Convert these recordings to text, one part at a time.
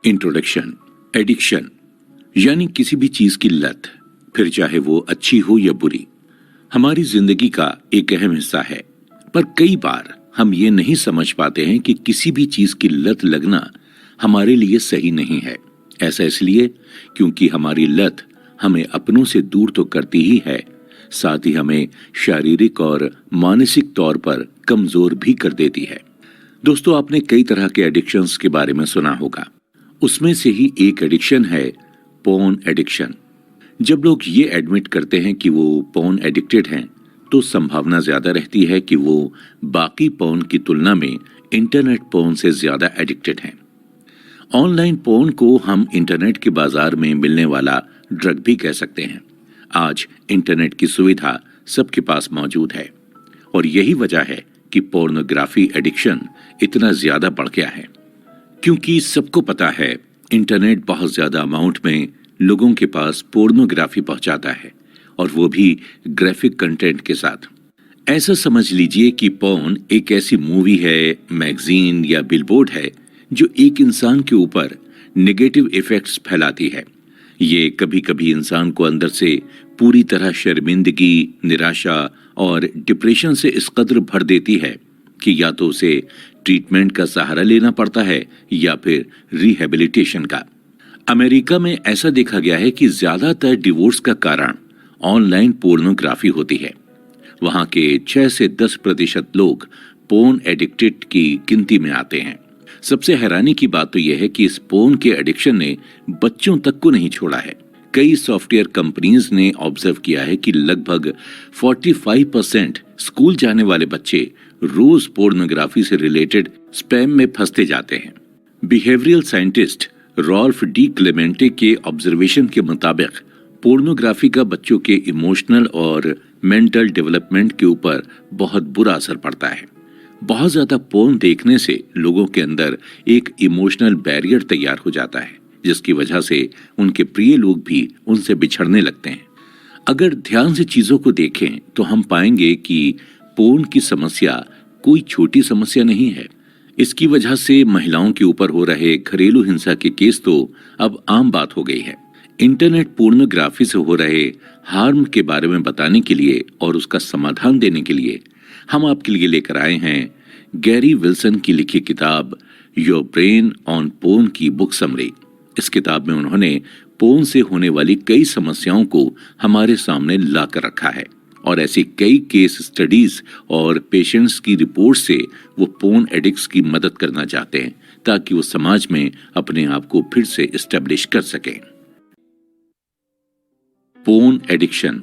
Introduction. Addiction यानी किसी भी चीज की लत, फिर चाहे वो अच्छी हो या बुरी, हमारी जिंदगी का एक अहम हिस्सा है। पर कई बार हम ये नहीं समझ पाते हैं कि किसी भी चीज की लत लगना हमारे लिए सही नहीं है। ऐसा इसलिए क्योंकि हमारी लत हमें अपनों से दूर तो करती ही है, साथ ही हमें शारीरिक और मानसिक तौर पर कमजोर भी कर देती है। दोस्तों, आपने कई तरह के एडिक्शंस के बारे में सुना होगा। उसमें से ही एक एडिक्शन है पोर्न एडिक्शन। जब लोग ये एडमिट करते हैं कि वो पोर्न एडिक्टेड हैं, तो संभावना ज्यादा रहती है कि वो बाकी पोर्न की तुलना में इंटरनेट पोर्न से ज्यादा एडिक्टेड हैं। ऑनलाइन पोर्न को हम इंटरनेट के बाजार में मिलने वाला ड्रग भी कह सकते हैं। आज इंटरनेट की सुविधा सबके पास मौजूद है और यही वजह है कि पोर्नोग्राफी एडिक्शन इतना ज्यादा बढ़ गया है। क्योंकि सबको पता है इंटरनेट बहुत ज्यादा अमाउंट में लोगों के पास पोर्नोग्राफी पहुंचाता है, और वो भी ग्राफिक कंटेंट के साथ। ऐसा समझ लीजिए कि पोर्न एक ऐसी मूवी है, मैगजीन या बिलबोर्ड है जो एक इंसान के ऊपर नेगेटिव इफेक्ट्स फैलाती है। ये कभी कभी इंसान को अंदर से पूरी तरह शर्मिंदगी, निराशा और डिप्रेशन से इस कदर भर देती है कि या तो उसे ट्रीटमेंट का सहारा लेना पड़ता है या फिर रिहेबिलिटेशन का। अमेरिका में ऐसा देखा गया है कि ज्यादातर डिवोर्स का कारण ऑनलाइन पोर्नोग्राफी होती है। वहां के 6 से 10% लोग पोर्न एडिक्टेड की गिनती में आते हैं। सबसे हैरानी की बात तो यह है कि इस पोर्न के एडिक्शन ने बच्चों तक को नहीं छोड़ा है। कई सॉफ्टवेयर कंपनीज ने ऑब्जर्व किया है कि लगभग 45% स्कूल जाने वाले बच्चे रोज पोर्नोग्राफी से रिलेटेड स्पैम में फंसते जाते हैं। Behavioural scientist Rolf D Clemente के ऑब्जर्वेशन के मुताबिक पोर्नोग्राफी का बच्चों के इमोशनल और मेंटल डेवलपमेंट के ऊपर बहुत बुरा असर पड़ता है। बहुत ज्यादा पोर्न देखने से लोगों के अंदर एक इमोशनल बैरियर तैयार हो जाता है, जिसकी वजह से उनके प्रिय लोग भी उनसे बिछड़ने लगते हैं। अगर ध्यान से चीजों को देखें तो हम पाएंगे कि पोर्न की समस्या कोई छोटी समस्या नहीं है। इसकी वजह से महिलाओं के ऊपर हो रहे घरेलू हिंसा के केस तो अब आम बात हो गई है। इंटरनेट पोर्नोग्राफी से हो रहे हार्म के बारे में बताने के लिए और उसका समाधान देने के लिए हम आपके लिए लेकर आए हैं गैरी विल्सन की लिखी किताब योर ब्रेन ऑन पोर्न की बुक समरी। इस किताब में उन्होंने पोर्न से होने वाली कई समस्याओं को हमारे सामने ला कर रखा है, और ऐसी कई केस स्टडीज और पेशेंट्स की रिपोर्ट से वो पोर्न एडिक्ट्स की मदद करना चाहते हैं ताकि वो समाज में अपने आप को फिर से एस्टेब्लिश कर सकें। Porn addiction.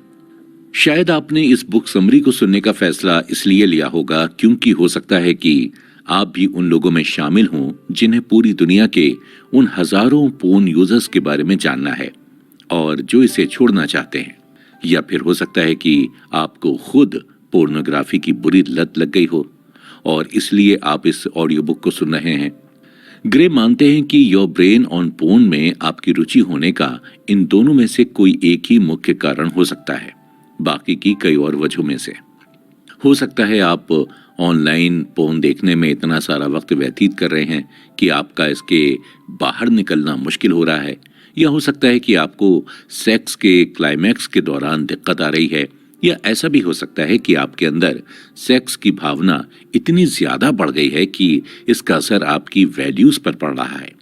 शायद आपने इस बुक समरी को सुनने का फैसला इसलिए लिया होगा क्योंकि हो सकता है कि आप भी उन लोगों में शामिल हों जिन्हें पूरी दुनिया के उन हजारों पोर्न यूजर्स के बारे में जानना है और जो इसे छोड़ना चाहते हैं। या फिर हो सकता है कि आपको खुद पोर्नोग्राफी की बुरी लत लग गई हो और इसलिए आप इस ऑडियो बुक को सुन रहे हैं। ग्रे मानते हैं कि योर ब्रेन ऑन पोर्न में आपकी रुचि होने का इन दोनों में से कोई एक ही मुख्य कारण हो सकता है, बाकी की कई और वजहों में से। हो सकता है आप ऑनलाइन पोर्न देखने में इतना सारा वक्त व्यतीत कर रहे हैं कि आपका इसके बाहर निकलना मुश्किल हो रहा है, या हो सकता है कि आपको सेक्स के क्लाइमैक्स के दौरान दिक्कत आ रही है, या ऐसा भी हो सकता है कि आपके अंदर सेक्स की भावना इतनी ज्यादा बढ़ गई है कि इसका असर आपकी वैल्यूज पर पड़ रहा है।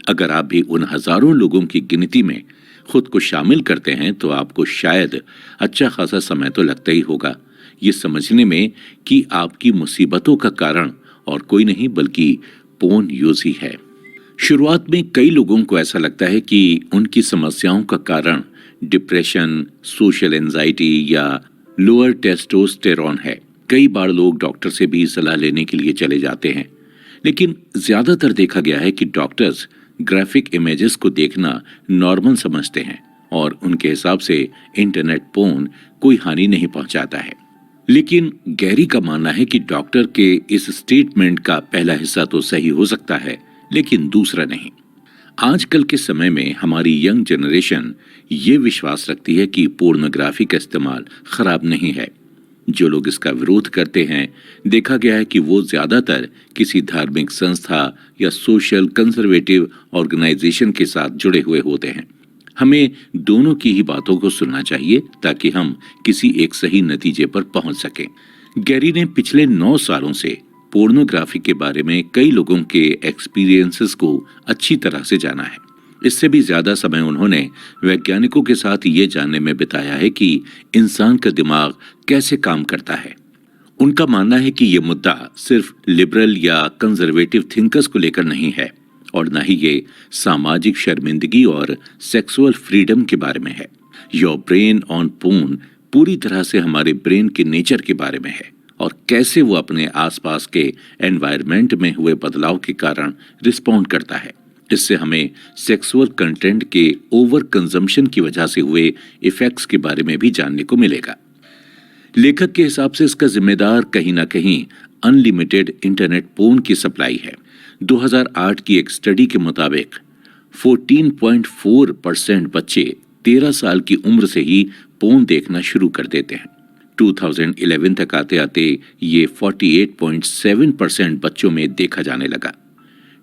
अगर आप भी उन हजारों लोगों की गिनती में खुद को शामिल करते हैं तो आपको शायद अच्छा खासा समय तो लगता ही होगा ये समझने में कि आपकी मुसीबतों का कारण और कोई नहीं बल्कि पोर्न यूज ही है। शुरुआत में कई लोगों को ऐसा लगता है कि उनकी समस्याओं का कारण डिप्रेशन, सोशल एंजाइटी या लोअर टेस्टोस्टेरोन है। कई बार लोग डॉक्टर से भी सलाह लेने के लिए चले जाते हैं, लेकिन ज्यादातर देखा गया है कि डॉक्टर्स ग्राफिक इमेजेस को देखना नॉर्मल समझते हैं और उनके हिसाब से इंटरनेट पोर्न कोई हानि नहीं पहुंचाता है। लेकिन गैरी का मानना है कि डॉक्टर के इस स्टेटमेंट का पहला हिस्सा तो सही हो सकता है, लेकिन दूसरा नहीं। आजकल के समय में हमारी यंग जनरेशन ये विश्वास रखती है कि पोर्नोग्राफी का इस्तेमाल खराब नहीं है। जो लोग इसका विरोध करते हैं, देखा गया है कि वो ज्यादातर किसी धार्मिक संस्था या सोशल कंजर्वेटिव ऑर्गेनाइजेशन के साथ जुड़े हुए होते हैं। हमें दोनों की ही बातों को सुनना चाहिए ताकि हम किसी एक सही नतीजे पर पहुंच सकें। गैरी ने पिछले 9 सालों से पोर्नोग्राफी के बारे में कई लोगों के एक्सपीरियंसेस को अच्छी तरह से जाना है। इससे भी ज्यादा समय उन्होंने वैज्ञानिकों के साथ ये जानने में बिताया है कि इंसान का दिमाग कैसे काम करता है। उनका मानना है कि ये मुद्दा सिर्फ लिबरल या कंजर्वेटिव थिंकर्स को लेकर नहीं है और न ही ये सामाजिक शर्मिंदगी और सेक्सुअल फ्रीडम के बारे में है। योर ब्रेन ऑन पोर्न पूरी तरह से हमारे ब्रेन के नेचर के बारे में है और कैसे वो अपने आसपास के एनवायरनमेंट में हुए बदलाव के कारण रिस्पॉन्ड करता है। इससे हमें सेक्सुअल कंटेंट के ओवर कंजम्पशन की वजह से हुए इफेक्ट्स के बारे में भी जानने को मिलेगा। लेखक के हिसाब से इसका जिम्मेदार कहीं ना कहीं अनलिमिटेड इंटरनेट पोर्न की सप्लाई है। 2008 की एक स्टडी के मुताबिक 14.4% बच्चे 13 साल की उम्र से ही पोर्न देखना शुरू कर देते हैं। 2011 तक आते आते ये 48.7% बच्चों में देखा जाने लगा।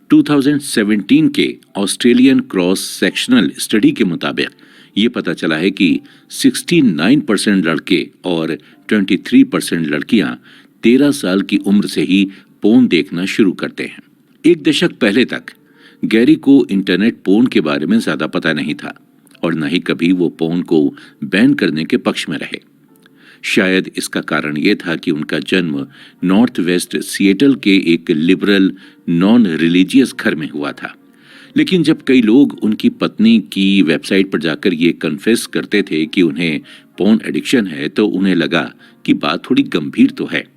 2017 के ऑस्ट्रेलियन क्रॉस सेक्शनल स्टडी के मुताबिक ये पता चला है कि 69% लड़के और 23% लड़कियां 13 साल की उम्र से ही पोर्न देखना शुरू करते हैं। एक दशक पहले तक गैरी को इंटरनेट पोर्न के बारे में ज्यादा पता नहीं था और न ही कभी वो पोर्न को बैन करने के पक्ष में रहे। शायद इसका कारण यह था कि उनका जन्म नॉर्थ वेस्ट सिएटल के एक लिबरल नॉन रिलीजियस घर में हुआ था। लेकिन जब कई लोग उनकी पत्नी की वेबसाइट पर जाकर ये कन्फेस करते थे कि उन्हें पोर्न एडिक्शन है तो उन्हें लगा कि बात थोड़ी गंभीर तो है।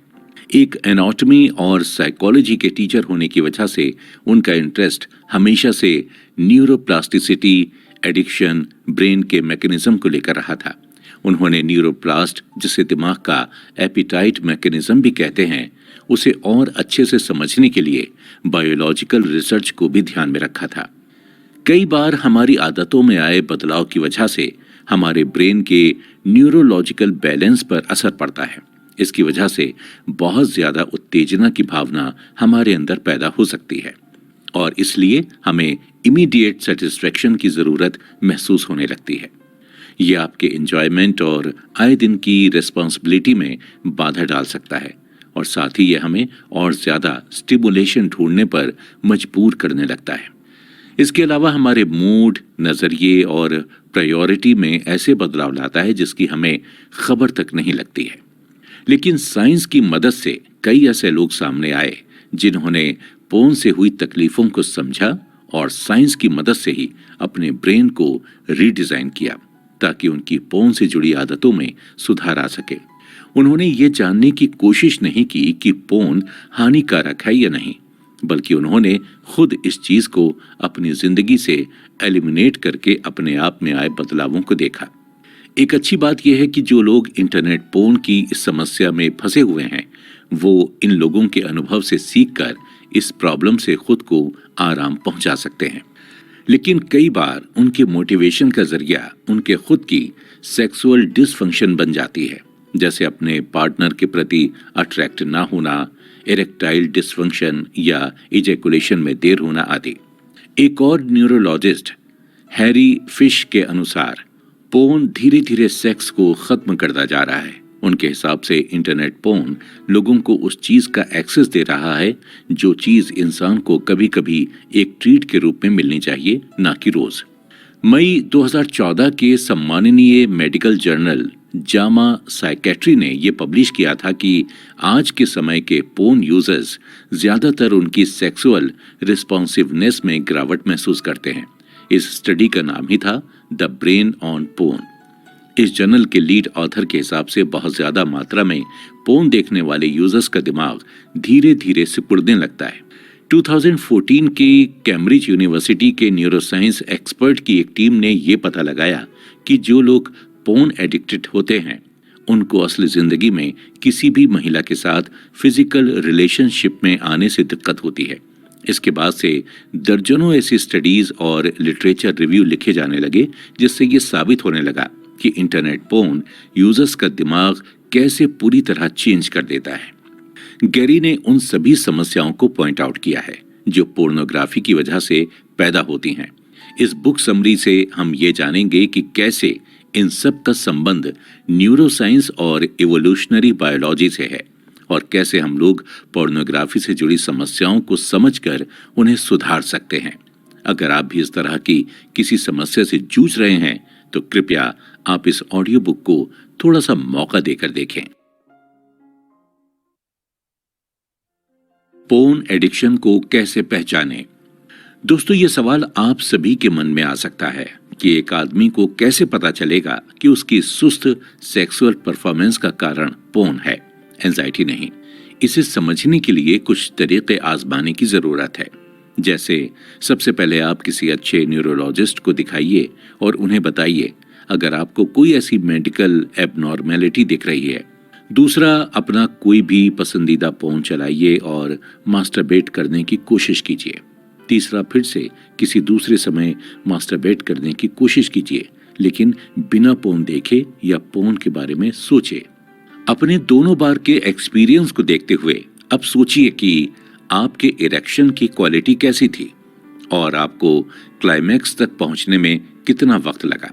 एक एनाटॉमी और साइकोलॉजी के टीचर होने की वजह से उनका इंटरेस्ट हमेशा से न्यूरोप्लास्टिसिटी, एडिक्शन, ब्रेन के मैकेनिज्म को लेकर रहा था। उन्होंने न्यूरोप्लास्ट, जिसे दिमाग का एपिटाइट मैकेनिज्म भी कहते हैं, उसे और अच्छे से समझने के लिए बायोलॉजिकल रिसर्च को भी ध्यान में रखा था। कई बार हमारी आदतों में आए बदलाव की वजह से हमारे ब्रेन के न्यूरोलॉजिकल बैलेंस पर असर पड़ता है। इसकी वजह से बहुत ज्यादा उत्तेजना की भावना हमारे अंदर पैदा हो सकती है और इसलिए हमें इमीडिएट सेटिस्फैक्शन की जरूरत महसूस होने लगती है। ये आपके एंजॉयमेंट और आए दिन की रिस्पॉन्सिबिलिटी में बाधा डाल सकता है और साथ ही ये हमें और ज्यादा स्टिमुलेशन ढूंढने पर मजबूर करने लगता है। इसके अलावा हमारे मूड, नजरिए और प्रायोरिटी में ऐसे बदलाव लाता है जिसकी हमें खबर तक नहीं लगती है। लेकिन साइंस की मदद से कई ऐसे लोग सामने आए जिन्होंने पोर्न से हुई तकलीफों को समझा और साइंस की मदद से ही अपने ब्रेन को रीडिजाइन किया ताकि उनकी पोर्न से जुड़ी आदतों में सुधार आ सके। उन्होंने ये जानने की कोशिश नहीं की कि पोर्न हानिकारक है या नहीं, बल्कि उन्होंने खुद इस चीज को अपनी जिंदगी से एलिमिनेट करके अपने आप में आए बदलावों को देखा। एक अच्छी बात यह है कि जो लोग इंटरनेट पोर्न की इस समस्या में फंसे हुए हैं वो इन लोगों के अनुभव से सीखकर इस प्रॉब्लम से खुद को आराम पहुंचा सकते हैं। लेकिन कई बार उनके मोटिवेशन का जरिया उनके खुद की सेक्सुअल डिसफंक्शन बन जाती है, जैसे अपने पार्टनर के प्रति अट्रैक्ट ना होना, इरेक्टाइल डिसफंक्शन या इजैकुलेशन में देर होना आदि। एक और न्यूरोलॉजिस्ट हैरी फिश के अनुसार पोर्न धीरे धीरे सेक्स को खत्म करता जा रहा है। उनके हिसाब से इंटरनेट पोर्न लोगों को उस चीज का एक्सेस दे रहा है जो चीज इंसान को कभी कभी एक ट्रीट के रूप में मिलनी चाहिए, ना कि रोज। मई 2014 के सम्माननीय मेडिकल जर्नल जामा साइकेट्री ने यह पब्लिश किया था कि आज के समय के पोर्न यूजर्स ज्यादातर उनकी सेक्सुअल रिस्पॉन्सिवनेस में गिरावट महसूस करते हैं। इस स्टडी का नाम ही था द ब्रेन ऑन पोर्न। इस जर्नल के लीड ऑथर के हिसाब से बहुत ज्यादा मात्रा में पोर्न देखने वाले यूजर्स का दिमाग धीरे धीरे सिकुड़ने लगता है। 2014 की कैम्ब्रिज यूनिवर्सिटी के न्यूरोसाइंस एक्सपर्ट की एक टीम ने यह पता लगाया कि जो लोग पोर्न एडिक्टेड होते हैं उनको असली जिंदगी में किसी भी महिला के साथ फिजिकल रिलेशनशिप में आने से दिक्कत होती है। इसके बाद से दर्जनों ऐसी स्टडीज और लिटरेचर रिव्यू लिखे जाने लगे जिससे ये साबित होने लगा कि इंटरनेट पोर्न यूजर्स का दिमाग कैसे पूरी तरह चेंज कर देता है। गैरी ने उन सभी समस्याओं को पॉइंट आउट किया है जो पोर्नोग्राफी की वजह से पैदा होती हैं। इस बुक समरी से हम ये जानेंगे कि कैसे इन सब का संबंध न्यूरोसाइंस और इवोल्यूशनरी बायोलॉजी से है और कैसे हम लोग पोर्नोग्राफी से जुड़ी समस्याओं को समझकर उन्हें सुधार सकते हैं। अगर आप भी इस तरह की किसी समस्या से जूझ रहे हैं तो कृपया आप इस ऑडियो बुक को थोड़ा सा मौका देकर देखें। पोर्न एडिक्शन को कैसे पहचानें? दोस्तों, ये सवाल आप सभी के मन में आ सकता है कि एक आदमी को कैसे पता चलेगा कि उसकी सुस्त सेक्सुअल परफॉर्मेंस का कारण पोर्न है, एंजाइटी नहीं। इसे समझने के लिए कुछ तरीके आजमाने की जरूरत है। जैसे सबसे पहले आप किसी अच्छे न्यूरोलॉजिस्ट को दिखाइए और उन्हें बताइए अगर आपको कोई ऐसी मेडिकल एबनॉर्मेलिटी दिख रही है। दूसरा, अपना कोई भी पसंदीदा पोर्न चलाइए और मास्टरबेट करने की कोशिश कीजिए। तीसरा, फिर से किसी दूसरे समय मास्टरबेट करने की कोशिश कीजिए, लेकिन बिना पोर्न देखे या पोर्न के बारे में सोचे। अपने दोनों बार के एक्सपीरियंस को देखते हुए अब सोचिए कि आपके इरेक्शन की क्वालिटी कैसी थी और आपको क्लाइमैक्स तक पहुंचने में कितना वक्त लगा।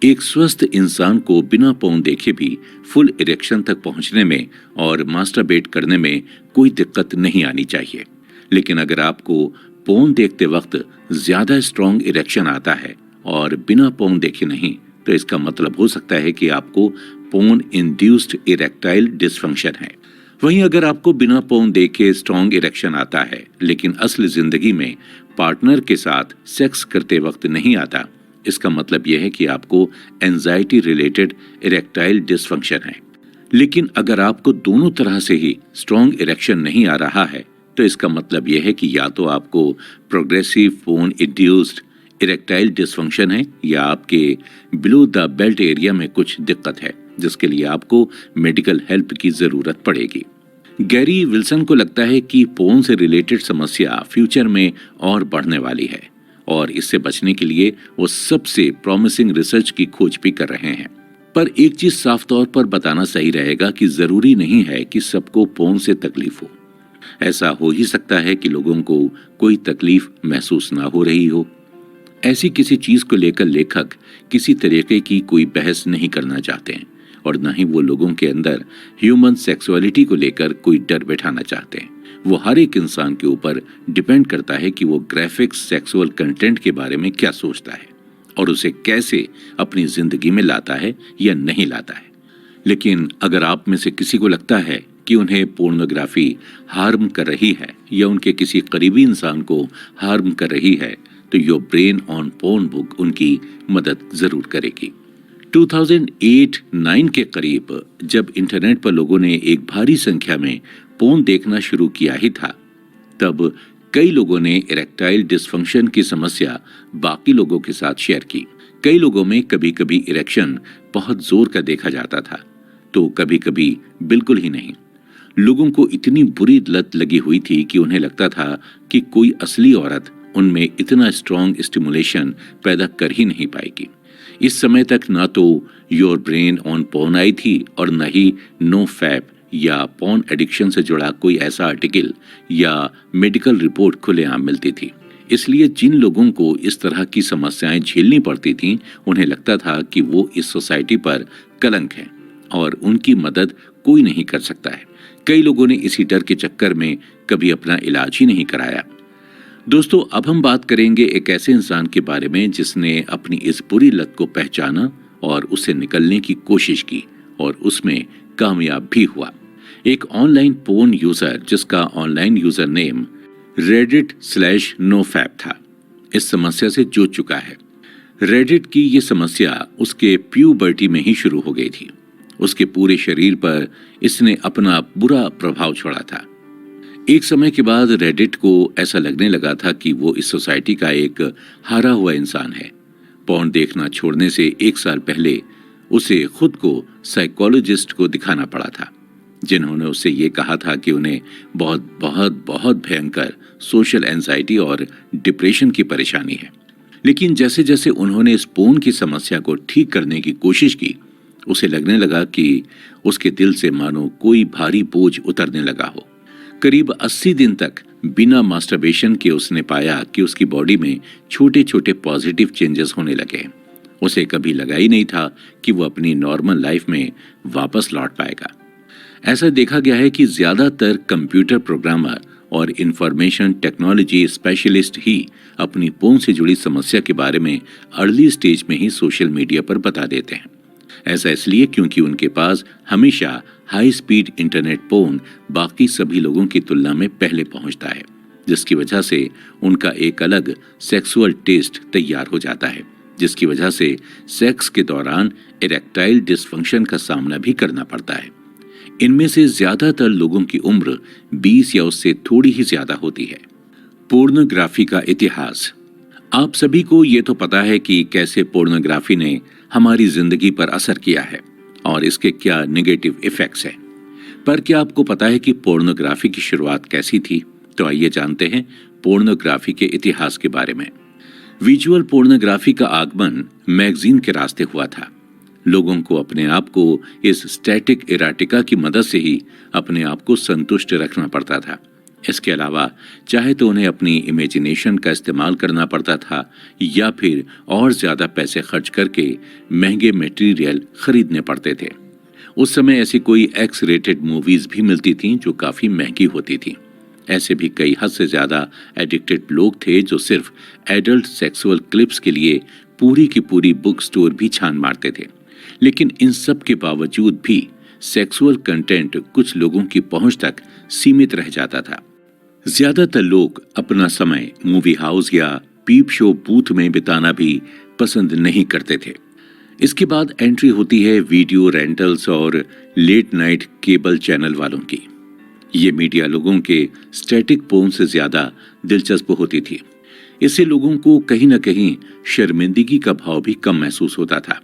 एक स्वस्थ इंसान को बिना पोर्न देखे भी फुल इरेक्शन तक पहुंचने में और मास्टरबेट करने में कोई दिक्कत नहीं आनी चाहिए। लेकिन अगर आपको पोर्न देखते वक्त ज्यादा स्ट्रॉन्ग इरेक्शन आता है और बिना पोर्न देखे नहीं, तो इसका मतलब हो सकता है कि आपको पोर्न इंड्यूस्ड इरेक्टाइल डिसफंक्शन है। वहीं अगर आपको बिना पोर्न देखे स्ट्रॉन्ग इरेक्शन आता है लेकिन असली जिंदगी में पार्टनर के साथ सेक्स करते वक्त नहीं आता, इसका मतलब यह है कि आपको एंजाइटी रिलेटेड इरेक्टाइल डिसफंक्शन है। लेकिन अगर आपको दोनों तरह से ही स्ट्रॉन्ग इरेक्शन नहीं आ रहा है, तो इसका मतलब यह है कि या तो आपको progressive porn induced erectile dysfunction है या आपके बिलो द बेल्ट एरिया में कुछ दिक्कत है जिसके लिए आपको मेडिकल हेल्प की जरूरत पड़ेगी। गैरी विल्सन को लगता है कि पोर्न से रिलेटेड समस्या फ्यूचर में और बढ़ने वाली है और इससे बचने के लिए वो सबसे प्रॉमिसिंग रिसर्च की खोज भी कर रहे हैं। पर एक चीज साफ तौर पर बताना सही रहेगा कि जरूरी नहीं है कि सबको पोर्न से तकलीफ हो। ऐसा हो ही सकता है कि लोगों को कोई तकलीफ महसूस ना हो रही हो। ऐसी किसी चीज को लेकर लेखक किसी तरीके की कोई बहस नहीं करना चाहते हैं और न ही वो लोगों के अंदर ह्यूमन सेक्सुअलिटी को लेकर कोई डर बैठाना चाहते हैं। वो हर एक इंसान के ऊपर डिपेंड करता है कि वो ग्राफिक सेक्सुअल कंटेंट के बारे में क्या सोचता है और उसे कैसे अपनी जिंदगी में लाता है या नहीं लाता है। लेकिन अगर आप में से किसी को लगता है कि उन्हें पोर्नोग्राफी हार्म कर रही है या उनके किसी करीबी इंसान को हार्म कर रही है, तो your brain on porn book उनकी मदद जरूर करेगी। 2008-9 के करीब जब इंटरनेट पर लोगों ने एक भारी संख्या में पोर्न देखना शुरू किया ही था, तब कई लोगों ने इरेक्टाइल डिसफंक्शन की समस्या बाकी लोगों के साथ शेयर की। कई लोगों में कभी कभी इरेक्शन बहुत जोर का देखा जाता था तो कभी कभी बिल्कुल ही नहीं। लोगों को इतनी बुरी लत लगी हुई थी कि उन्हें लगता था कि कोई असली औरत उनमें इतना स्ट्रॉन्ग स्टिमुलेशन पैदा कर ही नहीं पाएगी। इस समय तक ना तो योर ब्रेन ऑन पोर्न आई थी और न ही नो फैप या पोर्न एडिक्शन से जुड़ा कोई ऐसा आर्टिकल या मेडिकल रिपोर्ट खुलेआम मिलती थी। इसलिए जिन लोगों को इस तरह की समस्याएं झेलनी पड़ती थीं, उन्हें लगता था कि वो इस सोसाइटी पर कलंक है और उनकी मदद कोई नहीं कर सकता है। कई लोगों ने इसी डर के चक्कर में कभी अपना इलाज ही नहीं कराया। दोस्तों, अब हम बात करेंगे एक ऐसे इंसान के बारे में जिसने अपनी इस बुरी लत को पहचाना और उससे निकलने की कोशिश की और उसमें कामयाब भी हुआ। एक ऑनलाइन पोर्न यूजर जिसका ऑनलाइन यूजर नेम reddit/nofap था, इस समस्या से जूझ चुका है। रेडिट की ये समस्या उसके प्यूबर्टी में ही शुरू हो गई थी। उसके पूरे शरीर पर इसने अपना बुरा प्रभाव छोड़ा था। एक समय के बाद रेडिट को ऐसा लगने लगा था कि वो इस सोसाइटी का एक हारा हुआ इंसान है। पोर्न देखना छोड़ने से 1 साल पहले उसे खुद को साइकोलॉजिस्ट को दिखाना पड़ा था, जिन्होंने उससे ये कहा था कि उन्हें बहुत बहुत बहुत भयंकर सोशल एंजाइटी और डिप्रेशन की परेशानी है। लेकिन जैसे जैसे उन्होंने इस पोर्न की समस्या को ठीक करने की कोशिश की, उसे लगने लगा कि उसके दिल से मानो कोई भारी बोझ उतरने लगा हो। करीब 80 दिन तक बिना मास्टरबेशन के उसने पाया कि उसकी बॉडी में छोटे छोटे पॉजिटिव चेंजेस होने लगे। उसे कभी लगा ही नहीं था कि वो अपनी नॉर्मल लाइफ में वापस लौट पाएगा। ऐसा देखा गया है कि ज्यादातर कंप्यूटर प्रोग्रामर और इंफॉर्मेशन टेक्नोलॉजी स्पेशलिस्ट ही अपनी पोर्न से जुड़ी समस्या के बारे में अर्ली स्टेज में ही सोशल मीडिया पर बता देते हैं। ऐसा इसलिए क्योंकि उनके पास हमेशा हाई स्पीड इंटरनेट पोर्न बाकी सभी लोगों की तुलना में पहले पहुंचता है, जिसकी वजह से उनका एक अलग सेक्सुअल टेस्ट तैयार हो जाता है, जिसकी वजह से सेक्स के दौरान इरेक्टाइल डिसफंक्शन का सामना भी करना पड़ता है। इनमें से ज्यादातर लोगों की उम्र 20 या उससे थोड़ी ही ज्यादा होती है। पोर्नोग्राफी का इतिहास। आप सभी को ये तो पता है कि कैसे पोर्नोग्राफी ने हमारी जिंदगी पर असर किया है और इसके क्या नेगेटिव इफेक्ट्स हैं। पर क्या आपको पता है कि पोर्नोग्राफी की शुरुआत कैसी थी? तो आइए जानते हैं पोर्नोग्राफी के इतिहास के बारे में। विजुअल पोर्नोग्राफी का आगमन मैगजीन के रास्ते हुआ था। लोगों को अपने आप को इस स्टैटिक इराटिका की मदद से ही अपने आप को संतुष्ट रखना पड़ता था। इसके अलावा चाहे तो उन्हें अपनी इमेजिनेशन का इस्तेमाल करना पड़ता था या फिर और ज्यादा पैसे खर्च करके महंगे मटेरियल खरीदने पड़ते थे। उस समय ऐसी कोई एक्स रेटेड मूवीज भी मिलती थीं जो काफी महंगी होती थीं। ऐसे भी कई हद से ज्यादा एडिक्टेड लोग थे जो सिर्फ एडल्ट सेक्सुअल क्लिप्स के लिए पूरी की पूरी बुक स्टोर भी छान मारते थे। लेकिन इन सब के बावजूद भी सेक्सुअल कंटेंट कुछ लोगों की पहुंच तक सीमित रह जाता था। ज्यादातर लोग अपना समय मूवी हाउस या पीप शो बूथ में बिताना भी पसंद नहीं करते थे। इसके बाद एंट्री होती है वीडियो रेंटल्स और लेट नाइट केबल चैनल वालों की। ये मीडिया लोगों के स्टैटिक पोर्न से ज्यादा दिलचस्प होती थी। इससे लोगों को कहीं ना कहीं शर्मिंदगी का भाव भी कम महसूस होता था,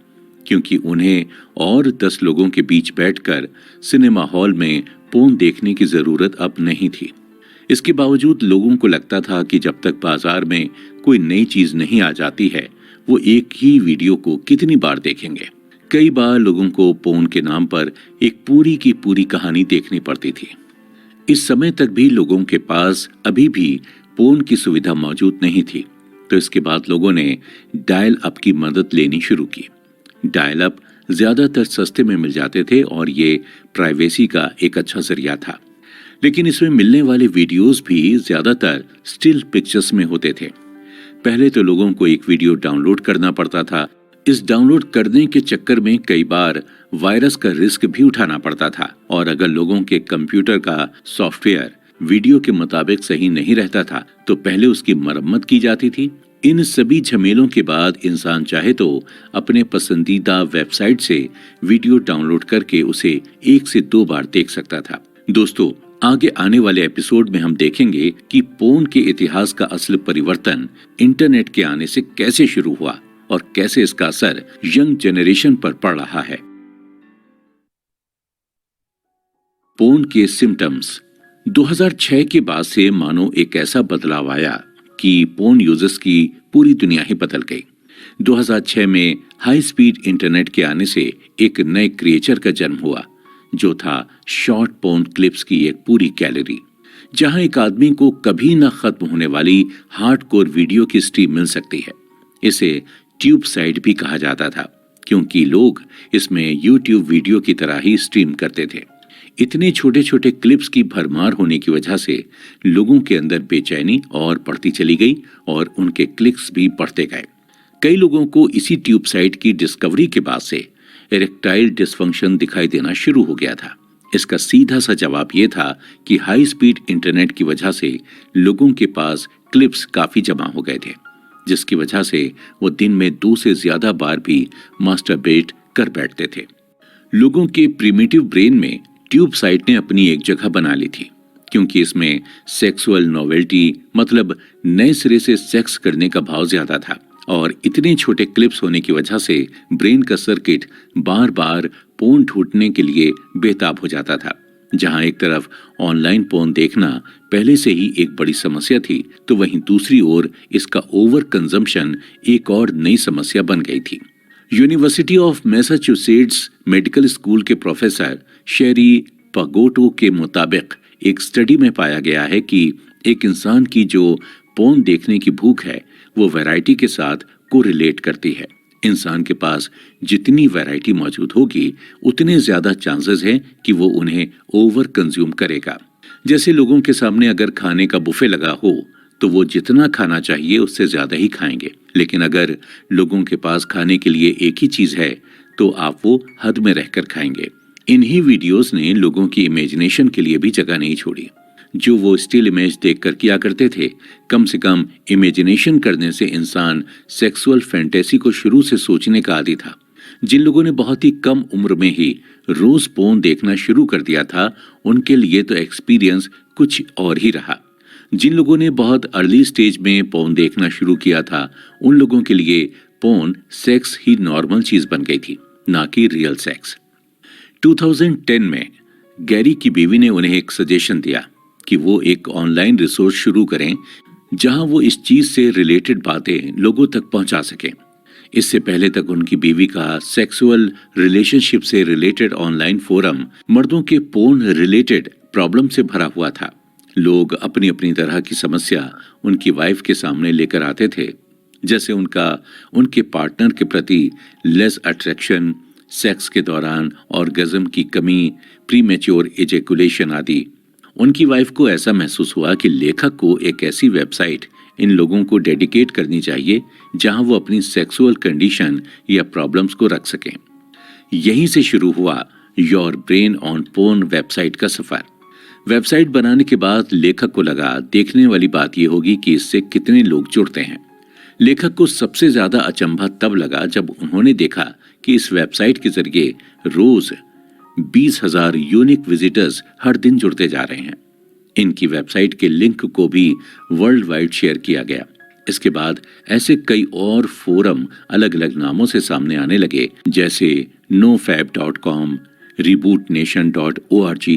क्योंकि उन्हें और 10 लोगों के बीच बैठकर सिनेमा हॉल में पोर्न देखने की जरूरत अब नहीं थी। इसके बावजूद लोगों को लगता था कि जब तक बाजार में कोई नई चीज नहीं आ जाती है, वो एक ही वीडियो को कितनी बार देखेंगे। कई बार लोगों को पोर्न के नाम पर एक पूरी की पूरी कहानी देखनी पड़ती थी। इस समय तक भी लोगों के पास अभी भी पोर्न की सुविधा मौजूद नहीं थी, तो इसके बाद लोगों ने डायल अप की मदद लेनी शुरू की। डायल अप ज्यादातर सस्ते में मिल जाते थे और ये प्राइवेसी का एक अच्छा जरिया था। लेकिन इसमें मिलने वाले वीडियोस भी ज्यादातर स्टिल पिक्चर्स में होते थे। पहले तो लोगों को एक वीडियो डाउनलोड करना पड़ता था। इस डाउनलोड करने के चक्कर में कई बार वायरस का रिस्क भी उठाना पड़ता था, और अगर लोगों के कंप्यूटर का सॉफ्टवेयर वीडियो के मुताबिक सही नहीं रहता था तो पहले उसकी मरम्मत की जाती थी। इन सभी झमेलों के बाद इंसान चाहे तो अपने पसंदीदा वेबसाइट से वीडियो डाउनलोड करके उसे 1 से 2 बार देख सकता था। दोस्तों, आगे आने वाले एपिसोड में हम देखेंगे कि पोर्न के इतिहास का असल परिवर्तन इंटरनेट के आने से कैसे शुरू हुआ और कैसे इसका असर यंग जनरेशन पर पड़ रहा है। पोर्न के सिम्टम्स। 2006 के बाद से मानो एक ऐसा बदलाव आया कि पोर्न यूजर्स की पूरी दुनिया ही बदल गई। 2006 में हाई स्पीड इंटरनेट के आने से एक नए क्रिएचर का जन्म हुआ, जो था शॉर्ट पोर्न क्लिप्स की एक पूरी गैलरी, जहां एक आदमी को कभी न खत्म होने वाली हार्डकोर वीडियो की स्ट्रीम मिल सकती है। इसे ट्यूब साइट भी कहा जाता था, क्योंकि लोग इसमें यूट्यूब वीडियो की तरह ही स्ट्रीम करते थे। इतने छोटे छोटे क्लिप्स की भरमार होने की वजह से लोगों के अंदर बेचैनी और बढ़ती चली गई और उनके क्लिक्स भी बढ़ते गए। कई लोगों को इसी ट्यूब साइट की डिस्कवरी के बाद से इरेक्टाइल डिसफंक्शन दिखाई देना शुरू हो गया था। इसका सीधा सा जवाब यह था कि हाई स्पीड इंटरनेट की वजह से लोगों के पास क्लिप्स काफी जमा हो गए थे, जिसकी वजह से वो दिन में 2 से ज्यादा बार भी मास्टरबेट कर बैठते थे। लोगों के प्रिमिटिव ब्रेन में ट्यूब साइट ने अपनी एक जगह बना ली थी, क्योंकि इसमें सेक्सुअल नोवेल्टी मतलब नए सिरे से सेक्स करने का भाव ज्यादा था, और इतने छोटे क्लिप्स होने की वजह से ब्रेन का सर्किट बार बार पोर्न ढूंढने के लिए बेताब हो जाता था। जहां एक तरफ ऑनलाइन पोर्न देखना पहले से ही एक बड़ी समस्या थी, तो वहीं दूसरी ओर इसका ओवर कंजम्पशन एक और नई समस्या बन गई थी। University of Massachusetts medical school के प्रोफेसर शेरी पगोटो के मुताबिक एक स्टडी में पाया गया है कि एक इंसान की जो पोर्न देखने की भूख है वो वैरायटी के साथ कोरिलेट करती है। इंसान के पास जितनी वैरायटी मौजूद होगी उतने ज्यादा चांसेस हैं कि वो उन्हें ओवर कंज्यूम करेगा। जैसे लोगों के सामने अगर खाने का बुफे लगा हो तो वो जितना खाना चाहिए उससे ज्यादा ही खाएंगे, लेकिन अगर लोगों के पास खाने के लिए एक ही चीज है तो आप वो हद में रहकर खाएंगे। इन्हीं वीडियोस ने लोगों की इमेजिनेशन के लिए भी जगह नहीं छोड़ी। जो वो स्टिल इमेज देखकर किया करते थे, कम से कम इमेजिनेशन करने से इंसान सेक्सुअल फैंटेसी को शुरू से सोचने का आदी था। जिन लोगों ने बहुत ही कम उम्र में ही रोज पोर्न देखना शुरू कर दिया था, उनके लिए तो एक्सपीरियंस कुछ और ही रहा। जिन लोगों ने बहुत अर्ली स्टेज में पोर्न देखना शुरू किया था, उन लोगों के लिए पोर्न सेक्स ही नॉर्मल चीज बन गई थी, ना कि रियल सेक्स। 2010 में गैरी की बीवी ने उन्हें एक सजेशन दिया कि वो एक ऑनलाइन रिसोर्स शुरू करें जहां वो इस चीज से रिलेटेड बातें लोगों तक पहुंचा सकें। इससे पहले तक उनकी बीवी का सेक्सुअल रिलेशनशिप से रिलेटेड ऑनलाइन फोरम मर्दों के पोर्न रिलेटेड प्रॉब्लम से भरा हुआ था। लोग अपनी अपनी तरह की समस्या उनकी वाइफ के सामने लेकर आते थे, जैसे उनके पार्टनर के प्रति लेस अट्रैक्शन, सेक्स के दौरान ऑर्गेज्म की कमी, प्रीमेच्योर इजैकुलेशन आदि। उनकी वाइफ को ऐसा महसूस हुआ कि लेखक को एक ऐसी वेबसाइट इन लोगों को डेडिकेट करनी चाहिए जहां वो अपनी सेक्सुअल कंडीशन या प्रॉब्लम्स को रख सकें। यहीं से शुरू हुआ your brain on porn website का सफर। वेबसाइट बनाने के बाद लेखक को लगा देखने वाली बात यह होगी कि इससे कितने लोग जुड़ते हैं। लेखक को सबसे ज्यादा अचंभा तब लगा जब उन्होंने देखा कि इस वेबसाइट के जरिए रोज 20,000 यूनिक विजिटर्स हर दिन जुड़ते जा रहे हैं। इनकी वेबसाइट के लिंक को भी वर्ल्ड वाइड शेयर किया गया। इसके बाद ऐसे कई और फोरम अलग अलग नामों से सामने आने लगे, जैसे nofab.com, rebootnation.org,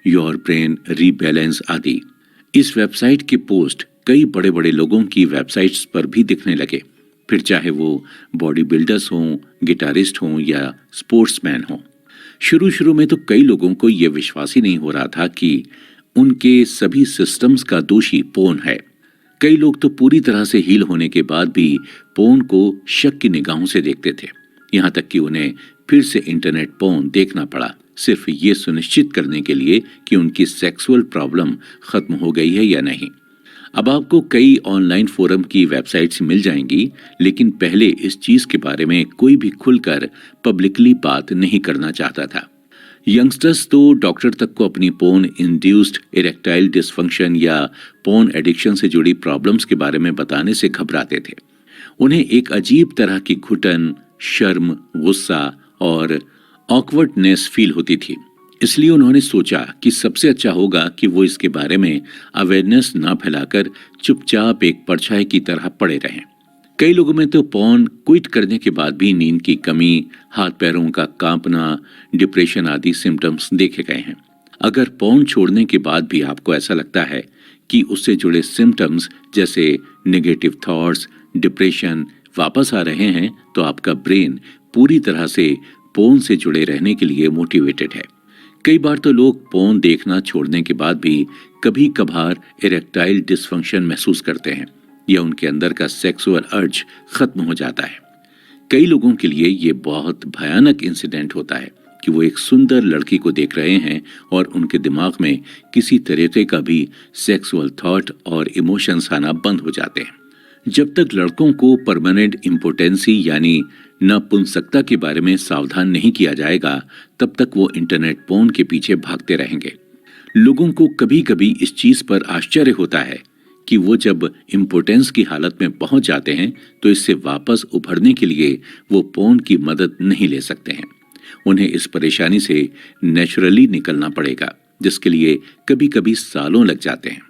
your brain rebalance आदि। इस वेबसाइट के पोस्ट कई बड़े बड़े लोगों की वेबसाइट्स पर भी दिखने लगे, फिर चाहे वो बॉडी बिल्डर्स हों, गिटारिस्ट हों या स्पोर्ट्समैन हों। शुरू में तो कई लोगों को यह विश्वास ही नहीं हो रहा था कि उनके सभी सिस्टम्स का दोषी पोर्न है। कई लोग तो पूरी तरह से हील होने के बाद भी पोर्न को शक की निगाहों से देखते थे, यहां तक कि उन्हें फिर से इंटरनेट पोर्न देखना पड़ा, सिर्फ ये सुनिश्चित करने के लिए कि उनकी सेक्सुअल प्रॉब्लम खत्म हो गई है या नहीं। अब आपको कई ऑनलाइन फोरम की वेबसाइट्स मिल जाएंगी, लेकिन पहले इस चीज के बारे में कोई भी खुलकर पब्लिकली बात नहीं करना चाहता था। यंगस्टर्स तो डॉक्टर तक को अपनी पोर्न इंड्यूस्ड इरेक्टाइल डिसफंक्शन या पोर्न एडिक्शन से जुड़ी प्रॉब्लम्स के बारे में बताने से घबराते थे। उन्हें एक अजीब तरह की घुटन, शर्म, गुस्सा और ऑकवर्डनेस फील होती थी। इसलिए उन्होंने सोचा कि सबसे अच्छा होगा कि वो इसके बारे में अवेयरनेस ना फैलाकर चुपचाप एक परछाई की तरह पड़े रहें। कई लोगों में तो पोर्न क्विट करने के बाद भी नींद की कमी, हाथ पैरों का कांपना, डिप्रेशन आदि सिम्टम्स देखे गए हैं। अगर पोर्न छोड़ने के बाद भी आपको ऐसा लगता है कि उससे जुड़े सिम्टम्स जैसे नेगेटिव थॉट्स, डिप्रेशन वापस आ रहे हैं, तो आपका ब्रेन पूरी तरह से पोर्न से जुड़े रहने के लिए मोटिवेटेड है। कई बार तो लोग पोर्न देखना छोड़ने के बाद भी कभी कभार इरेक्टाइल डिसफंक्शन महसूस करते हैं या उनके अंदर का सेक्सुअल अर्ज खत्म हो जाता है। कई लोगों के लिए ये बहुत भयानक इंसिडेंट होता है कि वो एक सुंदर लड़की को देख रहे हैं और उनके दिमाग में किसी तरीके का भी सेक्सुअल थॉट और इमोशंस आना बंद हो जाते हैं। जब तक लड़कों को परमानेंट इम्पोटेंसी यानी नपुंसकता के बारे में सावधान नहीं किया जाएगा, तब तक वो इंटरनेट पोर्न के पीछे भागते रहेंगे। लोगों को कभी कभी इस चीज पर आश्चर्य होता है कि वो जब इम्पोटेंस की हालत में पहुंच जाते हैं तो इससे वापस उभरने के लिए वो पोर्न की मदद नहीं ले सकते हैं। उन्हें इस परेशानी से नेचुरली निकलना पड़ेगा, जिसके लिए कभी कभी सालों लग जाते हैं।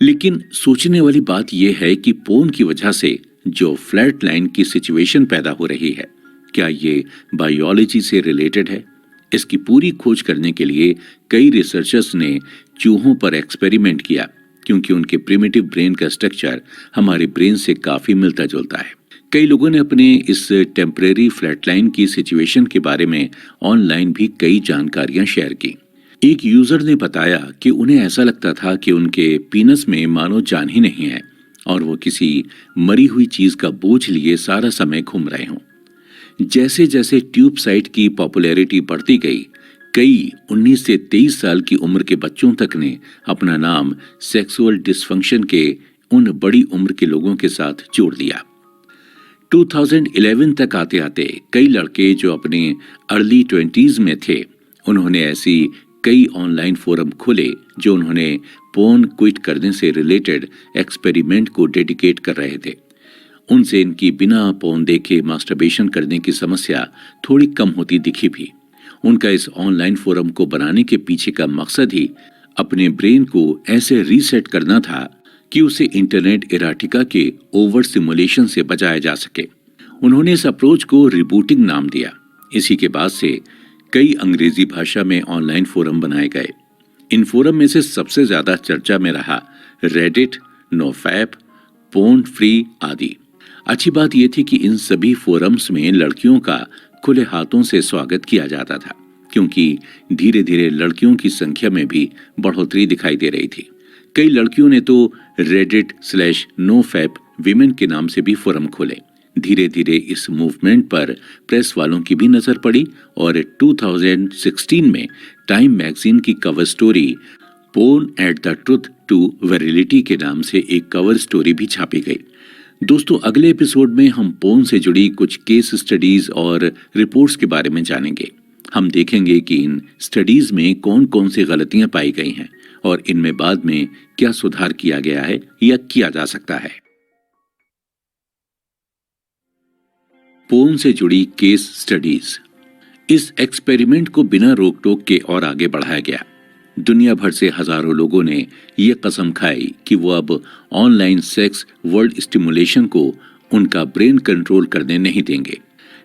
लेकिन सोचने वाली बात यह है कि पोर्न की वजह से जो फ्लैट लाइन की सिचुएशन पैदा हो रही है, क्या ये बायोलॉजी से रिलेटेड है? इसकी पूरी खोज करने के लिए कई रिसर्चर्स ने चूहों पर एक्सपेरिमेंट किया, क्योंकि उनके प्रिमिटिव ब्रेन का स्ट्रक्चर हमारे ब्रेन से काफी मिलता जुलता है। कई लोगों ने अपने इस टेम्परेरी फ्लैटलाइन की सिचुएशन के बारे में ऑनलाइन भी कई जानकारियां शेयर की। एक यूजर ने बताया कि उन्हें ऐसा लगता था कि उनके पीनस में मानो जान ही नहीं है और वो किसी मरी हुई चीज का बोझ लिए सारा समय घूम रहे हों। जैसे जैसे ट्यूब साइट की पॉपुलैरिटी बढ़ती गई, कई 19 से 23 साल की उम्र के बच्चों तक ने अपना नाम सेक्सुअल डिसफंक्शन के उन बड़ी उम्र के लोगों के साथ जोड़ दिया। 2011 तक आते आते कई लड़के जो अपने अर्ली 20s में थे, उन्होंने ऐसी कई ऑनलाइन फोरम खोले जो उन्होंने पोर्न क्विट करने से रिलेटेड एक्सपेरिमेंट को डेडिकेट कर रहे थे। उनसे इनकी बिना पोर्न देखे मास्टरबेशन करने की समस्या थोड़ी कम होती दिखी भी। उनका इस ऑनलाइन फोरम को बनाने के पीछे का मकसद ही अपने ब्रेन को ऐसे रीसेट करना था कि उसे इंटरनेट इराटिका के ओवर सिमुलेशन से बचाया जा सके। उन्होंने इस अप्रोच को रिबूटिंग नाम दिया। इसी के बाद से कई अंग्रेजी भाषा में ऑनलाइन फोरम बनाए गए। इन फोरम में से सबसे ज्यादा चर्चा में रहा रेडिट, नोफैप, पोर्न फ्री आदि। अच्छी बात यह थी कि इन सभी फोरम्स में लड़कियों का खुले हाथों से स्वागत किया जाता था, क्योंकि धीरे धीरे लड़कियों की संख्या में भी बढ़ोतरी दिखाई दे रही थी। कई लड़कियों ने तो reddit/nofap विमेन के नाम से भी फोरम खोले। धीरे धीरे इस मूवमेंट पर प्रेस वालों की भी नजर पड़ी और 2016 में टाइम मैगजीन की cover story porn at the truth to virility के नाम से एक कवर स्टोरी भी छापी गई। दोस्तों, अगले एपिसोड में हम पोर्न से जुड़ी कुछ केस स्टडीज और रिपोर्ट्स के बारे में जानेंगे। हम देखेंगे कि इन स्टडीज में कौन कौन सी गलतियां पाई गई हैं और इनमें बाद में क्या सुधार किया गया है या किया जा सकता है। पोर्न से जुड़ी केस स्टडीज। इस एक्सपेरिमेंट को बिना रोक टोक के और आगे बढ़ाया गया। दुनिया भर से हजारों लोगों ने यह कसम खाई कि वो अब ऑनलाइन सेक्स वर्ल्ड स्टिमुलेशन को उनका ब्रेन कंट्रोल करने नहीं देंगे।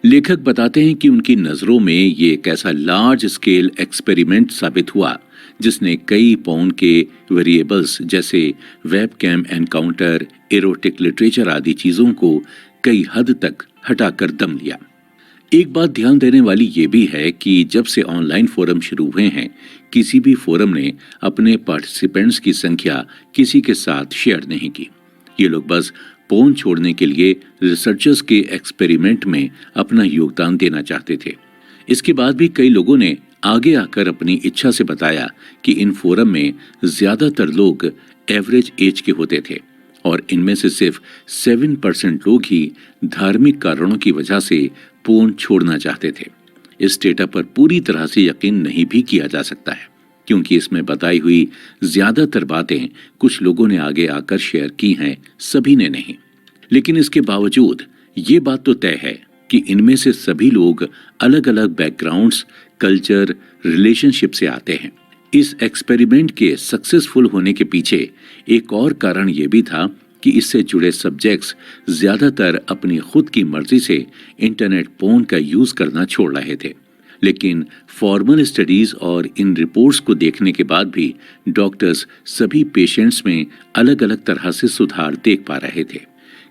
लेखक बताते हैं कि उनकी नजरों में ये एक ऐसा लार्ज स्केल एक्सपेरिमेंट साबित हुआ जिसने कई पोर्न के वेरिएबल्स जैसे वेबकैम एनकाउंटर, एरोटिक लिटरेचर आदि चीजों को कई हद तक हटाकर दम लिया। एक बात ध्यान देने वाली ये भी है कि जब से ऑनलाइन फोरम शुरू हुए हैं, किसी भी फोरम ने अपने पार्टिसिपेंट्स की संख्या किसी के साथ शेयर नहीं की। ये लोग बस पोर्न छोड़ने के लिए रिसर्चर्स के एक्सपेरिमेंट में अपना योगदान देना चाहते थे। इसके बाद भी कई लोगों ने आगे आकर अपनी इच्छा से बताया कि इन फोरम में ज्यादातर लोग एवरेज एज के होते थे और इनमें से सिर्फ 7% लोग ही धार्मिक कारणों की वजह से पोर्न छोड़ना चाहते थे। इस डेटा पर पूरी तरह से यकीन नहीं भी किया जा सकता है, क्योंकि इसमें बताई हुई ज्यादातर बातें कुछ लोगों ने आगे आकर शेयर की हैं, सभी ने नहीं। लेकिन इसके बावजूद ये बात तो तय है कि इनमें से सभी लोग अलग अलग बैकग्राउंड्स, कल्चर, रिलेशनशिप से आते हैं। इस एक्सपेरिमेंट के सक्सेसफुल होने के पीछे एक और कारण यह भी था कि इससे जुड़े सब्जेक्ट्स ज्यादातर अपनी खुद की मर्जी से इंटरनेट पोर्न का यूज करना छोड़ रहे थे। लेकिन फॉर्मल स्टडीज और इन रिपोर्ट्स को देखने के बाद भी डॉक्टर्स सभी पेशेंट्स में अलग अलग तरह से सुधार देख पा रहे थे।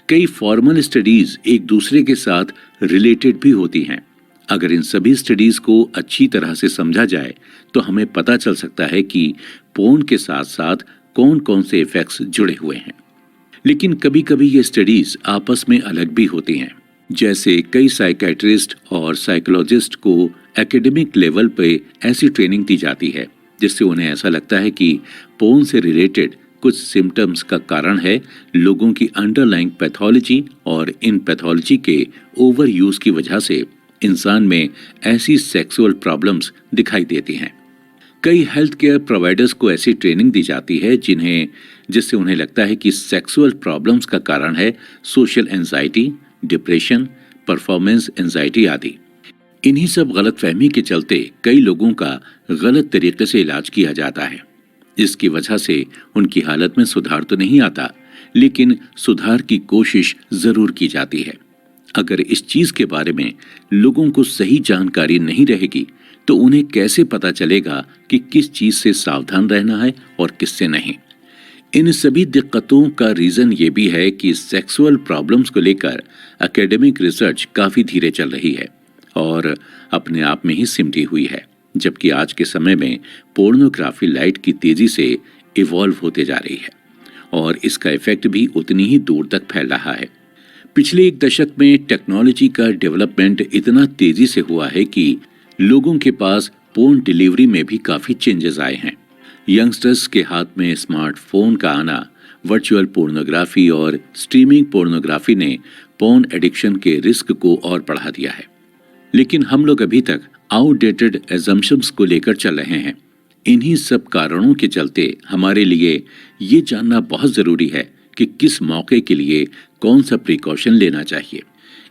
कई फॉर्मल स्टडीज एक दूसरे के साथ रिलेटेड भी होती हैं। अगर इन सभी स्टडीज को अच्छी तरह से समझा जाए तो हमें पता चल सकता है कि पोर्न के साथ साथ कौन कौन से इफेक्ट्स जुड़े हुए हैं। लेकिन कभी कभी ये स्टडीज आपस में अलग भी होती हैं। जैसे कई साइकियाट्रिस्ट और साइकोलॉजिस्ट को एकेडमिक लेवल पे ऐसी ट्रेनिंग दी जाती है जिससे उन्हें ऐसा लगता है कि पोर्न से रिलेटेड कुछ सिम्टम्स का कारण है लोगों की अंडरलाइंग पैथोलॉजी और इन पैथोलॉजी के ओवर यूज की वजह से इंसान में ऐसी सेक्सुअल प्रॉब्लम्स दिखाई देती हैं। कई हेल्थ केयर प्रोवाइडर्स को ऐसी ट्रेनिंग दी जाती है जिससे उन्हें लगता है कि सेक्सुअल प्रॉब्लम्स का कारण है social anxiety, depression, performance anxiety आदि। इन्हीं सब गलतफहमी के चलते कई लोगों का गलत तरीके से इलाज किया जाता है। इसकी वजह से उनकी हालत में सुधार तो नहीं आता, लेकिन सुधार की कोशिश जरूर की जाती है। अगर इस चीज के बारे में लोगों को सही जानकारी नहीं रहेगी तो उन्हें कैसे पता चलेगा कि किस चीज से सावधान रहना है और किससे नहीं। इन सभी दिक्कतों का रीजन ये भी है कि सेक्सुअल प्रॉब्लम्स को लेकर एकेडमिक रिसर्च काफी धीरे चल रही है और अपने आप में ही सिमटी हुई है, जबकि आज के समय में पोर्नोग्राफी लाइट की तेजी से इवॉल्व होते जा रही है और इसका इफेक्ट भी उतनी ही दूर तक फैल रहा है। पिछले एक दशक में टेक्नोलॉजी का डेवलपमेंट इतना तेजी से हुआ है कि लोगों के पास पोर्न डिलीवरी में भी काफी चेंजेस आए हैं। यंगस्टर्स के हाथ में स्मार्टफोन का आना, वर्चुअल पोर्नोग्राफी और स्ट्रीमिंग पोर्नोग्राफी ने पोर्न एडिक्शन के रिस्क को और बढ़ा दिया है। लेकिन हम लोग अभी तक आउटडेटेड एजम्पशंस को लेकर चल रहे हैं। इन्हीं सब कारणों के चलते हमारे लिए ये जानना बहुत जरूरी है कि किस मौके के लिए कौन सा प्रिकॉशन लेना चाहिए।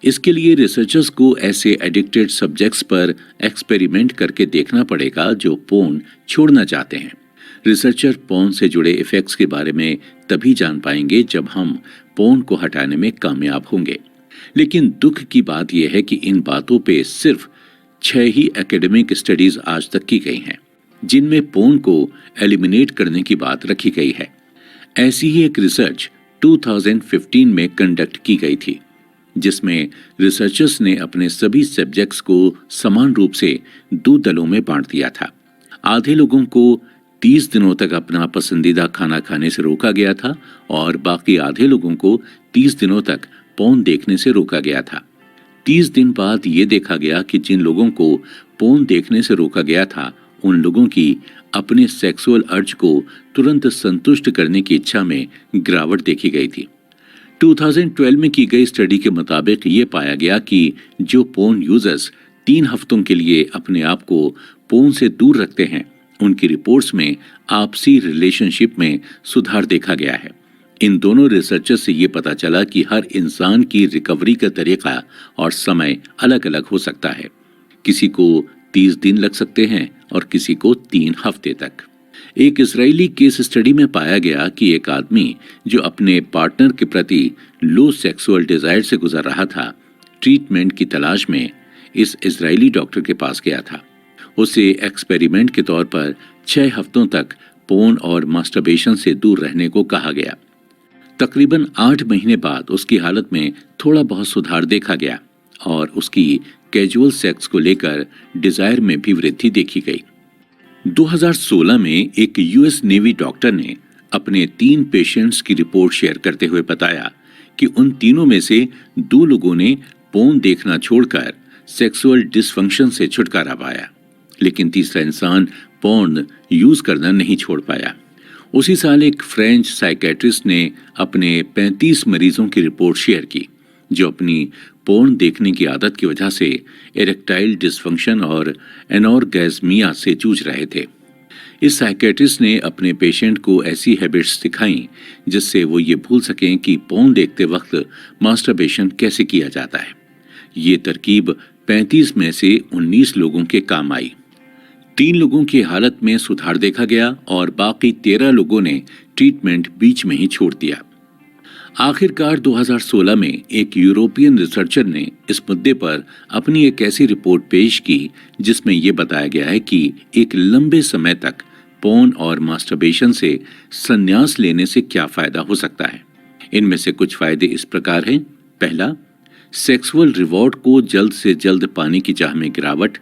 इसके लिए रिसर्चर्स को ऐसे एडिक्टेड सब्जेक्ट्स पर एक्सपेरिमेंट करके देखना पड़ेगा जो पोर्न छोड़ना चाहते हैं। रिसर्चर पोर्न से जुड़े इफेक्ट्स के बारे में तभी जान पाएंगे जब हम पोर्न को हटाने में कामयाब होंगे। लेकिन दुख की बात यह है कि इन बातों पे सिर्फ 6 ही एकेडमिक स्टडीज आज तक की गई हैं, जिनमें पोर्न को एलिमिनेट करने की बात रखी गई है। ऐसी ही एक रिसर्च 2015 में कंडक्ट की गई थी, जिसमें रिसर्चर्स ने अपने सभी सब्जेक्ट्स को समान रूप से 2 दलों में बांट दिया था। आधे लोगों को 30 दिनों तक अपना पसंदीदा खाना खाने से रोका गया था और बाकी आधे लोगों को 30 दिनों तक पोर्न देखने से रोका गया था। 30 दिन बाद ये देखा गया कि जिन लोगों को पोर्न देखने से रोका गया था, उन लोगों की अपने सेक्सुअल अर्ज को तुरंत संतुष्ट करने की इच्छा में गिरावट देखी गई थी। 2012 में की गई स्टडी के मुताबिक ये पाया गया कि जो पोर्न यूजर्स 3 हफ्तों के लिए अपने आप को पोर्न से दूर रखते हैं, उनकी रिपोर्ट्स में आपसी रिलेशनशिप में सुधार देखा गया है। इन दोनों रिसर्चर्स से ये पता चला कि हर इंसान की रिकवरी का तरीका और समय अलग अलग हो सकता है। किसी को 30 दिन लग सकते हैं और किसी को 3 हफ्ते तक। एक इजरायली केस स्टडी में पाया गया कि एक आदमी जो अपने पार्टनर के प्रति लो सेक्सुअल डिजायर से गुजर रहा था, ट्रीटमेंट की तलाश में इस इजरायली डॉक्टर के पास गया था। उसे एक्सपेरिमेंट के तौर पर 6 हफ्तों तक पोर्न और मास्टरबेशन से दूर रहने को कहा गया। तकरीबन 8 महीने बाद उसकी हालत में थोड़ा बहुत सुधार देखा गया और उसकी कैजुअल सेक्स को लेकर डिजायर में भी वृद्धि देखी गई। 2016 में एक यूएस नेवी डॉक्टर ने अपने 3 पेशेंट्स की रिपोर्ट शेयर करते हुए बताया कि उन तीनों में से 2 लोगों ने पोर्न देखना छोड़कर सेक्सुअल डिसफंक्शन से छुटकारा पाया, लेकिन तीसरा इंसान पोर्न यूज करना नहीं छोड़ पाया। उसी साल एक फ्रेंच साइकेट्रिस्ट ने अपने 35 मरीजों की रिपोर्ट शेयर की जो अपनी पोर्न देखने की आदत की वजह से इरेक्टाइल डिसफंक्शन और एनॉर्गेज्मिया से जूझ रहे थे। इस साइकेट्रिस्ट ने अपने पेशेंट को ऐसी हैबिट्स सिखाई जिससे वो ये भूल सकें कि पोर्न देखते वक्त मास्टरबेशन कैसे किया जाता है। ये तरकीब 35 में से 19 लोगों के काम आई। 3 लोगों की हालत में सुधार देखा गया और बाकी 13 लोगों ने ट्रीटमेंट बीच में ही छोड़ दिया। आखिरकार 2016 में एक यूरोपियन रिसर्चर ने इस मुद्दे पर अपनी एक ऐसी रिपोर्ट पेश की जिसमें यह बताया गया है कि एक लंबे समय तक पोर्न और मास्टरबेशन से संन्यास लेने से क्या फायदा हो सकता है। इनमें से कुछ फायदे इस प्रकार हैं। पहला, सेक्सुअल रिवॉर्ड को जल्द से जल्द पाने की चाह में गिरावट।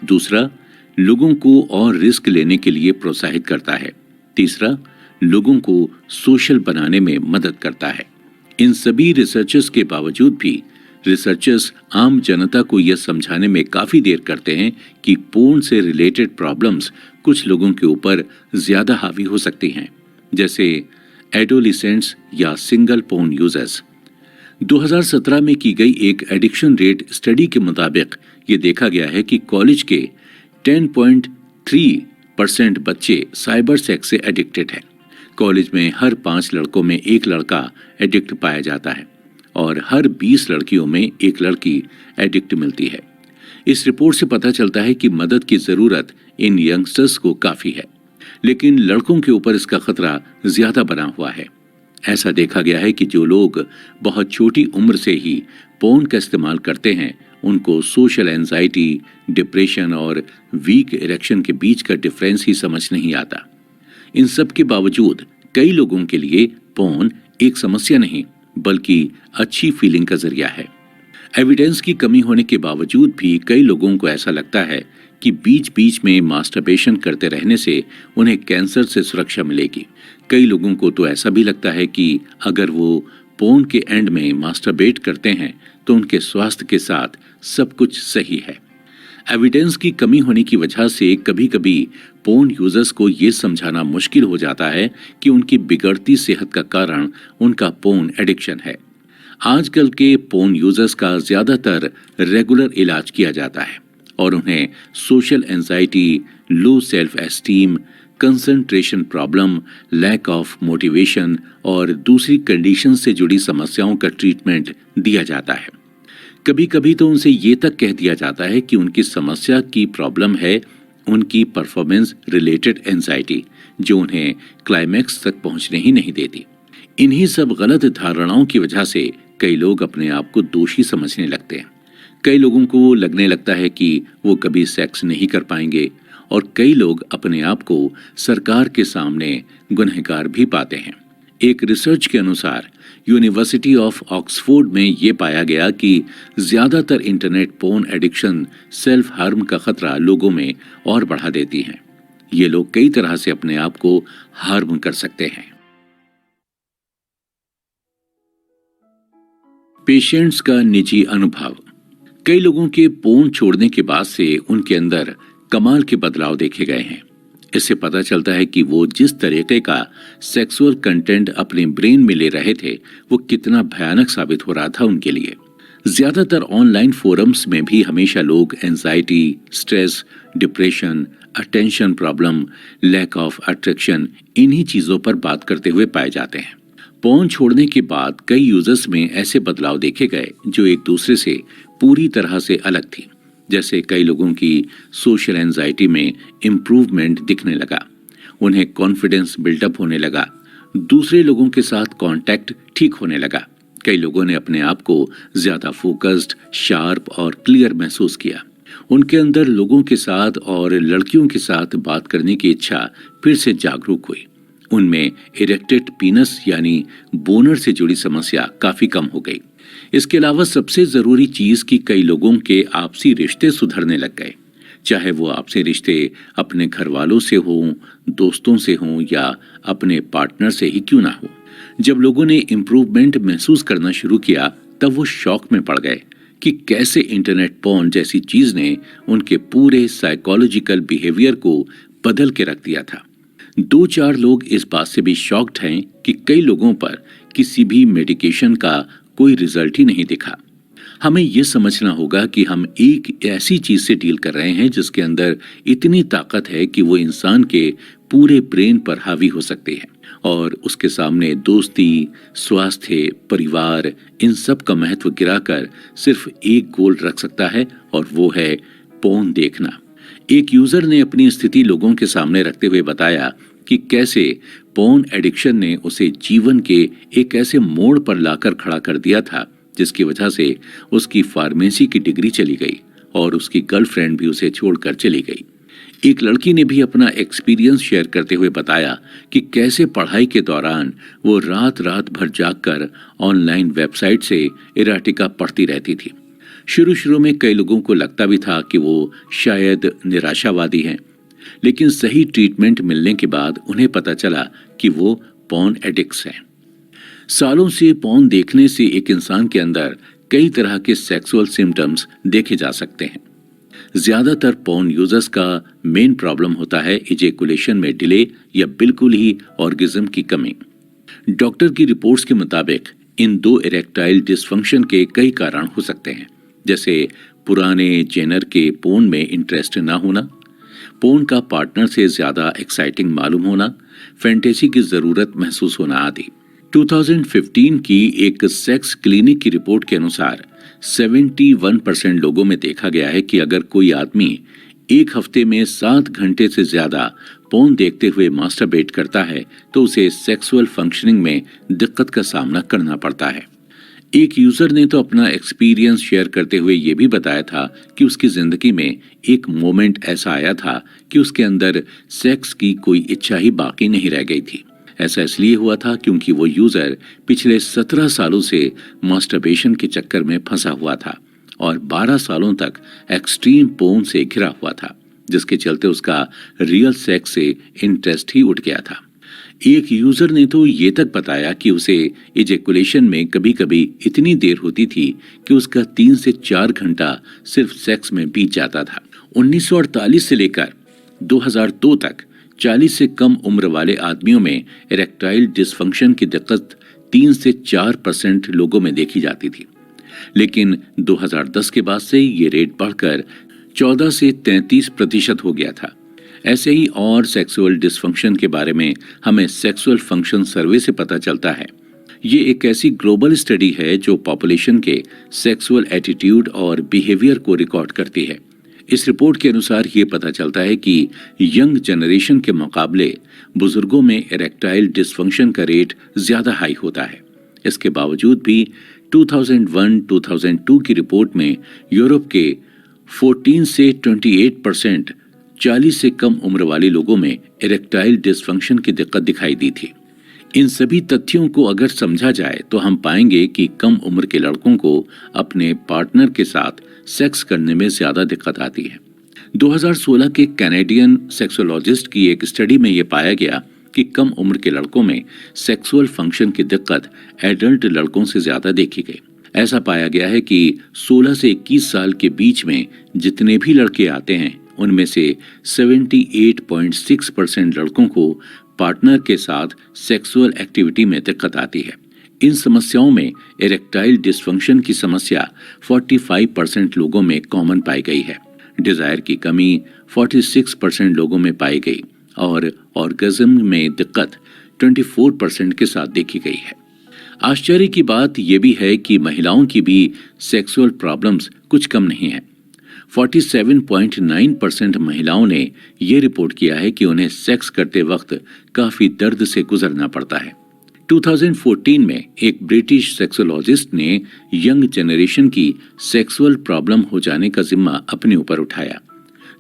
दूसरा, लोगों को और रिस्क लेने के लिए प्रोत्साहित करता है। तीसरा, लोगों को सोशल बनाने में मदद करता है। इन सभी रिसर्चर्स के बावजूद भी रिसर्चर्स आम जनता को यह समझाने में काफी देर करते हैं कि पोर्न से रिलेटेड प्रॉब्लम्स कुछ लोगों के ऊपर ज्यादा हावी हो सकती हैं, जैसे एडोलिसेंट्स या सिंगल पोर्न यूजर्स। 2017 में की गई एक एडिक्शन रेट स्टडी के मुताबिक ये देखा गया है कि कॉलेज के 10.3% बच्चे साइबर सेक्स से एडिक्टेड हैं। कॉलेज में हर 5 लड़कों में 1 लड़का एडिक्ट पाया जाता है और हर 20 लड़कियों में 1 लड़की एडिक्ट मिलती है। इस रिपोर्ट से पता चलता है कि मदद की जरूरत इन यंगस्टर्स को काफी है, लेकिन लड़कों के ऊपर इसका खतरा ज्यादा बना हुआ है। ऐसा देखा गया है कि जो लोग बहुत छोटी उम्र से ही पोर्न का इस्तेमाल करते हैं, उनको सोशल एंजाइटी, डिप्रेशन और वीक इरेक्शन के बीच का डिफरेंस ही समझ नहीं आता। इन सब के बावजूद कई लोगों के लिए पोर्न एक समस्या नहीं बल्कि अच्छी फीलिंग का जरिया है। एविडेंस की कमी होने के बावजूद भी कई लोगों को ऐसा लगता है कि बीच बीच में मास्टरबेशन करते रहने से उन्हें कैंसर से सुरक्षा मिलेगी। कई लोगों को तो ऐसा भी लगता है कि अगर वो पोर्न के एंड में मास्टरबेट करते हैं तो उनके स्वास्थ्य के साथ सब कुछ सही है। एविडेंस की कमी होने की वजह से कभी कभी पोर्न यूजर्स को ये समझाना मुश्किल हो जाता है कि उनकी बिगड़ती सेहत का कारण उनका पोर्न एडिक्शन है। आजकल के पोर्न यूजर्स का ज्यादातर रेगुलर इलाज किया जाता है और उन्हें social anxiety, low self esteem, concentration problem, lack of motivation और दूसरी कंडीशन से जुड़ी समस्याओं का ट्रीटमेंट दिया जाता है। कभी कभी तो उनसे ये तक कह दिया जाता है कि उनकी समस्या की प्रॉब्लम है उनकी परफॉर्मेंस रिलेटेड एंजाइटी, जो उन्हें क्लाइमैक्स तक पहुंचने ही नहीं देती। इन्हीं सब गलत धारणाओं की वजह से कई लोग अपने आप को दोषी समझने लगते हैं। कई लोगों को लगने लगता है कि वो कभी सेक्स नहीं कर पाएंगे और कई लोग अपने आप को सरकार के सामने गुनहगार भी पाते हैं। एक रिसर्च के अनुसार यूनिवर्सिटी ऑफ ऑक्सफोर्ड में ये पाया गया कि ज्यादातर internet porn addiction self harm का खतरा लोगों में और बढ़ा देती हैं। ये लोग कई तरह से अपने आप को हार्म कर सकते हैं। पेशेंट्स का निजी अनुभव। कई लोगों के पोर्न छोड़ने के बाद से उनके अंदर कमाल के बदलाव देखे गए हैं। इससे पता चलता है कि वो जिस तरीके का सेक्सुअल कंटेंट अपने ब्रेन में ले रहे थे वो कितना भयानक साबित हो रहा था उनके लिए। ज्यादातर ऑनलाइन फोरम्स में भी हमेशा लोग anxiety, stress, depression, attention problem, lack of attraction, इन्हीं चीजों पर बात करते हुए पाए जाते हैं। पोर्न छोड़ने के बाद कई यूजर्स में ऐसे बदलाव देखे गए जो एक दूसरे से पूरी तरह से अलग थी। जैसे कई लोगों की सोशल एंजाइटी में इम्प्रूवमेंट दिखने लगा, उन्हें कॉन्फिडेंस बिल्डअप होने लगा, दूसरे लोगों के साथ कांटेक्ट ठीक होने लगा। कई लोगों ने अपने आप को ज्यादा फोकस्ड, शार्प और क्लियर महसूस किया। उनके अंदर लोगों के साथ और लड़कियों के साथ बात करने की इच्छा फिर से जागरूक हुई। उनमें इरेक्टेड पीनस यानी बोनर से जुड़ी समस्या काफी कम हो गई। इसके अलावा सबसे जरूरी चीज कि कई लोगों के आपसी रिश्ते सुधरने लग गए, चाहे वो आपसी रिश्ते अपने घर वालों से हों, दोस्तों से हों या अपने पार्टनर से ही क्यों ना हो। जब लोगों ने इम्प्रूवमेंट महसूस करना शुरू किया तब वो शॉक में पड़ गए कि कैसे इंटरनेट पोर्न जैसी चीज ने उनके पूरे साइकोलॉजिकल बिहेवियर को बदल के रख दिया था। 2-4 लोग इस बात से भी शॉक्ड हैं कि कई लोगों पर किसी भी मेडिकेशन का कोई रिजल्ट ही नहीं दिखा। हमें यह समझना होगा कि हम एक ऐसी चीज से डील कर रहे हैं जिसके अंदर इतनी ताकत है कि वो इंसान के पूरे ब्रेन पर हावी हो सकती है और उसके सामने दोस्ती, स्वास्थ्य, परिवार, इन सब का महत्व गिराकर सिर्फ एक गोल रख सकता है और वो है पोर्न देखना। एक यूजर ने अपनी स्थिति लोगों के सामने रखते हुए बताया कि कैसे पोर्न एडिक्शन ने उसे जीवन के एक ऐसे मोड़ पर लाकर खड़ा कर दिया था जिसकी वजह से उसकी फार्मेसी की डिग्री चली गई और उसकी गर्लफ्रेंड भी उसे छोड़कर चली गई। एक लड़की ने भी अपना एक्सपीरियंस शेयर करते हुए बताया कि कैसे पढ़ाई के दौरान वो रात रात भर जागकर ऑनलाइन वेबसाइट से इराटिका पढ़ती रहती थी। शुरू में कई लोगों को लगता भी था कि वो शायद निराशावादी हैं, लेकिन सही ट्रीटमेंट मिलने के बाद उन्हें पता चला कि वो पोर्न एडिक्ट्स हैं। सालों से पोर्न देखने से एक इंसान के अंदर कई तरह के सेक्सुअल सिम्टम्स देखे जा सकते हैं। ज्यादातर पोर्न यूजर्स का मेन प्रॉब्लम होता है इजैकुलेशन में डिले या बिल्कुल ही ऑर्गेज्म की कमी। डॉक्टर की रिपोर्ट्स के मुताबिक इन 2 इरेक्टाइल डिसफंक्शन के कई कारण हो सकते हैं, जैसे पुराने जेनर के पोर्न में इंटरेस्ट ना होना, पोर्न का पार्टनर से ज्यादा एक्साइटिंग मालूम होना, फैंटेसी की जरूरत महसूस होना आदि। 2015 की एक सेक्स क्लिनिक की रिपोर्ट के अनुसार 71% लोगों में देखा गया है कि अगर कोई आदमी एक हफ्ते में 7 घंटे से ज्यादा पोर्न देखते हुए मास्टरबेट करता है तो उसे सेक्सुअल फंक्शनिंग में दिक्कत का सामना करना पड़ता है। एक यूजर ने तो अपना एक्सपीरियंस शेयर करते हुए यह भी बताया था कि उसकी जिंदगी में एक मोमेंट ऐसा आया था कि उसके अंदर सेक्स की कोई इच्छा ही बाकी नहीं रह गई थी। ऐसा इसलिए हुआ था क्योंकि वो यूजर पिछले 17 सालों से मास्टरबेशन के चक्कर में फंसा हुआ था और 12 सालों तक एक्सट्रीम पोर्न से घिरा हुआ था, जिसके चलते उसका रियल सेक्स से इंटरेस्ट ही उठ गया था। एक यूजर ने तो ये तक बताया कि उसे इजेकुलेशन में कभी कभी इतनी देर होती थी कि उसका 3 से 4 घंटा सिर्फ सेक्स में बीत जाता था। 1948 से लेकर 2002 तक 40 से कम उम्र वाले आदमियों में इरेक्टाइल डिसफंक्शन की दिक्कत 3 से 4% लोगों में देखी जाती थी, लेकिन 2010 के बाद से ये रेट बढ़कर 14 से 33% हो गया था। ऐसे ही और सेक्सुअल डिसफंक्शन के बारे में हमें सेक्सुअल फंक्शन सर्वे से पता चलता है। ये एक ऐसी ग्लोबल स्टडी है जो पॉपुलेशन के सेक्सुअल एटीट्यूड और बिहेवियर को रिकॉर्ड करती है। इस रिपोर्ट के अनुसार ये पता चलता है कि यंग जनरेशन के मुकाबले बुजुर्गों में इरेक्टाइल डिसफंक्शन का रेट ज्यादा हाई होता है। इसके बावजूद भी 2001-2002 की रिपोर्ट में यूरोप के 14 से 28% 40 से कम उम्र वाले लोगों में इरेक्टाइल डिसफंक्शन की दिक्कत दिखाई दी थी। इन सभी तथ्यों को अगर समझा जाए तो हम पाएंगे कि कम उम्र के लड़कों को अपने पार्टनर के साथ सेक्स करने में ज्यादा दिक्कत आती है। 2016 के कैनेडियन सेक्सोलॉजिस्ट की एक स्टडी में यह पाया गया कि कम उम्र के लड़कों में सेक्सुअल फंक्शन की दिक्कत एडल्ट लड़कों से ज्यादा देखी गई। ऐसा पाया गया है कि 16 से 21 साल के बीच में जितने भी लड़के आते हैं उनमें से 78.6% लड़कों को पार्टनर के साथ सेक्सुअल एक्टिविटी में दिक्कत आती है। इन समस्याओं में इरेक्टाइल डिसफंक्शन की समस्या 45% लोगों में कॉमन पाई गई है। डिजायर की कमी 46% लोगों में पाई गई और ऑर्गेज्म में दिक्कत 24% के साथ देखी गई है। आश्चर्य की बात यह भी है कि महिलाओं की भी सेक्सुअल प्रॉब्लम्स कुछ कम नहीं है। 47.9% महिलाओं ने यह रिपोर्ट किया है कि उन्हें सेक्स करते वक्त काफी दर्द से गुजरना पड़ता है। 2014 में एक ब्रिटिश सेक्सोलॉजिस्ट ने यंग जनरेशन की सेक्सुअल प्रॉब्लम हो जाने का जिम्मा अपने ऊपर उठाया,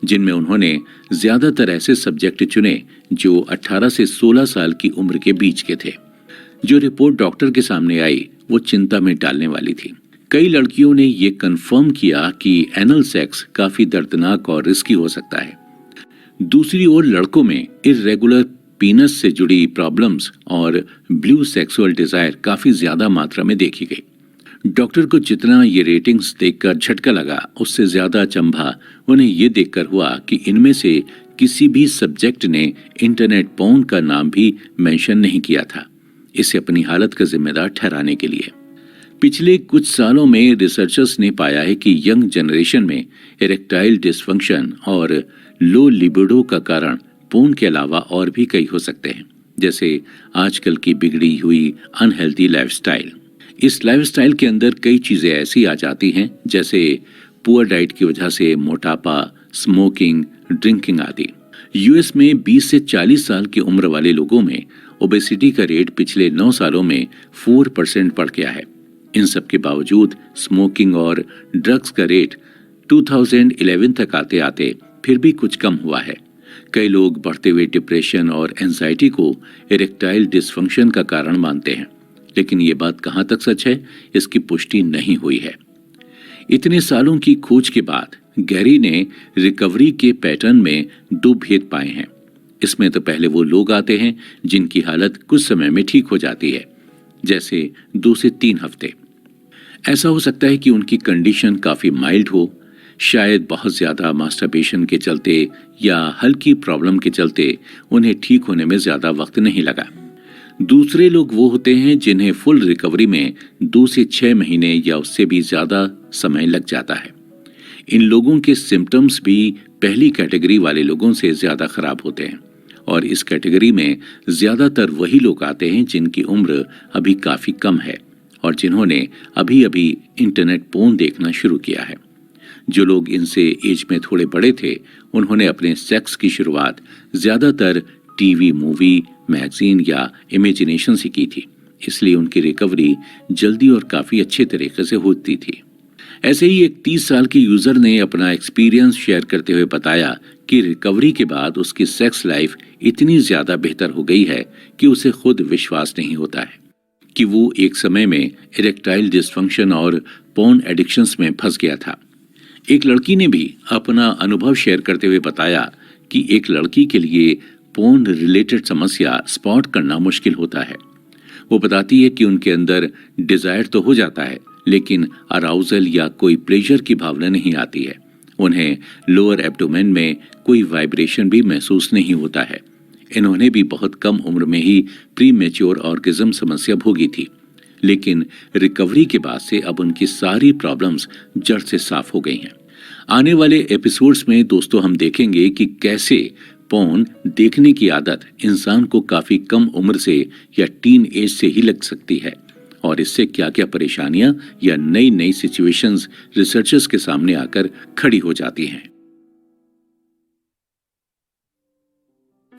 जिनमें उन्होंने ज्यादातर ऐसे सब्जेक्ट चुने जो 18 से 16 साल की उम्र के बीच के थे। जो रिपोर्ट डॉक्टर के सामने आई वो चिंता में डालने वाली थी। कई लड़कियों ने ये कंफर्म किया कि एनल सेक्स काफी दर्दनाक और रिस्की हो सकता है। दूसरी ओर लड़कों में इर्रेगुलर पीनस से जुड़ी प्रॉब्लम्स और ब्लू सेक्सुअल डिजायर काफी ज्यादा मात्रा में देखी गई। डॉक्टर को जितना ये रेटिंग्स देखकर झटका लगा, उससे ज्यादा अचंभा उन्हें ये देखकर हुआ कि इनमें से किसी भी सब्जेक्ट ने इंटरनेट पोर्न का नाम भी मेंशन नहीं किया था, इसे अपनी हालत का जिम्मेदार ठहराने के लिए। पिछले कुछ सालों में रिसर्चर्स ने पाया है कि यंग जनरेशन में इरेक्टाइल डिसफंक्शन और लो लिबिडो का कारण पोर्न के अलावा और भी कई हो सकते हैं, जैसे आजकल की बिगड़ी हुई अनहेल्दी लाइफस्टाइल। इस लाइफस्टाइल के अंदर कई चीजें ऐसी आ जाती हैं जैसे पुअर डाइट की वजह से मोटापा, स्मोकिंग, ड्रिंकिंग आदि। यूएस में 20 से 40 साल की उम्र वाले लोगों में ओबेसिटी का रेट पिछले 9 सालों में 4% बढ़ गया है। इन सब के बावजूद स्मोकिंग और ड्रग्स का रेट 2011 तक आते आते फिर भी कुछ कम हुआ है। कई लोग बढ़ते हुए डिप्रेशन और एंजाइटी को इरेक्टाइल डिसफंक्शन का कारण मानते हैं, लेकिन ये बात कहां तक सच है इसकी पुष्टि नहीं हुई है। इतने सालों की खोज के बाद गैरी ने रिकवरी के पैटर्न में 2 भेद पाए हैं। इसमें तो पहले वो लोग आते हैं जिनकी हालत कुछ समय में ठीक हो जाती है, जैसे 2 से 3 हफ्ते। ऐसा हो सकता है कि उनकी कंडीशन काफी माइल्ड हो, शायद बहुत ज्यादा मास्टरबेशन के चलते या हल्की प्रॉब्लम के चलते उन्हें ठीक होने में ज्यादा वक्त नहीं लगा। दूसरे लोग वो होते हैं जिन्हें फुल रिकवरी में 2 से 6 महीने या उससे भी ज्यादा समय लग जाता है। इन लोगों के सिम्टम्स भी पहली कैटेगरी वाले लोगों से ज्यादा खराब होते हैं और इस कैटेगरी में ज्यादातर वही लोग आते हैं जिनकी उम्र अभी काफी कम है और जिन्होंने अभी अभी इंटरनेट पोर्न देखना शुरू किया है। जो लोग इनसे एज में थोड़े बड़े थे उन्होंने अपने सेक्स की शुरुआत ज्यादातर टीवी, मूवी, मैगजीन या इमेजिनेशन से की थी, इसलिए उनकी रिकवरी जल्दी और काफी अच्छे तरीके से होती थी। ऐसे ही एक 30 साल के यूजर ने अपना एक्सपीरियंस शेयर करते हुए बताया कि रिकवरी के बाद उसकी सेक्स लाइफ इतनी ज्यादा बेहतर हो गई है कि उसे खुद विश्वास नहीं होता है कि वो एक समय में इरेक्टाइल डिसफंक्शन और पोर्न एडिक्शंस में फंस गया था। एक लड़की ने भी अपना अनुभव शेयर करते हुए बताया कि एक लड़की के लिए पोर्न रिलेटेड समस्या स्पॉट करना मुश्किल होता है। वो बताती है कि उनके अंदर डिजायर तो हो जाता है, लेकिन अराउजल या कोई प्लेजर की भावना नहीं आती है। उन्हें लोअर एब्डोमेन में कोई वाइब्रेशन भी महसूस नहीं होता है। इन्होंने भी बहुत कम उम्र में ही प्री मैच्योर ऑर्गेज्म समस्या भोगी थी, लेकिन रिकवरी के बाद से अब उनकी सारी प्रॉब्लम्स जड़ से साफ हो गई हैं। आने वाले एपिसोड्स में दोस्तों हम देखेंगे कि कैसे पोर्न देखने की आदत इंसान को काफी कम उम्र से या टीन एज से ही लग सकती है और इससे क्या क्या परेशानियां या नई नई सिचुएशंस रिसर्चर्स के सामने आकर खड़ी हो जाती हैं।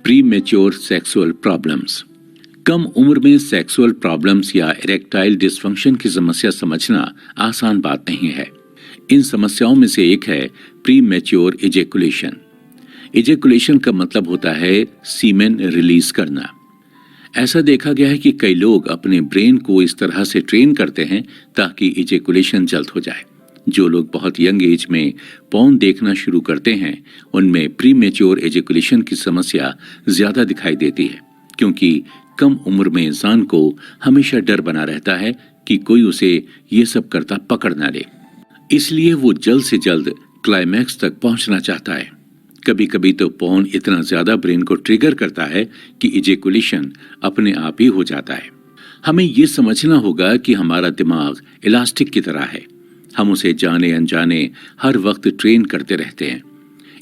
Premature sexual problems. कम उम्र में सेक्सुअल प्रॉब्लम्स या इरेक्टाइल डिसफंक्शन की समस्या समझना आसान बात नहीं है। इन समस्याओं में से एक है प्री मैच्योर इजैकुलेशन। इजैकुलेशन का मतलब होता है सीमेन रिलीज करना। ऐसा देखा गया है कि कई लोग अपने ब्रेन को इस तरह से ट्रेन करते हैं ताकि इजैकुलेशन जल्द हो जाए। जो लोग बहुत यंग एज में पोर्न देखना शुरू करते हैं उनमें प्री मैच्योर इजैकुलेशन की समस्या ज्यादा दिखाई देती है, क्योंकि कम उम्र में इंसान को हमेशा डर बना रहता है कि कोई उसे ये सब करता पकड़ ना ले, इसलिए वो जल्द से जल्द क्लाइमैक्स तक पहुंचना चाहता है। कभी कभी तो पोर्न इतना ज्यादा ब्रेन को ट्रिगर करता है कि इजैकुलेशन अपने आप ही हो जाता है। हमें ये समझना होगा कि हमारा दिमाग इलास्टिक की तरह है। हम उसे जाने अनजाने हर वक्त ट्रेन करते रहते हैं।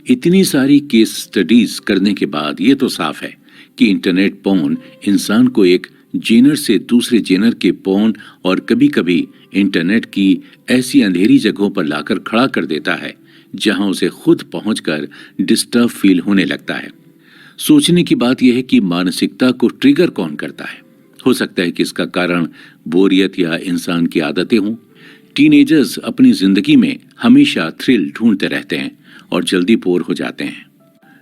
इतनी सारी केस स्टडीज करने के बाद ये तो साफ है कि इंटरनेट पोर्न इंसान को एक जेनर से दूसरे जेनर के पोर्न और कभी कभी इंटरनेट की ऐसी अंधेरी जगहों पर लाकर खड़ा कर देता है जहां उसे खुद पहुंचकर डिस्टर्ब फील होने लगता है। सोचने की बात यह है कि मानसिकता को ट्रिगर कौन करता है। हो सकता है कि इसका कारण बोरियत या इंसान की आदतें हों। टीनेजर्स अपनी जिंदगी में हमेशा थ्रिल ढूंढते रहते हैं और जल्दी बोर हो जाते हैं।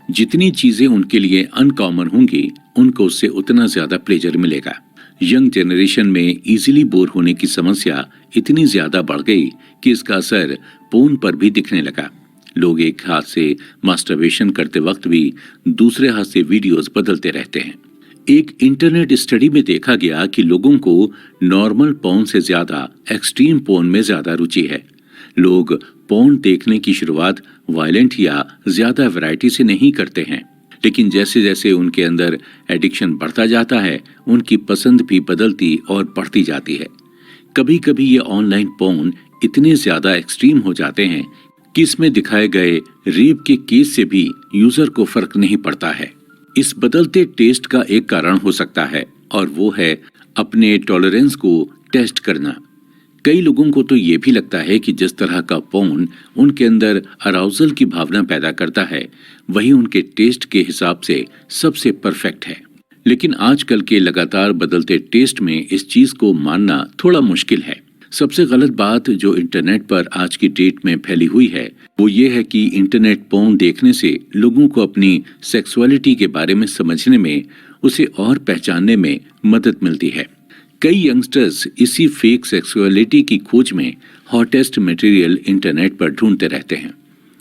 जितनी चीजें उनके लिए अनकॉमन होंगी उनको उससे उतना ज्यादा प्लेजर मिलेगा। यंग जनरेशन में इजीली बोर होने की समस्या इतनी ज्यादा बढ़ गई कि इसका असर पोर्न पर भी दिखने लगा। लोग एक हाथ से मास्टरबेशन करते वक्त भी दूसरे हाथ से वीडियोस बदलते रहते हैं। एक इंटरनेट स्टडी में देखा गया कि लोगों को नॉर्मल पोर्न से ज्यादा एक्सट्रीम पोर्न में ज्यादा रुचि है। लोग पोर्न देखने की शुरुआत वायलेंट या ज्यादा वैरायटी से नहीं करते हैं, लेकिन जैसे जैसे उनके अंदर एडिक्शन बढ़ता जाता है उनकी पसंद भी बदलती और बढ़ती जाती है। कभी कभी ये ऑनलाइन पोर्न इतने ज्यादा एक्सट्रीम हो जाते हैं कि इसमें दिखाए गए रेप के केस से भी यूजर को फर्क नहीं पड़ता है। इस बदलते टेस्ट का एक कारण हो सकता है और वो है अपने टॉलरेंस को टेस्ट करना। कई लोगों को तो ये भी लगता है कि जिस तरह का पोर्न उनके अंदर अराउजल की भावना पैदा करता है वही उनके टेस्ट के हिसाब से सबसे परफेक्ट है। लेकिन आजकल के लगातार बदलते टेस्ट में इस चीज को मानना थोड़ा मुश्किल है। सबसे गलत बात जो इंटरनेट पर आज की डेट में फैली हुई है वो ये है कि इंटरनेट पोर्न देखने से लोगों को अपनी सेक्सुअलिटी के बारे में समझने में, उसे और पहचानने में मदद मिलती है। कई यंगस्टर्स इसी फेक सेक्सुअलिटी की खोज में हॉटेस्ट मटेरियल इंटरनेट पर ढूंढते रहते हैं।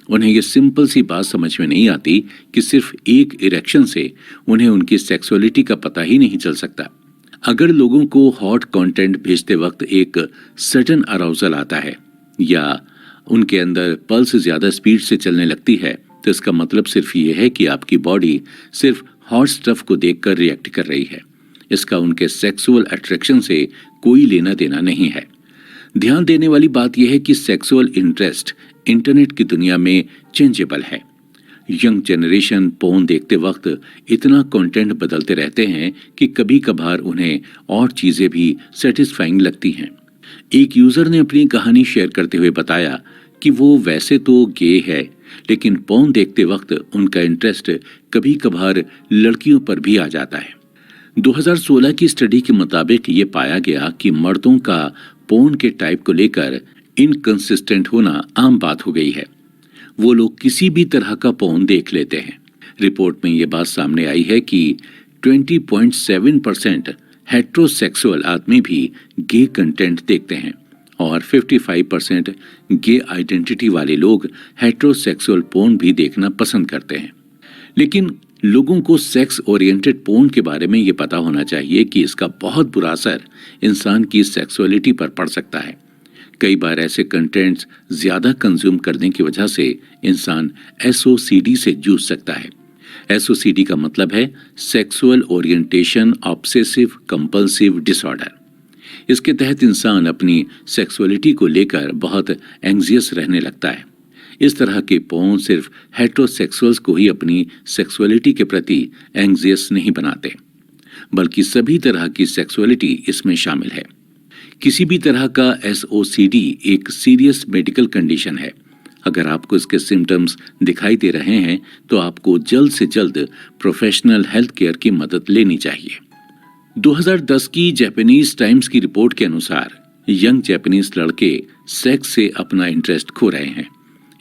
उन्हें ये सिंपल सी बात समझ में नहीं आती कि सिर्फ एक इरेक्शन से उन्हें उनकी सेक्सुअलिटी का पता ही नहीं चल सकता। अगर लोगों को हॉट कंटेंट भेजते वक्त एक सडन अराउजल आता है या उनके अंदर पल्स ज्यादा स्पीड से चलने लगती है तो इसका मतलब सिर्फ ये है कि आपकी बॉडी सिर्फ हॉट स्टफ को देखकर रिएक्ट कर रही है। इसका उनके सेक्सुअल अट्रैक्शन से कोई लेना देना नहीं है। ध्यान देने वाली बात यह है कि सेक्सुअल इंटरेस्ट इंटरनेट की दुनिया में चेंजेबल है। यंग जनरेशन पोर्न देखते वक्त इतना कंटेंट बदलते रहते हैं कि कभी कभार उन्हें और चीजें भी सेटिस्फाइंग लगती हैं। एक यूजर ने अपनी कहानी शेयर करते हुए बताया कि वो वैसे तो गे है, लेकिन पोर्न देखते वक्त उनका इंटरेस्ट कभी कभार लड़कियों पर भी आ जाता है। 2016 की स्टडी के मुताबिक ये पाया गया कि मर्दों का पोर्न के टाइप को लेकर इनकंसिस्टेंट होना आम बात हो गई है। वो लोग किसी भी तरह का पोर्न देख लेते हैं। रिपोर्ट में ये बात सामने आई है कि 20.7% हेट्रोसेक्सुअल आदमी भी गे कंटेंट देखते हैं और 55% गे आइडेंटिटी वाले लोग हेट्रोसेक्सुअल पोर्न भी देखना पसंद करते हैं। लेकिन लोगों को सेक्स ओरिएंटेड पोर्न के बारे में ये पता होना चाहिए कि इसका बहुत बुरा असर इंसान की सेक्सुअलिटी पर पड़ सकता है। कई बार ऐसे कंटेंट्स ज्यादा कंज्यूम करने की वजह से इंसान एसओसीडी से जूझ सकता है। एसओसीडी का मतलब है sexual orientation obsessive compulsive disorder. इसके तहत इंसान अपनी सेक्सुअलिटी को लेकर बहुत एंग्जियस रहने लगता है। इस तरह के पोर्न सिर्फ हेट्रोसेक्सुअल्स को ही अपनी सेक्सुअलिटी के प्रति एंग्जियस नहीं बनाते, बल्कि सभी तरह की सेक्सुअलिटी इसमें शामिल है। किसी भी तरह का एसओसीडी एक सीरियस मेडिकल कंडीशन है। अगर आपको इसके सिम्टम्स दिखाई दे रहे हैं तो आपको जल्द से जल्द प्रोफेशनल हेल्थ केयर की मदद लेनी चाहिए। 2010 की जापानीज टाइम्स की रिपोर्ट के अनुसार यंग जापानीज लड़के सेक्स से अपना इंटरेस्ट खो रहे हैं।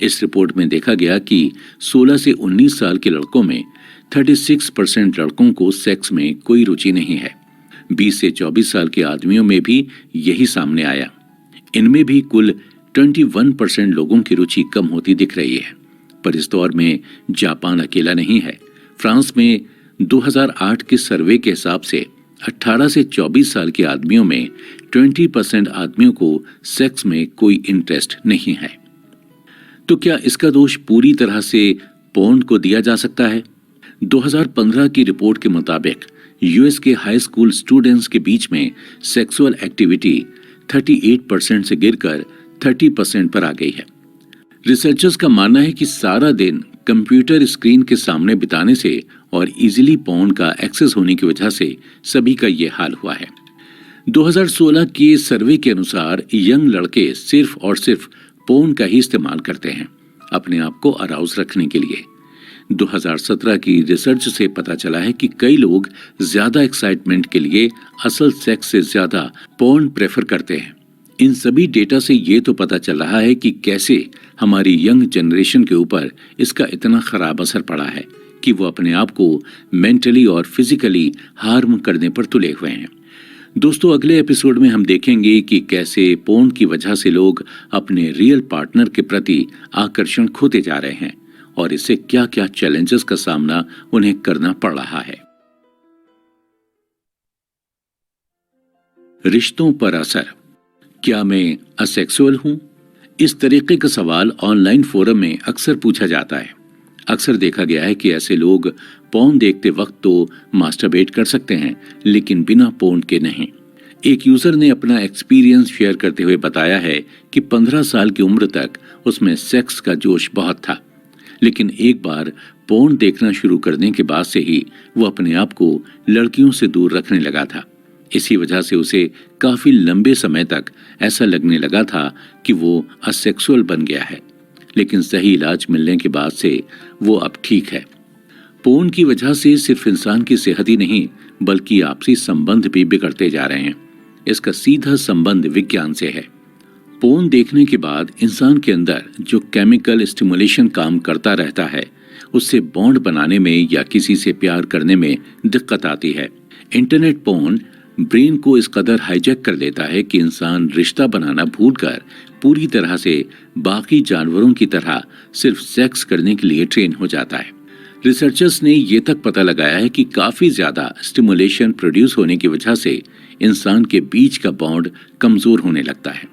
इस रिपोर्ट में देखा गया कि 16 से 19 साल के लड़कों में 36% लड़कों को सेक्स में कोई रुचि नहीं है। 20 से 24 साल के आदमियों में भी यही सामने आया। इनमें भी कुल 21% लोगों की रुचि कम होती दिख रही है। पर इस दौर में जापान अकेला नहीं है। फ्रांस में 2008 के सर्वे के हिसाब से 18 से 24 साल के आदमियों में 20% आदमियों को सेक्स में कोई इंटरेस्ट नहीं है। तो क्या इसका दोष पूरी तरह से पोर्न को दिया जा सकता है? 2015 की रिपोर्ट के मुताबिक यूएस के हाई स्कूल स्टूडेंट्स के बीच में सेक्सुअल एक्टिविटी 38% से गिरकर 30% पर आ गई है। रिसर्चर्स का मानना है कि सारा दिन कंप्यूटर स्क्रीन के सामने बिताने से और इजीली पोर्न का एक्सेस होने की वजह से सभी का ये हाल हुआ है। 2016 के सर्वे के अनुसार यंग लड़के सिर्फ और सिर्फ पोर्न का ही इस्तेमाल करते हैं अपने आप को अराउज रखने के लिए। 2017 की रिसर्च से पता चला है कि कई लोग ज्यादा एक्साइटमेंट के लिए असल सेक्स से ज्यादा पोर्न प्रेफर करते हैं। इन सभी डेटा से ये तो पता चल रहा है कि कैसे हमारी यंग जनरेशन के ऊपर इसका इतना खराब असर पड़ा है कि वो अपने आप को मेंटली और फिजिकली हार्म करने पर तुले हुए हैं। दोस्तों, अगले एपिसोड में हम देखेंगे कि कैसे पोर्न की वजह से लोग अपने रियल पार्टनर के प्रति आकर्षण खोते जा रहे हैं और इससे क्या क्या चैलेंजेस का सामना उन्हें करना पड़ रहा है। रिश्तों पर असर, क्या मैं असेक्सुअल हूं? इस तरीके का सवाल ऑनलाइन फोरम में अक्सर पूछा जाता है। अक्सर देखा गया है कि ऐसे लोग पोर्न देखते वक्त तो मास्टरबेट कर सकते हैं, लेकिन बिना पोर्न के नहीं। एक यूजर ने अपना एक्सपीरियंस शेयर करते हुए बताया है कि 15 साल की उम्र तक उसमें सेक्स का जोश बहुत था, लेकिन एक बार पोर्न देखना शुरू करने के बाद से ही वो अपने आप को लड़कियों से दूर रखने लगा था। इसी वजह से उसे काफी लंबे समय तक ऐसा लगने लगा था कि वो असेक्सुअल बन गया है, लेकिन सही इलाज मिलने के बाद से वो अब ठीक है। पोर्न की वजह से सिर्फ इंसान की सेहत ही नहीं बल्कि आपसी संबंध भी बिगड़ते जा रहे हैं। इसका सीधा संबंध विज्ञान से है। पोर्न देखने के बाद इंसान के अंदर जो केमिकल स्टिमुलेशन काम करता रहता है, उससे बॉन्ड बनाने में या किसी से प्यार करने में दिक्कत आती है। इंटरनेट पोर्न ब्रेन को इस कदर हाईजैक कर लेता है कि इंसान रिश्ता बनाना भूलकर पूरी तरह से बाकी जानवरों की तरह सिर्फ सेक्स करने के लिए ट्रेन हो जाता है। रिसर्चर्स ने ये तक पता लगाया है कि काफी ज्यादा स्टिमुलेशन प्रोड्यूस होने की वजह से इंसान के बीच का बॉन्ड कमजोर होने लगता है।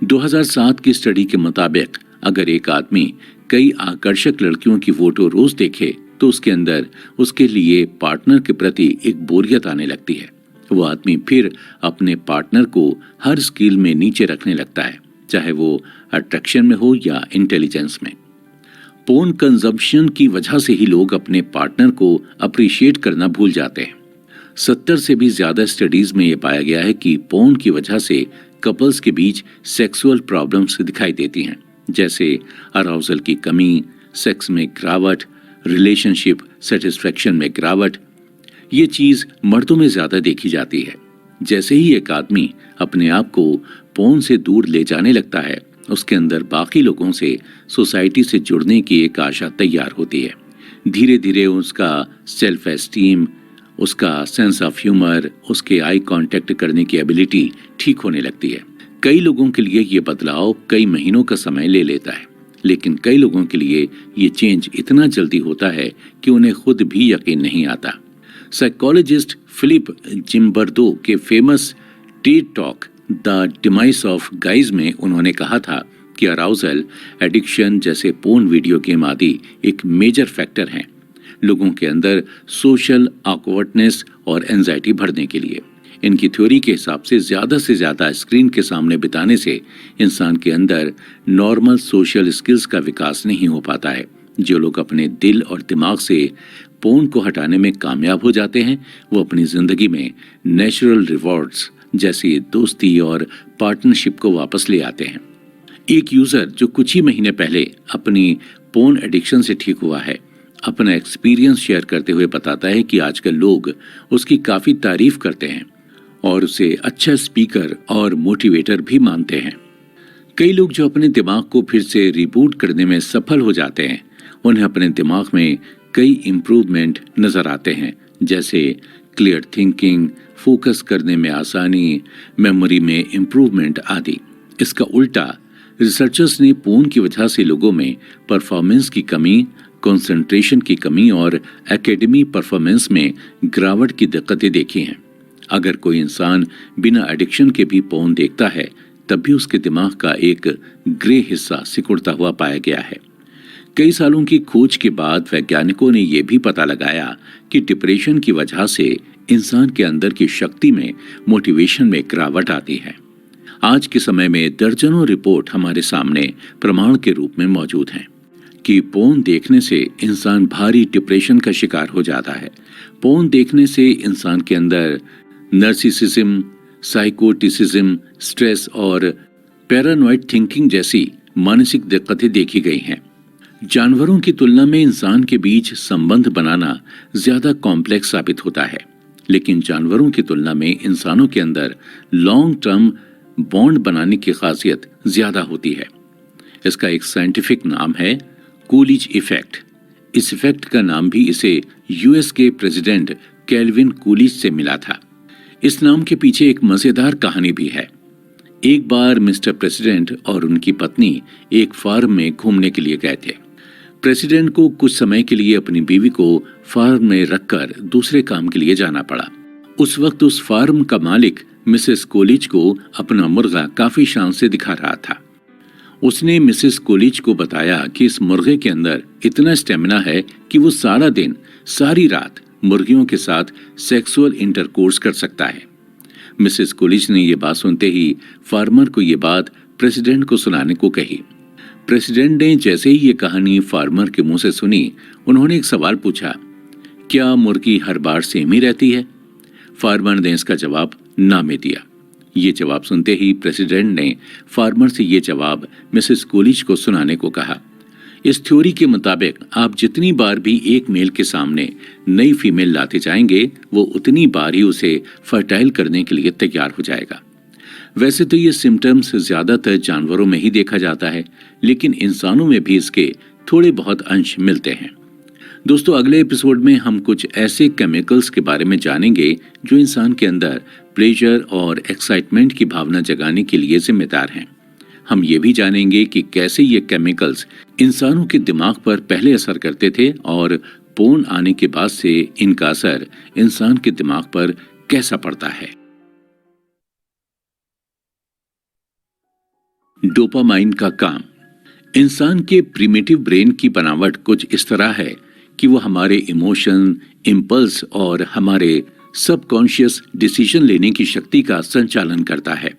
2007 की स्टडी के मुताबिक अगर एक आदमी कई आकर्षक लड़कियों की फोटो रोज देखे तो उसके अंदर उसके लिए पार्टनर के प्रति एक बोरियत आने लगती है। वो आदमी फिर अपने पार्टनर को हर स्किल में नीचे रखने लगता है, चाहे वो अट्रैक्शन में हो या इंटेलिजेंस में। पोर्न कंजम्पशन की वजह से ही लोग अपने पार्टनर को अप्रिशिएट करना भूल जाते हैं। 70 से भी ज्यादा स्टडीज में यह पाया गया है कि पोर्न की वजह से कपल्स के बीच सेक्सुअल प्रॉब्लम्स दिखाई देती हैं, जैसे अराउजल की कमी, सेक्स में गिरावट, रिलेशनशिप सेटिस्फेक्शन में गिरावट। ये चीज मर्दों में ज्यादा देखी जाती है। जैसे ही एक आदमी अपने आप को पोर्न से दूर ले जाने लगता है, उसके अंदर बाकी लोगों से, सोसाइटी से जुड़ने की एक आशा तैयार होती है। धीरे धीरे उसका सेल्फ एस्टीम, उसका सेंस ऑफ ह्यूमर, उसके आई कांटेक्ट करने की एबिलिटी ठीक होने लगती है। कई लोगों के लिए ये बदलाव कई महीनों का समय ले लेता है, लेकिन कई लोगों के लिए ये चेंज इतना जल्दी होता है कि उन्हें खुद भी यकीन नहीं आता। साइकोलॉजिस्ट फिलिप जिम्बर्दो के famous Ted talk the demise of guys में उन्होंने कहा था कि अराउजल, एडिक्शन जैसे पोर्न, वीडियो गेम आदि एक मेजर फैक्टर हैं लोगों के अंदर सोशल ऑकवर्डनेस और एंजाइटी भरने के लिए। इनकी थ्योरी के हिसाब से ज्यादा स्क्रीन के सामने बिताने से इंसान के अंदर नॉर्मल सोशल स्किल्स का विकास नहीं हो पाता है। जो लोग अपने दिल और दिमाग से पोर्न को हटाने में कामयाब हो जाते हैं, वो अपनी जिंदगी में नेचुरल रिवॉर्ड्स जैसी दोस्ती और पार्टनरशिप को वापस ले आते हैं। एक यूजर जो कुछ ही महीने पहले अपनी पोर्न एडिक्शन से ठीक हुआ है, अपना एक्सपीरियंस शेयर करते हुए बताता है कि आजकल लोग उसकी काफी तारीफ करते हैं और उसे अच्छा स्पीकर और मोटिवेटर भी मानते हैं। कई लोग जो अपने दिमाग को फिर से रिबूट करने में सफल हो जाते हैं, उन्हें अपने दिमाग में कई इम्प्रूवमेंट नजर आते हैं, जैसे क्लियर थिंकिंग, फोकस करने में आसानी, मेमोरी में इम्प्रूवमेंट आदि। इसका उल्टा रिसर्चर्स ने पोर्न की वजह से लोगों में परफॉर्मेंस की कमी, कंसंट्रेशन की कमी और एकेडमी परफॉर्मेंस में गिरावट की दिक्कतें देखी हैं। अगर कोई इंसान बिना एडिक्शन के भी पोर्न देखता है, तब भी उसके दिमाग का एक ग्रे हिस्सा सिकुड़ता हुआ पाया गया है। कई सालों की खोज के बाद वैज्ञानिकों ने यह भी पता लगाया कि डिप्रेशन की वजह से इंसान के अंदर की शक्ति में, मोटिवेशन में गिरावट आती है। आज के समय में दर्जनों रिपोर्ट हमारे सामने प्रमाण के रूप में मौजूद हैं कि पोर्न देखने से इंसान भारी डिप्रेशन का शिकार हो जाता है। पोर्न देखने से इंसान के अंदर नर्सिसिज्म, साइकोटिसिज्म, स्ट्रेस और पैरानॉइड थिंकिंग जैसी मानसिक दिक्कतें देखी गई हैं। जानवरों की तुलना में इंसान के बीच संबंध बनाना ज्यादा कॉम्प्लेक्स साबित होता है, लेकिन जानवरों की तुलना में इंसानों के अंदर लॉन्ग टर्म बॉन्ड बनाने की खासियत ज्यादा होती है। इसका एक साइंटिफिक नाम है कूलिज इफेक्ट। इस इफेक्ट का नाम भी इसे यूएस के प्रेसिडेंट कैल्विन कूलिज से मिला था। इस नाम के पीछे एक मजेदार कहानी भी है। एक बार मिस्टर प्रेसिडेंट और उनकी पत्नी एक फार्म में घूमने के लिए गए थे। प्रेसिडेंट को कुछ समय के लिए अपनी बीवी को फार्म में रखकर दूसरे काम के लिए जाना पड़ा। उस वक्त उस फार्म का मालिक मिसेस कोलिज को अपना मुर्गा काफी शान से दिखा रहा था। उसने मिसेस कोलिज को बताया कि इस मुर्गे के अंदर इतना स्टेमिना है कि वो सारा दिन, सारी रात मुर्गियों के साथ सेक्सुअल इंटरकोर्स कर सकता है। मिसेस कोलिज ने यह बात सुनते ही फार्मर को यह बात प्रेसिडेंट को सुनाने को कही। प्रेसिडेंट ने जैसे ही ये कहानी फार्मर के मुंह से सुनी, उन्होंने एक सवाल पूछा, क्या मुर्गी हर बार सेम ही रहती है? फार्मर ने इसका जवाब ना में दिया। ये जवाब सुनते ही प्रेसिडेंट ने फार्मर से ये जवाब मिसेस कोलिज को सुनाने को कहा। इस थ्योरी के मुताबिक आप जितनी बार भी एक मेल के सामने नई फीमेल लाते जाएंगे, वो उतनी बार ही उसे फर्टाइल करने के लिए तैयार हो जाएगा। वैसे तो ये सिम्टम्स ज्यादातर जानवरों में ही देखा जाता है, लेकिन इंसानों में भी इसके थोड़े बहुत अंश मिलते हैं। दोस्तों, अगले एपिसोड में हम कुछ ऐसे केमिकल्स के बारे में जानेंगे जो इंसान के अंदर प्लेजर और एक्साइटमेंट की भावना जगाने के लिए जिम्मेदार हैं। हम ये भी जानेंगे कि कैसे ये केमिकल्स इंसानों के दिमाग पर पहले असर करते थे और पोर्न आने के बाद से इनका असर इंसान के दिमाग पर कैसा पड़ता है। डोपामाइन का काम। इंसान के प्रिमिटिव ब्रेन की बनावट कुछ इस तरह है कि वो हमारे इमोशन, इम्पल्स और हमारे सबकॉन्शियस डिसीजन लेने की शक्ति का संचालन करता है।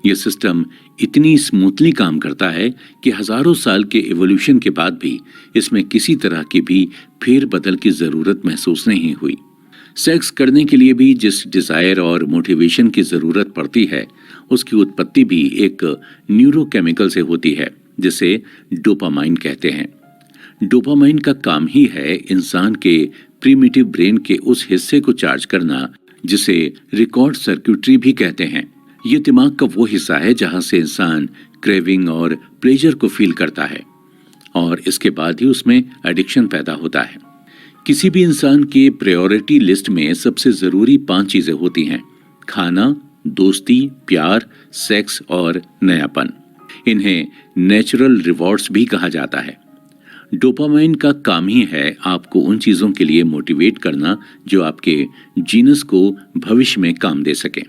यह सिस्टम इतनी स्मूथली काम करता है कि हजारों साल के इवोल्यूशन के बाद भी इसमें किसी तरह की भी फेरबदल की जरूरत महसूस नहीं हुई। सेक्स करने के लिए भी जिस डिजायर और मोटिवेशन की जरूरत पड़ती है, उसकी उत्पत्ति भी एक न्यूरोकेमिकल से होती है, जिसे डोपामाइन कहते हैं। डोपामाइन का काम ही है इंसान के प्रिमिटिव ब्रेन के उस हिस्से को चार्ज करना जिसे रिकॉर्ड सर्किटरी भी कहते हैं। ये दिमाग का वो हिस्सा है जहां से इंसान क्रेविंग और प्लेजर को फील करता है और इसके बाद ही उसमें एडिक्शन पैदा होता है। किसी भी इंसान के प्रायोरिटी लिस्ट में सबसे जरूरी 5 चीजें होती हैं: खाना, दोस्ती, प्यार, सेक्स और नयापन। इन्हें नेचुरल रिवॉर्ड्स भी कहा जाता है। डोपामाइन का काम ही है आपको उन चीजों के लिए मोटिवेट करना जो आपके जीनस को भविष्य में काम दे सके।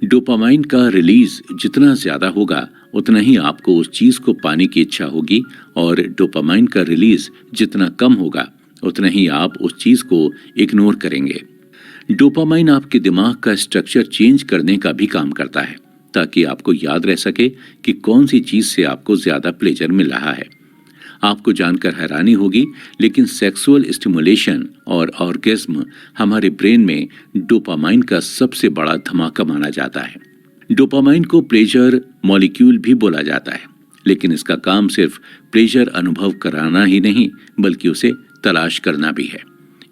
डोपामाइन का रिलीज जितना ज्यादा होगा उतना ही आपको उस चीज को पाने की इच्छा होगी और डोपामाइन का रिलीज जितना कम होगा उतना ही आप उस चीज को इग्नोर करेंगे। डोपामाइन आपके दिमाग का स्ट्रक्चर चेंज करने का भी काम करता है ताकि आपको याद रह सके कि कौन सी चीज से आपको ज्यादा प्लेजर मिल रहा है। आपको जानकर हैरानी होगी लेकिन सेक्सुअल स्टिमुलेशन और ऑर्गेज्म हमारे ब्रेन में डोपामाइन का सबसे बड़ा धमाका माना जाता है। डोपामाइन को प्लेजर मॉलिक्यूल भी बोला जाता है, लेकिन इसका काम सिर्फ प्लेजर अनुभव कराना ही नहीं बल्कि उसे तलाश करना भी है।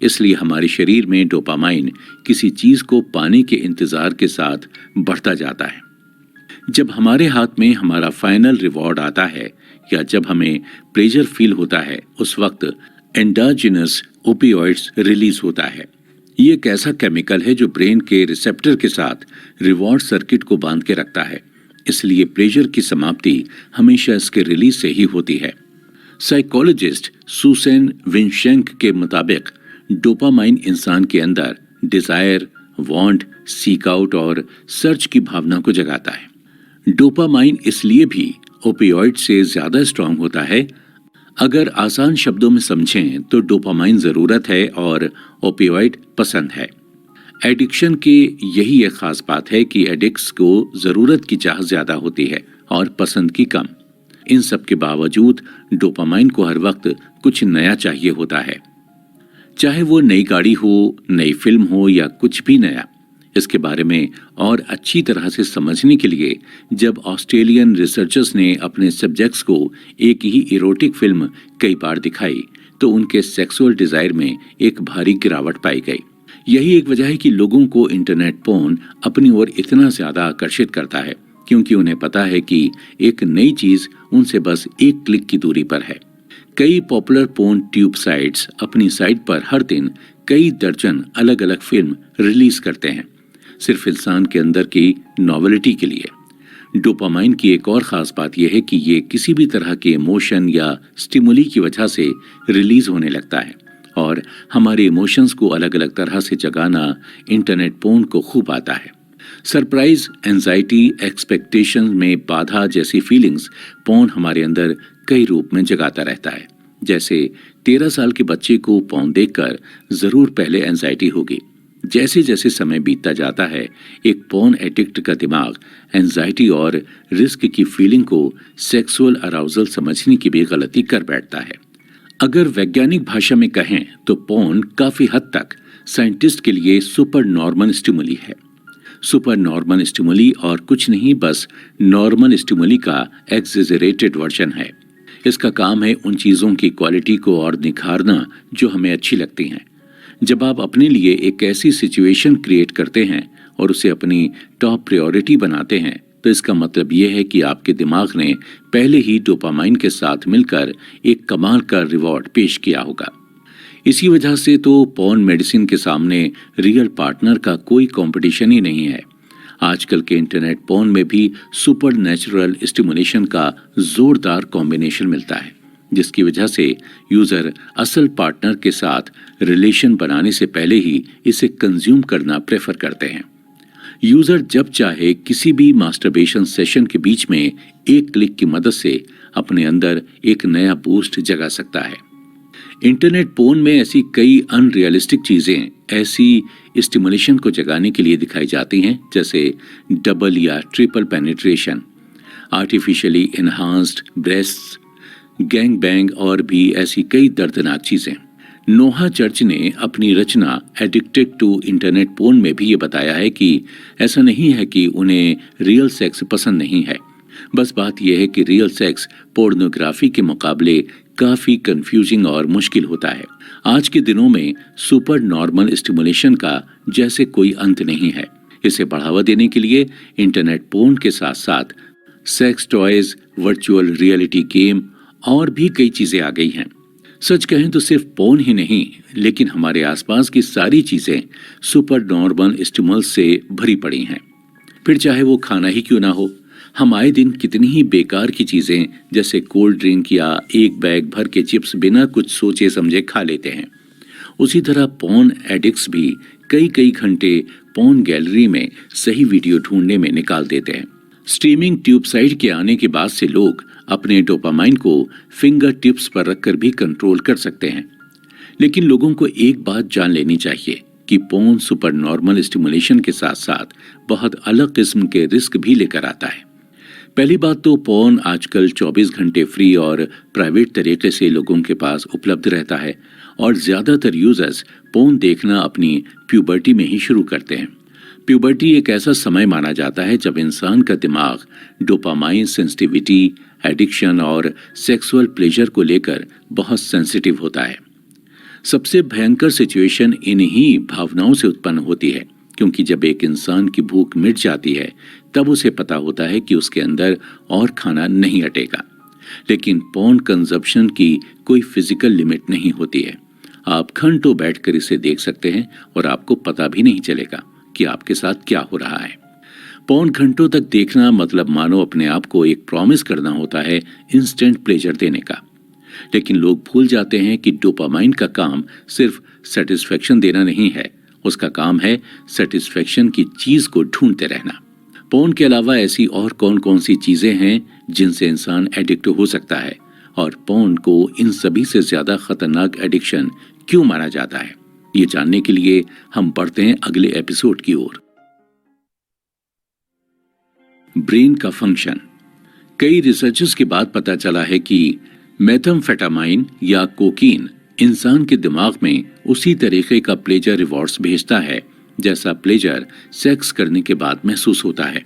इसलिए हमारे शरीर में डोपामाइन किसी चीज को पाने के इंतजार के साथ बढ़ता जाता है। जब हमारे हाथ में हमारा फाइनल रिवॉर्ड आता है या जब हमें प्लेजर फील होता है उस वक्त एंडोजिनस ओपियोइड्स रिलीज होता है। ये एक ऐसा केमिकल है जो ब्रेन के रिसेप्टर के साथ रिवॉर्ड सर्किट को बांध के रखता है। इसलिए प्लेजर की समाप्ति हमेशा इसके रिलीज से ही होती है। साइकोलॉजिस्ट सुसेन विंशेंक के मुताबिक डोपामाइन इंसान के अंदर डिजायर, वांट, सीक आउट और सर्च की भावना को जगाता है। डोपामाइन इसलिए भी ओपियोइड से ज्यादा स्ट्रांग होता है। अगर आसान शब्दों में समझें तो डोपामाइन जरूरत है और ओपियोइड पसंद है। एडिक्शन की यही एक खास बात है कि एडिक्ट्स को जरूरत की चाह ज्यादा होती है और पसंद की कम। इन सब के बावजूद डोपामाइन को हर वक्त कुछ नया चाहिए होता है, चाहे वो नई गाड़ी हो, नई फिल्म हो या कुछ भी नया। इसके बारे में और अच्छी तरह से समझने के लिए जब ऑस्ट्रेलियन रिसर्चर्स ने अपने सब्जेक्ट्स को एक ही इरोटिक फिल्म कई बार दिखाई तो उनके सेक्सुअल डिजायर में एक भारी गिरावट पाई गई। यही एक वजह है कि लोगों को इंटरनेट पोर्न अपनी ओर इतना ज्यादा आकर्षित करता है, क्योंकि उन्हें पता है कि एक नई चीज उनसे बस एक क्लिक की दूरी पर है। कई पॉपुलर पोर्न ट्यूब साइट्स अपनी साइट पर हर दिन कई दर्जन अलग अलग फिल्म रिलीज करते हैं, सिर्फ इंसान के अंदर की नॉवेलिटी के लिए। डोपामाइन की एक और खास बात यह है कि ये किसी भी तरह के इमोशन या स्टिमुली की वजह से रिलीज होने लगता है और हमारे इमोशंस को अलग अलग तरह से जगाना इंटरनेट पोर्न को खूब आता है। सरप्राइज, एंजाइटी, एक्सपेक्टेशन में बाधा जैसी फीलिंग्स पोर्न हमारे अंदर कई रूप में जगाता रहता है। जैसे 13 साल के बच्चे को पोर्न देखकर जरूर पहले एंजाइटी होगी। जैसे जैसे समय बीतता जाता है एक पोर्न एडिक्ट का दिमाग एंजाइटी और रिस्क की फीलिंग को सेक्सुअल अराउजल समझने की भी गलती कर बैठता है। अगर वैज्ञानिक भाषा में कहें तो पोर्न काफी हद तक साइंटिस्ट के लिए सुपर नॉर्मल स्टिमुली है। सुपर नॉर्मल स्टिमुली और कुछ नहीं बस नॉर्मल स्टिमुली का एक्सेजरेटेड वर्जन है। इसका काम है उन चीजों की क्वालिटी को और निखारना जो हमें अच्छी लगती हैं। जब आप अपने लिए एक ऐसी सिचुएशन क्रिएट करते हैं और उसे अपनी टॉप प्रायोरिटी बनाते हैं तो इसका मतलब यह है कि आपके दिमाग ने पहले ही डोपामाइन के साथ मिलकर एक कमाल का रिवॉर्ड पेश किया होगा। इसी वजह से तो पोर्न मेडिसिन के सामने रियल पार्टनर का कोई कंपटीशन ही नहीं है। आजकल के इंटरनेट पोर्न में भी सुपर नेचुरल स्टिमुलेशन का जोरदार कॉम्बिनेशन मिलता है, जिसकी वजह से यूजर असल पार्टनर के साथ रिलेशन बनाने से पहले ही इसे कंज्यूम करना प्रेफर करते हैं। यूजर जब चाहे किसी भी मास्टरबेशन सेशन के बीच में एक क्लिक की मदद से अपने अंदर एक नया बूस्ट जगा सकता है। इंटरनेट पोर्न में ऐसी कई अनरियलिस्टिक चीजें ऐसी स्टिमुलेशन को जगाने के लिए दिखाई जाती हैं, जैसे डबल या triple penetration, artificially enhanced breasts, gang bang और भी ऐसी कई दर्दनाक चीजें। नोहा चर्च ने अपनी रचना एडिक्टेड टू इंटरनेट पोर्न में भी ये बताया है कि ऐसा नहीं है कि उन्हें रियल सेक्स पसंद नहीं है, बस बात यह है कि रियल सेक्स पोर्नोग्राफी के मुकाबले काफी कंफ्यूजिंग और मुश्किल होता है। आज के दिनों में सुपर नॉर्मल स्टिमुलेशन का जैसे कोई अंत नहीं है। इसे बढ़ावा देने के लिए इंटरनेट पोर्न के साथ साथ sex toys, virtual reality game और भी कई चीजें आ गई हैं। सच कहें तो सिर्फ पोर्न ही नहीं, लेकिन हमारे आसपास की सारी चीजें सुपर नॉर्मल स्टिमुलस से भरी पड़ी हैं। फिर चाहे वो खाना ही क्यों ना हो, हम आए दिन कितनी ही बेकार की चीजें जैसे कोल्ड ड्रिंक या एक बैग भर के चिप्स बिना कुछ सोचे समझे खा लेते हैं। उसी तरह पोर्न एडिक्ट्स भी कई कई घंटे पोर्न गैलरी में सही वीडियो ढूंढने में निकाल देते हैं। स्ट्रीमिंग ट्यूब साइट के आने के बाद से लोग अपने डोपामाइन को फिंगर टिप्स पर रखकर भी कंट्रोल कर सकते हैं। लेकिन लोगों को एक बात जान लेनी चाहिए कि पोर्न सुपर नॉर्मल स्टिमुलेशन के साथ साथ बहुत अलग किस्म के रिस्क भी लेकर आता है। पहली बात तो पोर्न आजकल 24 घंटे फ्री और प्राइवेट तरीके से लोगों के पास उपलब्ध रहता है और ज्यादातर यूजर्स पोर्न देखना अपनी प्यूबर्टी में ही शुरू करते हैं। प्यूबर्टी एक ऐसा समय माना जाता है जब इंसान का दिमाग डोपामाइन सेंसिटिविटी, एडिक्शन और सेक्सुअल प्लेजर को लेकर बहुत सेंसिटिव होता है। सबसे भयंकर सिचुएशन इन्हीं भावनाओं से उत्पन्न होती है, क्योंकि जब एक इंसान की भूख मिट जाती है तब उसे पता होता है कि उसके अंदर और खाना नहीं अटेगा। लेकिन पोर्न कंजप्शन की कोई फिजिकल लिमिट नहीं होती है। आप घंटों बैठकर इसे देख सकते हैं और आपको पता भी नहीं चलेगा कि आपके साथ क्या हो रहा है। पोर्न घंटों तक देखना मतलब मानो अपने आप को एक प्रॉमिस करना होता है इंस्टेंट प्लेजर देने का। लेकिन लोग भूल जाते हैं कि डोपामाइन का काम सिर्फ सेटिस्फेक्शन देना नहीं है, उसका काम है सेटिस्फेक्शन की चीज को ढूंढते रहना। पोर्न के अलावा ऐसी और कौन कौन सी चीजें हैं जिनसे इंसान एडिक्ट हो सकता है, और पोर्न को इन सभी से ज्यादा खतरनाक एडिक्शन क्यों माना जाता है, ये जानने के लिए हम बढ़ते हैं अगले एपिसोड की ओर। ब्रेन का फंक्शन। कई रिसर्चेस के बाद पता चला है कि मेथाम्फेटामाइन या कोकीन इंसान के दिमाग में उसी तरीके का प्लेजर रिवॉर्ड्स भेजता है जैसा प्लेजर सेक्स करने के बाद महसूस होता है।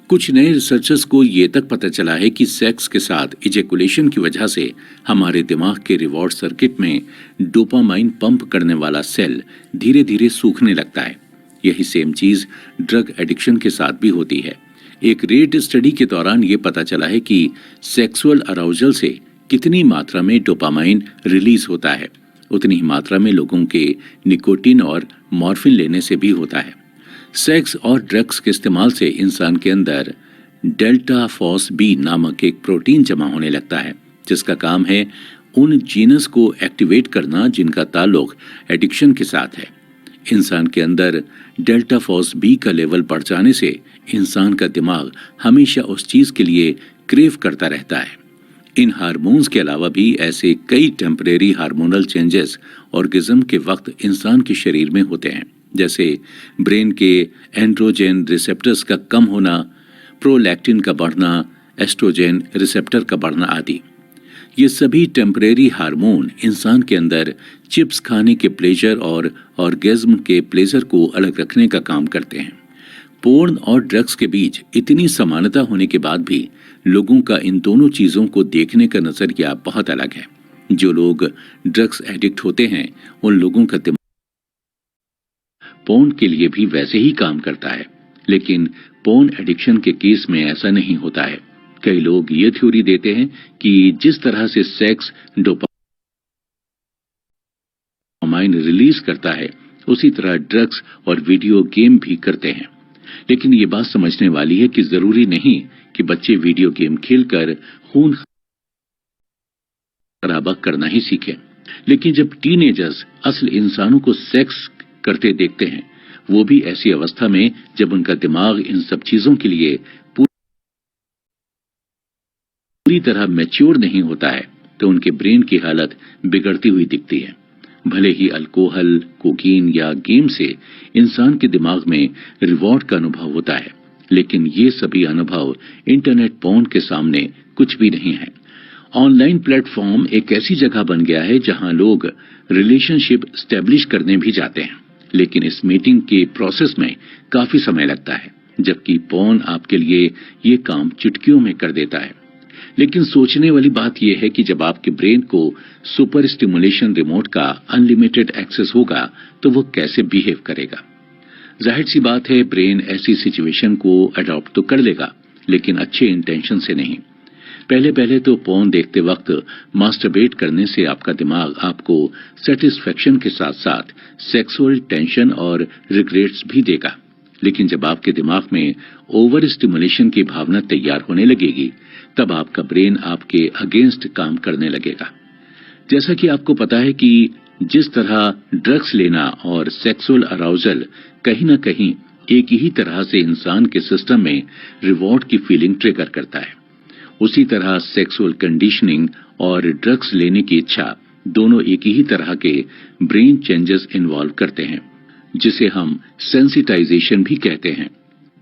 कुछ नए रिसर्चर्स को ये तक पता चला है कि सेक्स के साथ इजेकुलेशन की वजह से हमारे दिमाग के रिवॉर्ड सर्किट में डोपामाइन पंप करने वाला सेल धीरे धीरे सूखने लगता है। यही सेम चीज ड्रग एडिक्शन के साथ भी होती है। एक रेट स्टडी के दौरान ये पता चला है कि सेक्सुअल अराउजल से कितनी मात्रा में डोपामाइन रिलीज होता है, उतनी ही मात्रा में लोगों के निकोटीन और मॉर्फिन लेने से भी होता है। सेक्स और ड्रग्स के इस्तेमाल से इंसान के अंदर डेल्टा फॉस बी नामक एक प्रोटीन जमा होने लगता है, जिसका काम है उन जीनस को एक्टिवेट करना जिनका ताल्लुक एडिक्शन के साथ है। इंसान के अंदर डेल्टा फॉस बी का लेवल बढ़ जाने से इंसान का दिमाग हमेशा उस चीज के लिए क्रेव करता रहता है। इन हार्मोन्स के अलावा भी ऐसे कई टेम्परेरी हार्मोनल चेंजेस ऑर्गेज्म के वक्त इंसान के शरीर में होते हैं, जैसे ब्रेन के एंड्रोजन रिसेप्टर्स का कम होना, प्रोलैक्टिन का बढ़ना, एस्ट्रोजन रिसेप्टर का बढ़ना आदि। ये सभी टेम्परेरी हार्मोन इंसान के अंदर चिप्स खाने के प्लेजर और ऑर्गेज्म के प्लेजर को अलग रखने का काम करते हैं। पोर्न और ड्रग्स के बीच इतनी समानता होने के बाद भी लोगों का इन दोनों चीजों को देखने का नजरिया बहुत अलग है। जो लोग ड्रग्स एडिक्ट होते हैं उन लोगों का दिमाग पोर्न के लिए भी वैसे ही काम करता है, लेकिन पोर्न एडिक्शन के केस में ऐसा नहीं होता है। कई लोग ये थ्योरी देते हैं कि जिस तरह से सेक्स डोपामाइन रिलीज करता है उसी तरह ड्रग्स और वीडियो गेम भी करते हैं। लेकिन ये बात समझने वाली है कि जरूरी नहीं कि बच्चे वीडियो गेम खेलकर खून खराबा करना ही सीखें। लेकिन जब टीनेजर्स असल इंसानों को सेक्स करते देखते हैं, वो भी ऐसी अवस्था में जब उनका दिमाग इन सब चीजों के लिए पूरी तरह मैच्योर नहीं होता है, तो उनके ब्रेन की हालत बिगड़ती हुई दिखती है। भले ही अल्कोहल, कोकीन या गेम से इंसान के दिमाग में रिवॉर्ड का अनुभव होता है, लेकिन ये सभी अनुभव इंटरनेट पोर्न के सामने कुछ भी नहीं है। ऑनलाइन प्लेटफॉर्म एक ऐसी जगह बन गया है जहां लोग रिलेशनशिप स्टैब्लिश करने भी जाते हैं, लेकिन इस मीटिंग के प्रोसेस में काफी समय लगता है, जबकि पोर्न आपके लिए ये काम चुटकियों में कर देता है। लेकिन सोचने वाली बात यह है कि जब आपके ब्रेन को सुपर स्टिमुलेशन रिमोट का अनलिमिटेड एक्सेस होगा तो वो कैसे बिहेव करेगा। जाहिर सी बात है ब्रेन ऐसी सिचुएशन को अडॉप्ट तो कर लेगा, लेकिन अच्छे इंटेंशन से नहीं। पहले पहले तो पोर्न देखते वक्त मास्टरबेट करने से आपका दिमाग आपको सेटिस्फेक्शन के साथ साथ सेक्सुअल टेंशन और रिग्रेट्स भी देगा। लेकिन जब आपके दिमाग में ओवर स्टिमुलेशन की भावना तैयार होने लगेगी, तब आपका ब्रेन आपके अगेंस्ट काम करने लगेगा। जैसा कि आपको पता है कि जिस तरह ड्रग्स लेना और सेक्सुअल अराउजल कहीं न कहीं एक ही तरह से इंसान के सिस्टम में रिवॉर्ड की फीलिंग ट्रिगर करता है, उसी तरह सेक्सुअल कंडीशनिंग और ड्रग्स लेने की इच्छा दोनों एक ही तरह के ब्रेन चेंजेस इन्वॉल्व करते हैं, जिसे हम सेंसिटाइजेशन भी कहते हैं।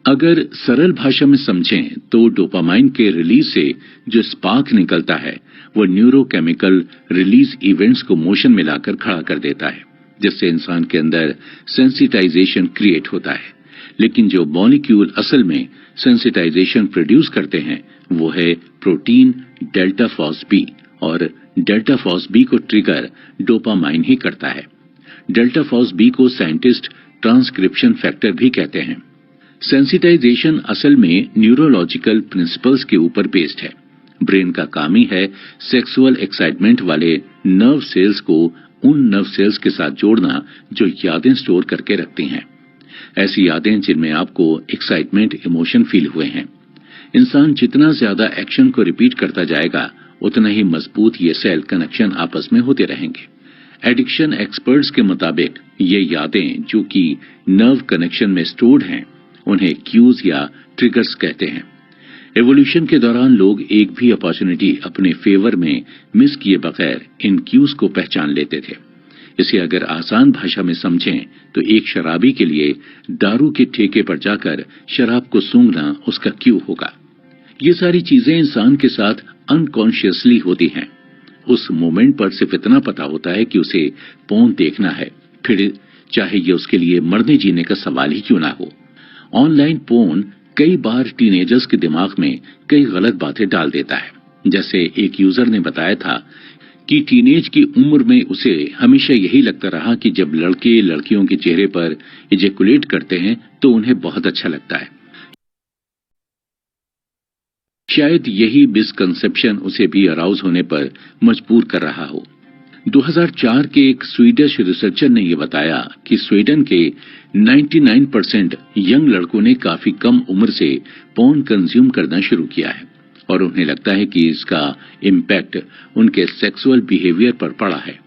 अगर सरल भाषा में समझें तो डोपामाइन के रिलीज से जो स्पार्क निकलता है वो न्यूरोकेमिकल रिलीज इवेंट्स को मोशन में लाकर खड़ा कर देता है, जिससे इंसान के अंदर सेंसिटाइजेशन क्रिएट होता है। लेकिन जो मॉलिक्यूल असल में सेंसिटाइजेशन प्रोड्यूस करते हैं वो है प्रोटीन डेल्टा फॉस बी, और डेल्टा फॉस बी को ट्रिगर डोपामाइन ही करता है। डेल्टा फॉस बी को साइंटिस्ट ट्रांसक्रिप्शन फैक्टर भी कहते हैं। सेंसिटाइजेशन असल में न्यूरोलॉजिकल प्रिंसिपल्स के ऊपर बेस्ड है। ब्रेन का काम ही है सेक्सुअल एक्साइटमेंट वाले नर्व सेल्स को उन नर्व सेल्स के साथ जोड़ना जो यादें स्टोर करके रखती हैं, ऐसी यादें जिनमें आपको एक्साइटमेंट इमोशन फील हुए हैं। इंसान जितना ज्यादा एक्शन को रिपीट करता जाएगा उतना ही मजबूत ये सेल कनेक्शन आपस में होते रहेंगे। एडिक्शन एक्सपर्ट्स के मुताबिक ये यादें जो कि नर्व कनेक्शन में स्टोर्ड हैं उन्हें क्यूज या ट्रिगर्स कहते हैं। एवोल्यूशन के दौरान लोग एक भी अपॉर्चुनिटी अपने फेवर में मिस किए बगैर इन क्यूज को पहचान लेते थे। इसे अगर आसान भाषा में समझें तो एक शराबी के लिए दारू के ठेके पर जाकर शराब को सूंघना उसका क्यू होगा। ये सारी चीजें इंसान के साथ अनकॉन्शियसली होती हैं। उस मोमेंट पर सिर्फ इतना पता होता है कि उसे पोर्न देखना है, फिर चाहे ये उसके लिए मरने जीने का सवाल ही क्यों ना हो। ऑनलाइन पोर्न कई बार टीनेजर्स के दिमाग में कई गलत बातें डाल देता है। जैसे एक यूजर ने बताया था कि टीनेज की उम्र में उसे हमेशा यही लगता रहा कि जब लड़के लड़कियों के चेहरे पर इजेकुलेट करते हैं तो उन्हें बहुत अच्छा लगता है। शायद यही मिसकंसेप्शन उसे भी अराउज होने पर मजबूर कर रहा हो। 2004 के एक स्वीडिश रिसर्चर ने यह बताया कि स्वीडन के 99% यंग लड़कों ने काफी कम उम्र से पोर्न कंज्यूम करना शुरू किया है और उन्हें लगता है कि इसका इम्पैक्ट उनके सेक्सुअल बिहेवियर पर पड़ा है।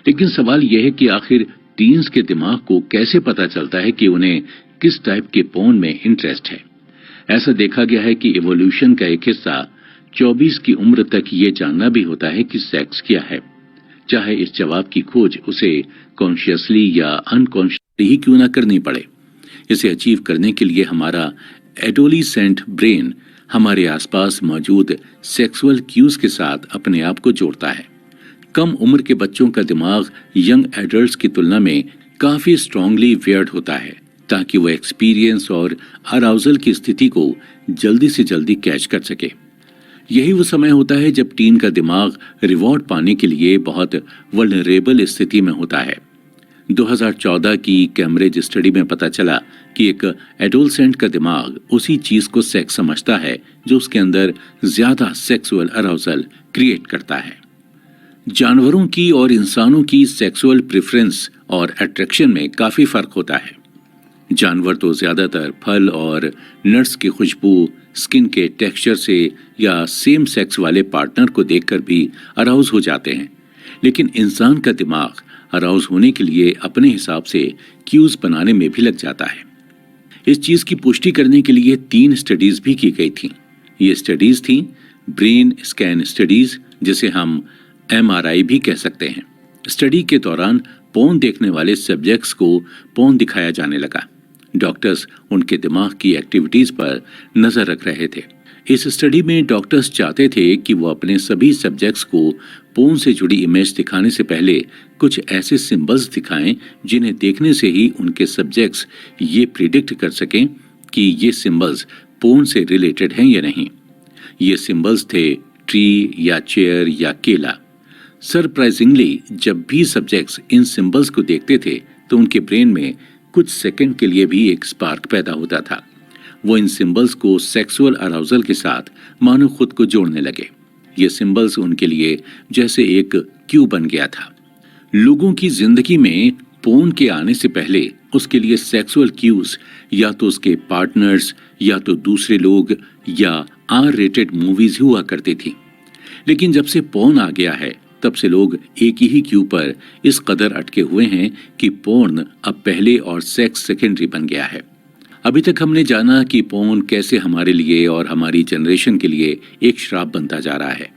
लेकिन सवाल यह है कि आखिर टीन्स के दिमाग को कैसे पता चलता है कि उन्हें किस टाइप के पोर्न में इंटरेस्ट है। ऐसा देखा गया है कि इवोल्यूशन का एक हिस्सा 24 की उम्र तक ये जानना भी होता है कि सेक्स क्या है, चाहे इस जवाब की खोज उसे कॉन्शियसली या अनकॉन्शियसली ही क्यों ना करनी पड़े। इसे अचीव करने के लिए हमारा एडोलिसेंट ब्रेन हमारे आसपास मौजूद सेक्सुअल क्यूज के साथ अपने आप को जोड़ता है। कम उम्र के बच्चों का दिमाग यंग एडल्ट्स की तुलना में काफी स्ट्रांगली वेयर्ड होता है ताकि वो एक्सपीरियंस और अराउजल की स्थिति को जल्दी से जल्दी कैच कर सके। यही वो समय होता है जब टीन का दिमाग रिवॉर्ड पाने के लिए बहुत वल्नरेबल स्थिति में होता है। 2014 की कैम्ब्रिज स्टडी में पता चला कि एक एडोलसेंट का दिमाग उसी चीज को सेक्स समझता है जो उसके अंदर ज्यादा सेक्सुअल अराउजल क्रिएट करता है। जानवरों की और इंसानों की सेक्सुअल प्रेफरेंस और अट्रैक्शन में काफी फर्क होता है। जानवर तो ज्यादातर फल और नट्स की खुशबू, स्किन के टेक्सचर से या सेम सेक्स वाले पार्टनर को देखकर भी अराउज हो जाते हैं, लेकिन इंसान का दिमाग अराउज होने के लिए अपने हिसाब से क्यूज बनाने में भी लग जाता है। इस चीज की पुष्टि करने के लिए 3 स्टडीज भी की गई थी। ये स्टडीज थी ब्रेन स्कैन स्टडीज, जिसे हम MRI भी कह सकते हैं। स्टडी के दौरान पोर्न देखने वाले सब्जेक्ट्स को पोर्न दिखाया जाने लगा। डॉक्टर्स उनके दिमाग की एक्टिविटीज पर नजर रख रहे थे। इस स्टडी में डॉक्टर्स चाहते थे कि वो अपने सभी सब्जेक्ट्स को पोर्न से जुड़ी इमेज दिखाने से पहले कुछ ऐसे सिंबल्स दिखाएं जिन्हें देखने से ही उनके सब्जेक्ट्स ये प्रिडिक्ट कर सकें कि ये सिंबल्स पोर्न से रिलेटेड हैं या नहीं। ये सिंबल्स थे ट्री या चेयर या केला। सरप्राइजिंगली जब भी सब्जेक्ट्स इन सिंबल्स को देखते थे तो उनके ब्रेन में कुछ सेकंड के लिए भी एक स्पार्क पैदा होता था वो इन सिंबल्स को सेक्सुअल अराउजल के साथ मानो खुद को जोड़ने लगे। ये सिंबल्स उनके लिए जैसे एक क्यू बन गया था। लोगों की जिंदगी में पोर्न के आने से पहले उसके लिए सेक्सुअल क्यूज या तो उसके पार्टनर्स या तो दूसरे लोग या आर रेटेड मूवीज हुआ करती थी। लेकिन जब से पोर्न आ गया है तब से लोग एक ही क्यू पर इस कदर अटके हुए हैं कि पोर्न अब पहले और सेक्स सेकेंडरी बन गया है। अभी तक हमने जाना कि पोर्न कैसे हमारे लिए और हमारी जनरेशन के लिए एक श्राप बनता जा रहा है।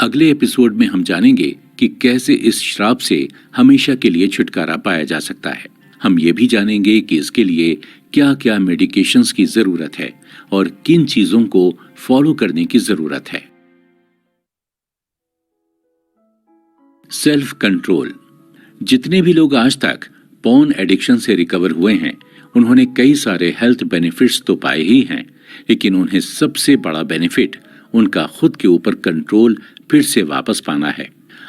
अगले एपिसोड में हम जानेंगे कि कैसे इस श्राप से हमेशा के लिए छुटकारा पाया जा सकता है। हम ये भी जानेंगे कि इसके लिए क्या क्या मेडिकेशंस की जरूरत है और किन चीजों को फॉलो करने की जरूरत है। Self control. जितने भी लोग आज तक पोर्न एडिक्शन से रिकवर हुए हैं उन्होंने कई सारे हेल्थ बेनिफिट्स तो पाए ही हैं, लेकिन उन्हें सबसे बड़ा बेनिफिट उनका खुद के ऊपर कंट्रोल फिर से वापस पाना है।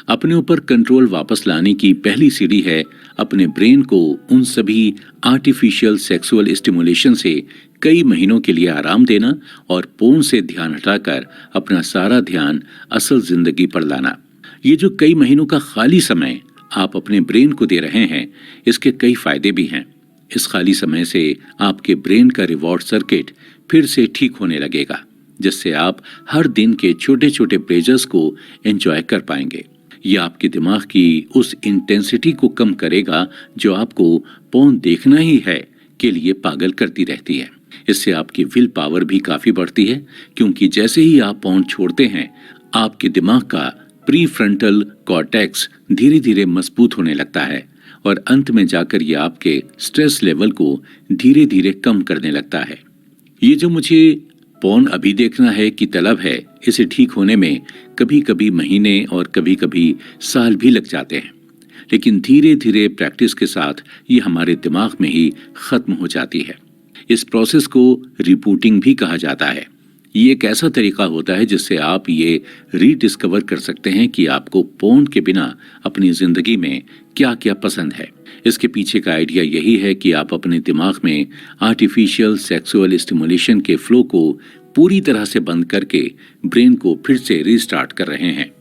अपने ऊपर कंट्रोल वापस लाने की पहली सीढ़ी है अपने ब्रेन को उन सभी आर्टिफिशियल सेक्सुअल स्टिमुलेशन से कई महीनों के लिए आराम देना और पोर्न से ध्यान हटाकर अपना सारा ध्यान असल जिंदगी पर लाना। ये जो कई महीनों का खाली समय आप अपने ब्रेन को दे रहे हैं, इसके कई फायदे भी हैं। इस खाली समय से आपके ब्रेन का रिवॉर्ड सर्किट फिर से ठीक होने लगेगा, जिससे आप हर दिन के छोटे छोटे प्लेजर्स को एंजॉय कर पाएंगे। यह आपके दिमाग की उस इंटेंसिटी को कम करेगा जो आपको पोर्न देखना ही है के लिए पागल करती रहती है। इससे आपकी विल पावर भी काफी बढ़ती है, क्योंकि जैसे ही आप पोर्न छोड़ते हैं आपके दिमाग का प्री फ्रंटल कॉर्टेक्स धीरे धीरे मजबूत होने लगता है और अंत में जाकर यह आपके स्ट्रेस लेवल को धीरे धीरे कम करने लगता है। ये जो मुझे पोर्न अभी देखना है की तलब है, इसे ठीक होने में कभी कभी महीने और कभी कभी साल भी लग जाते हैं, लेकिन धीरे धीरे प्रैक्टिस के साथ ये हमारे दिमाग में ही खत्म हो जाती है। इस प्रोसेस को रिबूटिंग भी कहा जाता है। ये एक ऐसा तरीका होता है जिससे आप ये रीडिस्कवर कर सकते हैं कि आपको पोर्न के बिना अपनी जिंदगी में क्या क्या पसंद है। इसके पीछे का आइडिया यही है कि आप अपने दिमाग में आर्टिफिशियल सेक्सुअल स्टिमुलेशन के फ्लो को पूरी तरह से बंद करके ब्रेन को फिर से रीस्टार्ट कर रहे हैं।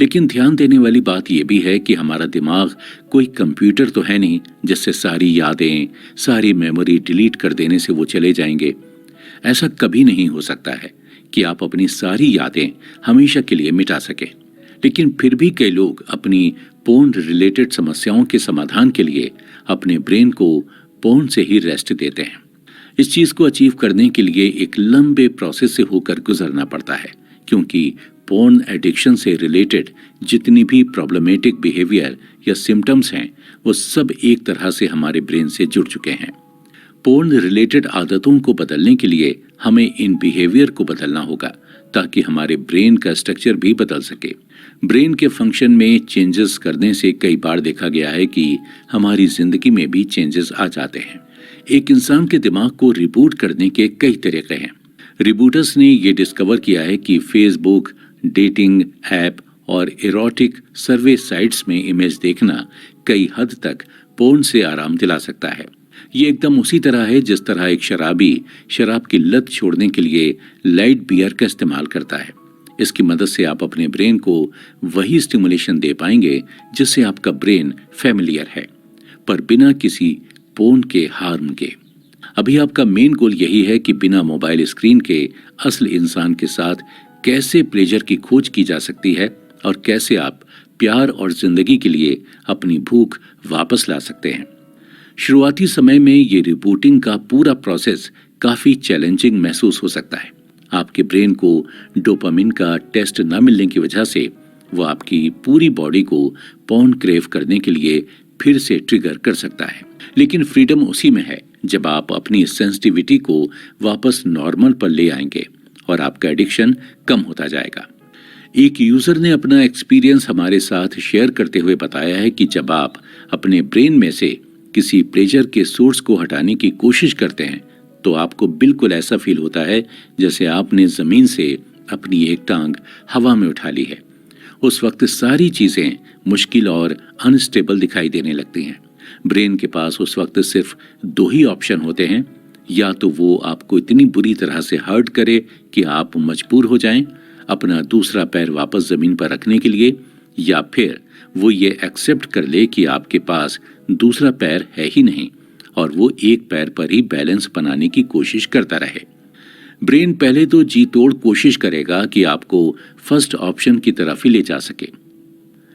लेकिन ध्यान देने वाली बात यह भी है कि हमारा दिमाग कोई कंप्यूटर तो है नहीं जिससे सारी यादें, सारी मेमोरी डिलीट कर देने से वो चले जाएंगे। ऐसा कभी नहीं हो सकता है कि आप अपनी सारी यादें हमेशा के लिए मिटा सकें। लेकिन फिर भी कई लोग अपनी पोर्न रिलेटेड समस्याओं के समाधान के लिए अपने ब्रेन को पोर्न से ही रेस्ट देते हैं। इस चीज को अचीव करने के लिए एक लंबे प्रोसेस से होकर गुजरना पड़ता है, क्योंकि पोर्न एडिक्शन से रिलेटेड जितनी भी प्रॉब्लमेटिक बिहेवियर या सिम्टम्स हैं वो सब एक तरह से हमारे ब्रेन से जुड़ चुके हैं। पोर्न रिलेटेड आदतों को बदलने के लिए हमें इन बिहेवियर को बदलना होगा ताकि हमारे ब्रेन का स्ट्रक्चर भी बदल सके। ब्रेन के फंक्शन में चेंजेस करने से कई बार देखा गया है कि हमारी जिंदगी में भी चेंजेस आ जाते हैं। एक इंसान के दिमाग को रिबूट करने के कई तरीके हैं। रिबूटर्स ने ये डिस्कवर किया है कि फेसबुक, डेटिंग ऐप और इरोटिक सर्वे साइट्स में इमेज देखना कई हद तक पोर्न से आराम दिला सकता है। ये एकदम उसी तरह है जिस तरह एक शराबी शराब की लत छोड़ने के लिए लाइट बियर का इस्तेमाल करता है। इसकी मदद से आप अपने ब्रेन को वही स्टिमुलेशन दे पाएंगे जिससे आपका ब्रेन फैमिलियर है, पर बिना किसी पोर्न के हार्म के। अभी आपका मेन गोल यही है कि बिना मोबाइल स्क्रीन के असल इंसान के साथ कैसे प्लेजर की खोज की जा सकती है और कैसे आप प्यार और जिंदगी के लिए अपनी भूख वापस ला सकते हैं। शुरुआती समय में ये रिबूटिंग का पूरा प्रोसेस काफी चैलेंजिंग महसूस हो सकता है। आपके ब्रेन को डोपामिन का टेस्ट न मिलने की वजह से वो आपकी पूरी बॉडी को पोर्न क्रेव करने के लिए फिर से ट्रिगर कर सकता है। लेकिन फ्रीडम उसी में है जब आप अपनी सेंसिटिविटी को वापस नॉर्मल पर ले आएंगे और आपका एडिक्शन कम होता जाएगा। एक यूजर ने अपना एक्सपीरियंस हमारे साथ शेयर करते हुए बताया है कि जब आप अपने ब्रेन में से किसी प्लेजर के सोर्स को हटाने की कोशिश करते हैं तो आपको बिल्कुल ऐसा फील होता है जैसे आपने जमीन से अपनी एक टांग हवा में उठा ली है। उस वक्त सारी चीजें मुश्किल और अनस्टेबल दिखाई देने लगती हैं। ब्रेन के पास उस वक्त सिर्फ दो ही ऑप्शन होते हैं, या तो वो आपको इतनी बुरी तरह से हर्ट करे कि आप मजबूर हो जाएं अपना दूसरा पैर वापस जमीन पर रखने के लिए, या फिर वो ये एक्सेप्ट कर ले कि आपके पास दूसरा पैर है ही नहीं और वो एक पैर पर ही बैलेंस बनाने की कोशिश करता रहे। ब्रेन पहले तो जी तोड़ कोशिश करेगा कि आपको फर्स्ट ऑप्शन की तरफ ही ले जा सके,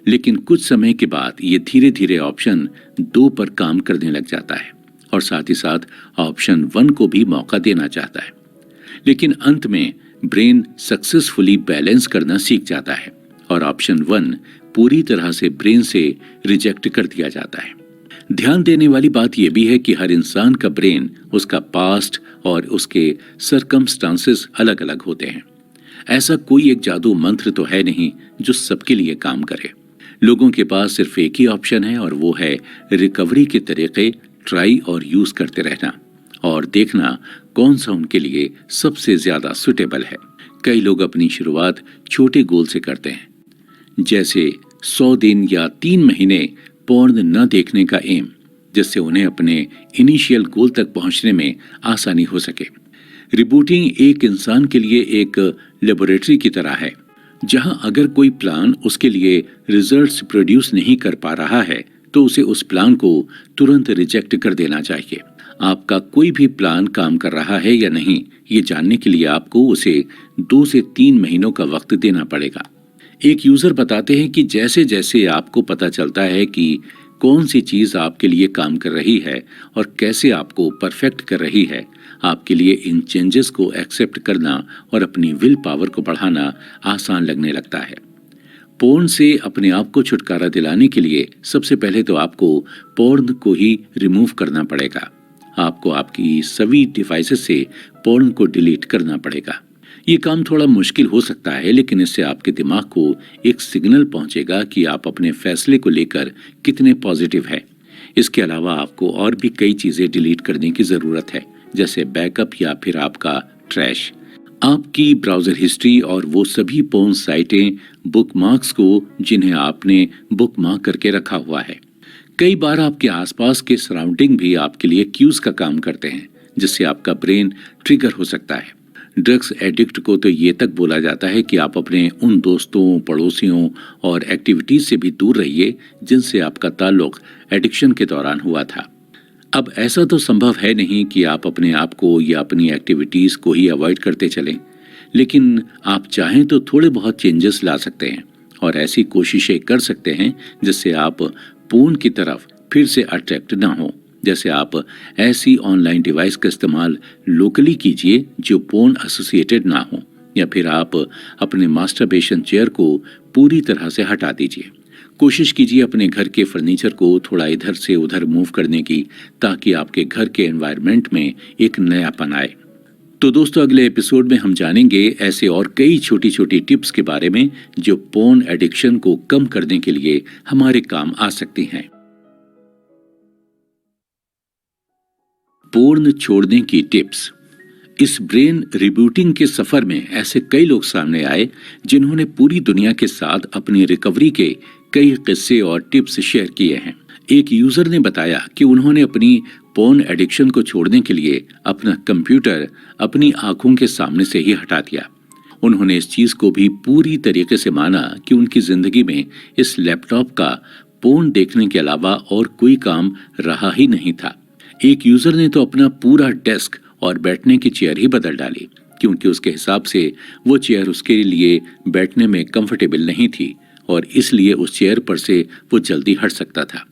लेकिन कुछ समय के बाद ये धीरे धीरे ऑप्शन 2 पर काम करने लग जाता है और साथ ही साथ ऑप्शन 1 को भी मौका देना चाहता है। लेकिन अंत में ब्रेन सक्सेसफुली बैलेंस करना सीख जाता है और ऑप्शन 1 पूरी तरह से ब्रेन से रिजेक्ट कर दिया जाता है। ध्यान देने वाली बात यह भी है कि हर इंसान का ब्रेन, उसका पास्ट और उसके सरकमस्टांसेस अलग अलग होते हैं। ऐसा कोई एक जादू मंत्र तो है नहीं जो सबके लिए काम करे। लोगों के पास सिर्फ एक ही ऑप्शन है और वो है रिकवरी के तरीके ट्राई और यूज करते रहना और देखना कौन सा उनके लिए सबसे ज्यादा सुटेबल है। कई लोग अपनी शुरुआत छोटे गोल से करते हैं, जैसे 100 दिन या 3 महीने पोर्न न देखने का एम, जिससे उन्हें अपने इनिशियल गोल तक पहुंचने में आसानी हो सके। रिबूटिंग एक इंसान के लिए एक लेबोरेटरी की तरह है, जहां अगर कोई प्लान उसके लिए रिजल्ट्स प्रोड्यूस नहीं कर पा रहा है तो उसे उस प्लान को तुरंत रिजेक्ट कर देना चाहिए। आपका कोई भी प्लान काम कर रहा है या नहीं, ये जानने के लिए आपको उसे 2 से 3 महीनों का वक्त देना पड़ेगा। एक यूजर बताते हैं कि जैसे जैसे आपको पता चलता है कि कौन सी चीज आपके लिए काम कर रही है और कैसे आपको परफेक्ट कर रही है, आपके लिए इन चेंजेस को एक्सेप्ट करना और अपनी विल पावर को बढ़ाना आसान लगने लगता है। पोर्न से अपने आप को छुटकारा दिलाने के लिए सबसे पहले तो आपको पोर्न को ही रिमूव करना पड़ेगा। आपको आपकी सभी डिवाइसेस से पोर्न को डिलीट करना पड़ेगा। ये काम थोड़ा मुश्किल हो सकता है, लेकिन इससे आपके दिमाग को एक सिग्नल पहुंचेगा कि आप अपने फैसले को लेकर कितने पॉजिटिव हैं। इसके अलावा आपको और भी कई चीजें डिलीट करने की जरूरत है, जैसे बैकअप या फिर आपका ट्रैश, आपकी ब्राउजर हिस्ट्री और वो सभी पोर्न साइटें, बुकमार्क्स को जिन्हें आपने बुकमार्क करके रखा हुआ है। कई बार आपके आसपास के सराउंडिंग भी आपके लिए क्यूज का काम करते हैं, जिससे आपका ब्रेन ट्रिगर हो सकता है। ड्रग्स एडिक्ट को तो ये तक बोला जाता है कि आप अपने उन दोस्तों, पड़ोसियों और एक्टिविटीज से भी दूर रहिए जिनसे आपका ताल्लुक एडिक्शन के दौरान हुआ था। अब ऐसा तो संभव है नहीं कि आप अपने आप को या अपनी एक्टिविटीज को ही अवॉइड करते चलें, लेकिन आप चाहें तो थोड़े बहुत चेंजेस ला सकते हैं और ऐसी कोशिशें कर सकते हैं जिससे आप पोर्न की तरफ फिर से अट्रैक्ट ना हो। जैसे आप ऐसी ऑनलाइन डिवाइस का इस्तेमाल लोकली कीजिए जो पोर्न एसोसिएटेड ना हो, या फिर आप अपने मास्टरबेशन चेयर को पूरी तरह से हटा दीजिए। कोशिश कीजिए अपने घर के फर्नीचर को थोड़ा इधर से उधर मूव करने की, ताकि आपके घर के एनवायरनमेंट में एक नयापन आए। तो दोस्तों, अगले एपिसोड में हम जानेंगे ऐसे और कई छोटी छोटी टिप्स के बारे में जो पोर्न एडिक्शन को कम करने के लिए हमारे काम आ सकती हैं। पोर्न छोड़ने की टिप्स। इस ब्रेन रिबूटिंग के सफर में ऐसे कई लोग सामने आए जिन्होंने पूरी दुनिया के साथ अपनी रिकवरी के कई किस्से और टिप्स शेयर किए हैं। एक यूजर ने बताया कि उन्होंने अपनी पोर्न एडिक्शन को छोड़ने के लिए अपना कंप्यूटर अपनी आंखों के सामने से ही हटा दिया। उन्होंने इस चीज को भी पूरी तरीके से माना कि उनकी जिंदगी में इस लैपटॉप का पोर्न देखने के अलावा और कोई काम रहा ही नहीं था। एक यूजर ने तो अपना पूरा डेस्क और बैठने की चेयर ही बदल डाली, क्योंकि उसके हिसाब से वो चेयर उसके लिए बैठने में कंफर्टेबल नहीं थी और इसलिए उस चेयर पर से वो जल्दी हट सकता था।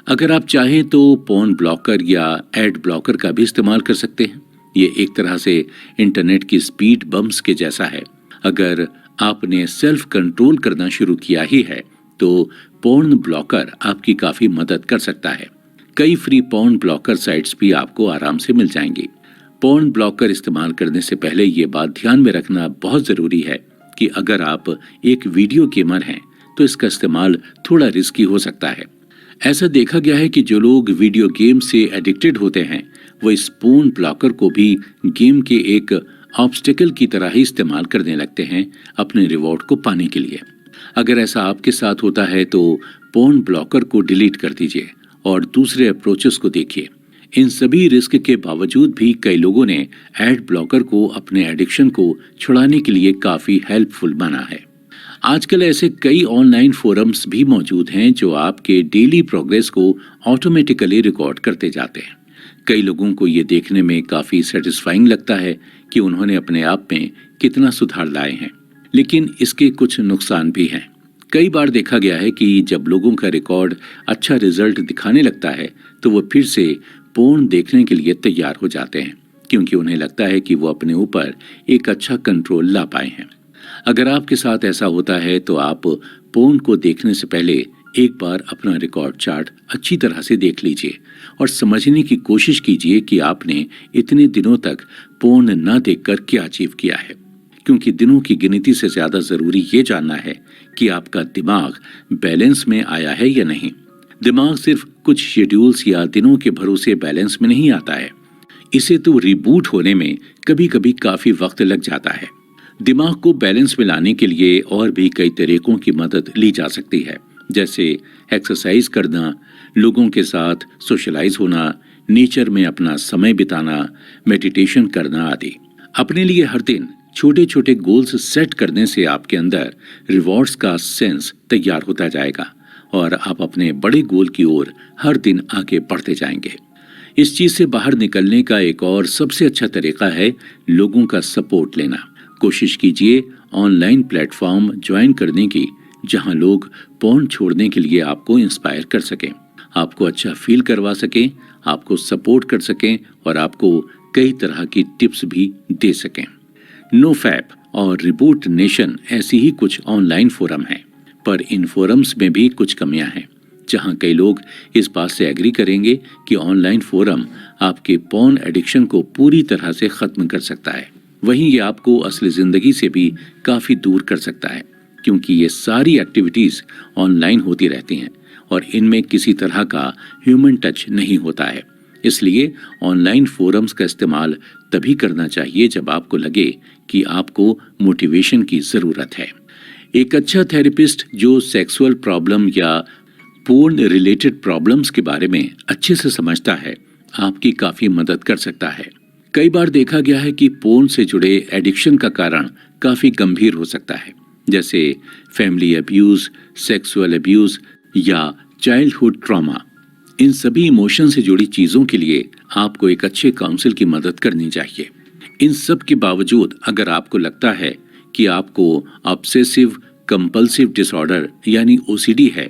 अगर आप चाहें तो पोर्न ब्लॉकर या एड ब्लॉकर का भी इस्तेमाल कर सकते हैं। ये एक तरह से इंटरनेट की स्पीड बम्प्स के जैसा है। अगर आपने सेल्फ कंट्रोल करना शुरू किया ही है तो पोर्न ब्लॉकर आपकी काफी मदद कर सकता है। कई फ्री पोर्न ब्लॉकर साइट्स भी आपको आराम से मिल जाएंगी। पोर्न ब्लॉकर इस्तेमाल करने से पहले ये बात ध्यान में रखना बहुत जरूरी है कि अगर आप एक वीडियो गेमर हैं तो इसका इस्तेमाल थोड़ा रिस्की हो सकता है। ऐसा देखा गया है कि जो लोग वीडियो गेम से एडिक्टेड होते हैं वो इस पोर्न ब्लॉकर को भी गेम के एक ऑब्स्टिकल की तरह ही इस्तेमाल करने लगते हैं अपने रिवॉर्ड को पाने के लिए। अगर ऐसा आपके साथ होता है तो पोर्न ब्लॉकर को डिलीट कर दीजिए और दूसरे अप्रोचेस को देखिए। इन सभी रिस्क के बावजूद भी कई लोगों ने एड ब्लॉकर को अपने एडिक्शन को छुड़ाने के लिए काफी हेल्पफुल माना है। आजकल ऐसे कई ऑनलाइन फोरम्स भी मौजूद हैं जो आपके डेली प्रोग्रेस को ऑटोमेटिकली रिकॉर्ड करते जाते हैं। कई लोगों को ये देखने में काफी सेटिस्फाइंग लगता है कि उन्होंने अपने आप में कितना सुधार लाए हैं, लेकिन इसके कुछ नुकसान भी हैं। कई बार देखा गया है कि जब लोगों का रिकॉर्ड अच्छा रिजल्ट दिखाने लगता है तो वो फिर से पोर्न देखने के लिए तैयार हो जाते हैं, क्योंकि उन्हें लगता है कि वो अपने ऊपर एक अच्छा कंट्रोल ला पाए हैं। अगर आपके साथ ऐसा होता है तो आप पोर्न को देखने से पहले एक बार अपना रिकॉर्ड चार्ट अच्छी तरह से देख लीजिए और समझने की कोशिश कीजिए कि आपने इतने दिनों तक पोर्न न देखकर क्या अचीव किया है, क्योंकि दिनों की गिनती से ज्यादा जरूरी ये जानना है कि आपका दिमाग बैलेंस में आया है या नहीं। दिमाग सिर्फ कुछ शेड्यूल्स या दिनों के भरोसे बैलेंस में नहीं आता है। इसे तो रिबूट होने में कभी कभी काफी वक्त लग जाता है। दिमाग को बैलेंस में लाने के लिए और भी कई तरीकों की मदद ली जा सकती है, जैसे एक्सरसाइज करना, लोगों के साथ सोशलाइज होना, नेचर में अपना समय बिताना, मेडिटेशन करना आदि। अपने लिए हर दिन छोटे छोटे गोल्स सेट करने से आपके अंदर रिवॉर्ड्स का सेंस तैयार होता जाएगा और आप अपने बड़े गोल की ओर हर दिन आगे बढ़ते जाएंगे। इस चीज से बाहर निकलने का एक और सबसे अच्छा तरीका है लोगों का सपोर्ट लेना। कोशिश कीजिए ऑनलाइन प्लेटफॉर्म ज्वाइन करने की जहां लोग पोर्न छोड़ने के लिए आपको इंस्पायर कर सकें, आपको अच्छा फील करवा सकें, आपको सपोर्ट कर सकें और आपको कई तरह की टिप्स भी दे सकें। नोफैप और रिबूट नेशन ऐसी ही कुछ ऑनलाइन फोरम हैं, पर इन फोरम्स में भी कुछ कमियां हैं, जहां कई लोग इस बात से एग्री करेंगे कि ऑनलाइन फोरम आपके पोर्न एडिक्शन को पूरी तरह से खत्म कर सकता है। वहीं ये आपको असली जिंदगी से भी काफी दूर कर सकता है, क्योंकि ये सारी एक्टिविटीज ऑनलाइन होती रहती हैं और इनमें किसी तरह का ह्यूमन टच नहीं होता है। इसलिए ऑनलाइन फोरम्स का इस्तेमाल तभी करना चाहिए जब आपको लगे कि आपको मोटिवेशन की जरूरत है। एक अच्छा थेरेपिस्ट जो सेक्सुअल प्रॉब्लम या पोर्न रिलेटेड प्रॉब्लम्स के बारे में अच्छे से समझता है, आपकी काफी मदद कर सकता है। कई बार देखा गया है कि पोर्न से जुड़े एडिक्शन का कारण काफी गंभीर हो सकता है, जैसे फैमिली अब्यूज, सेक्सुअल अब्यूज या चाइल्डहुड ट्रॉमा। इन सभी इमोशन से जुड़ी चीजों के लिए आपको एक अच्छे काउंसिल की मदद करनी चाहिए। इन सब के बावजूद अगर आपको लगता है कि आपको ऑब्सेसिव कंपल्सिव डिसऑर्डर यानी ओसीडी है,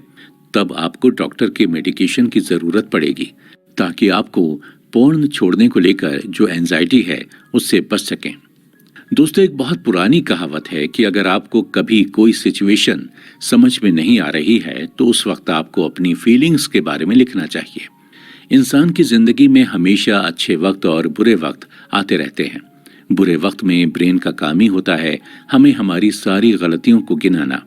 तब आपको डॉक्टर के मेडिकेशन की जरूरत पड़ेगी, ताकि आपको पोर्न छोड़ने को लेकर जो एंजाइटी है उससे बच सकें। दोस्तों, एक बहुत पुरानी कहावत है कि अगर आपको कभी कोई सिचुएशन समझ में नहीं आ रही है तो उस वक्त आपको अपनी फीलिंग्स के बारे में लिखना चाहिए। इंसान की जिंदगी में हमेशा अच्छे वक्त और बुरे वक्त आते रहते हैं। बुरे वक्त में ब्रेन का काम ही होता है हमें हमारी सारी गलतियों को गिनाना।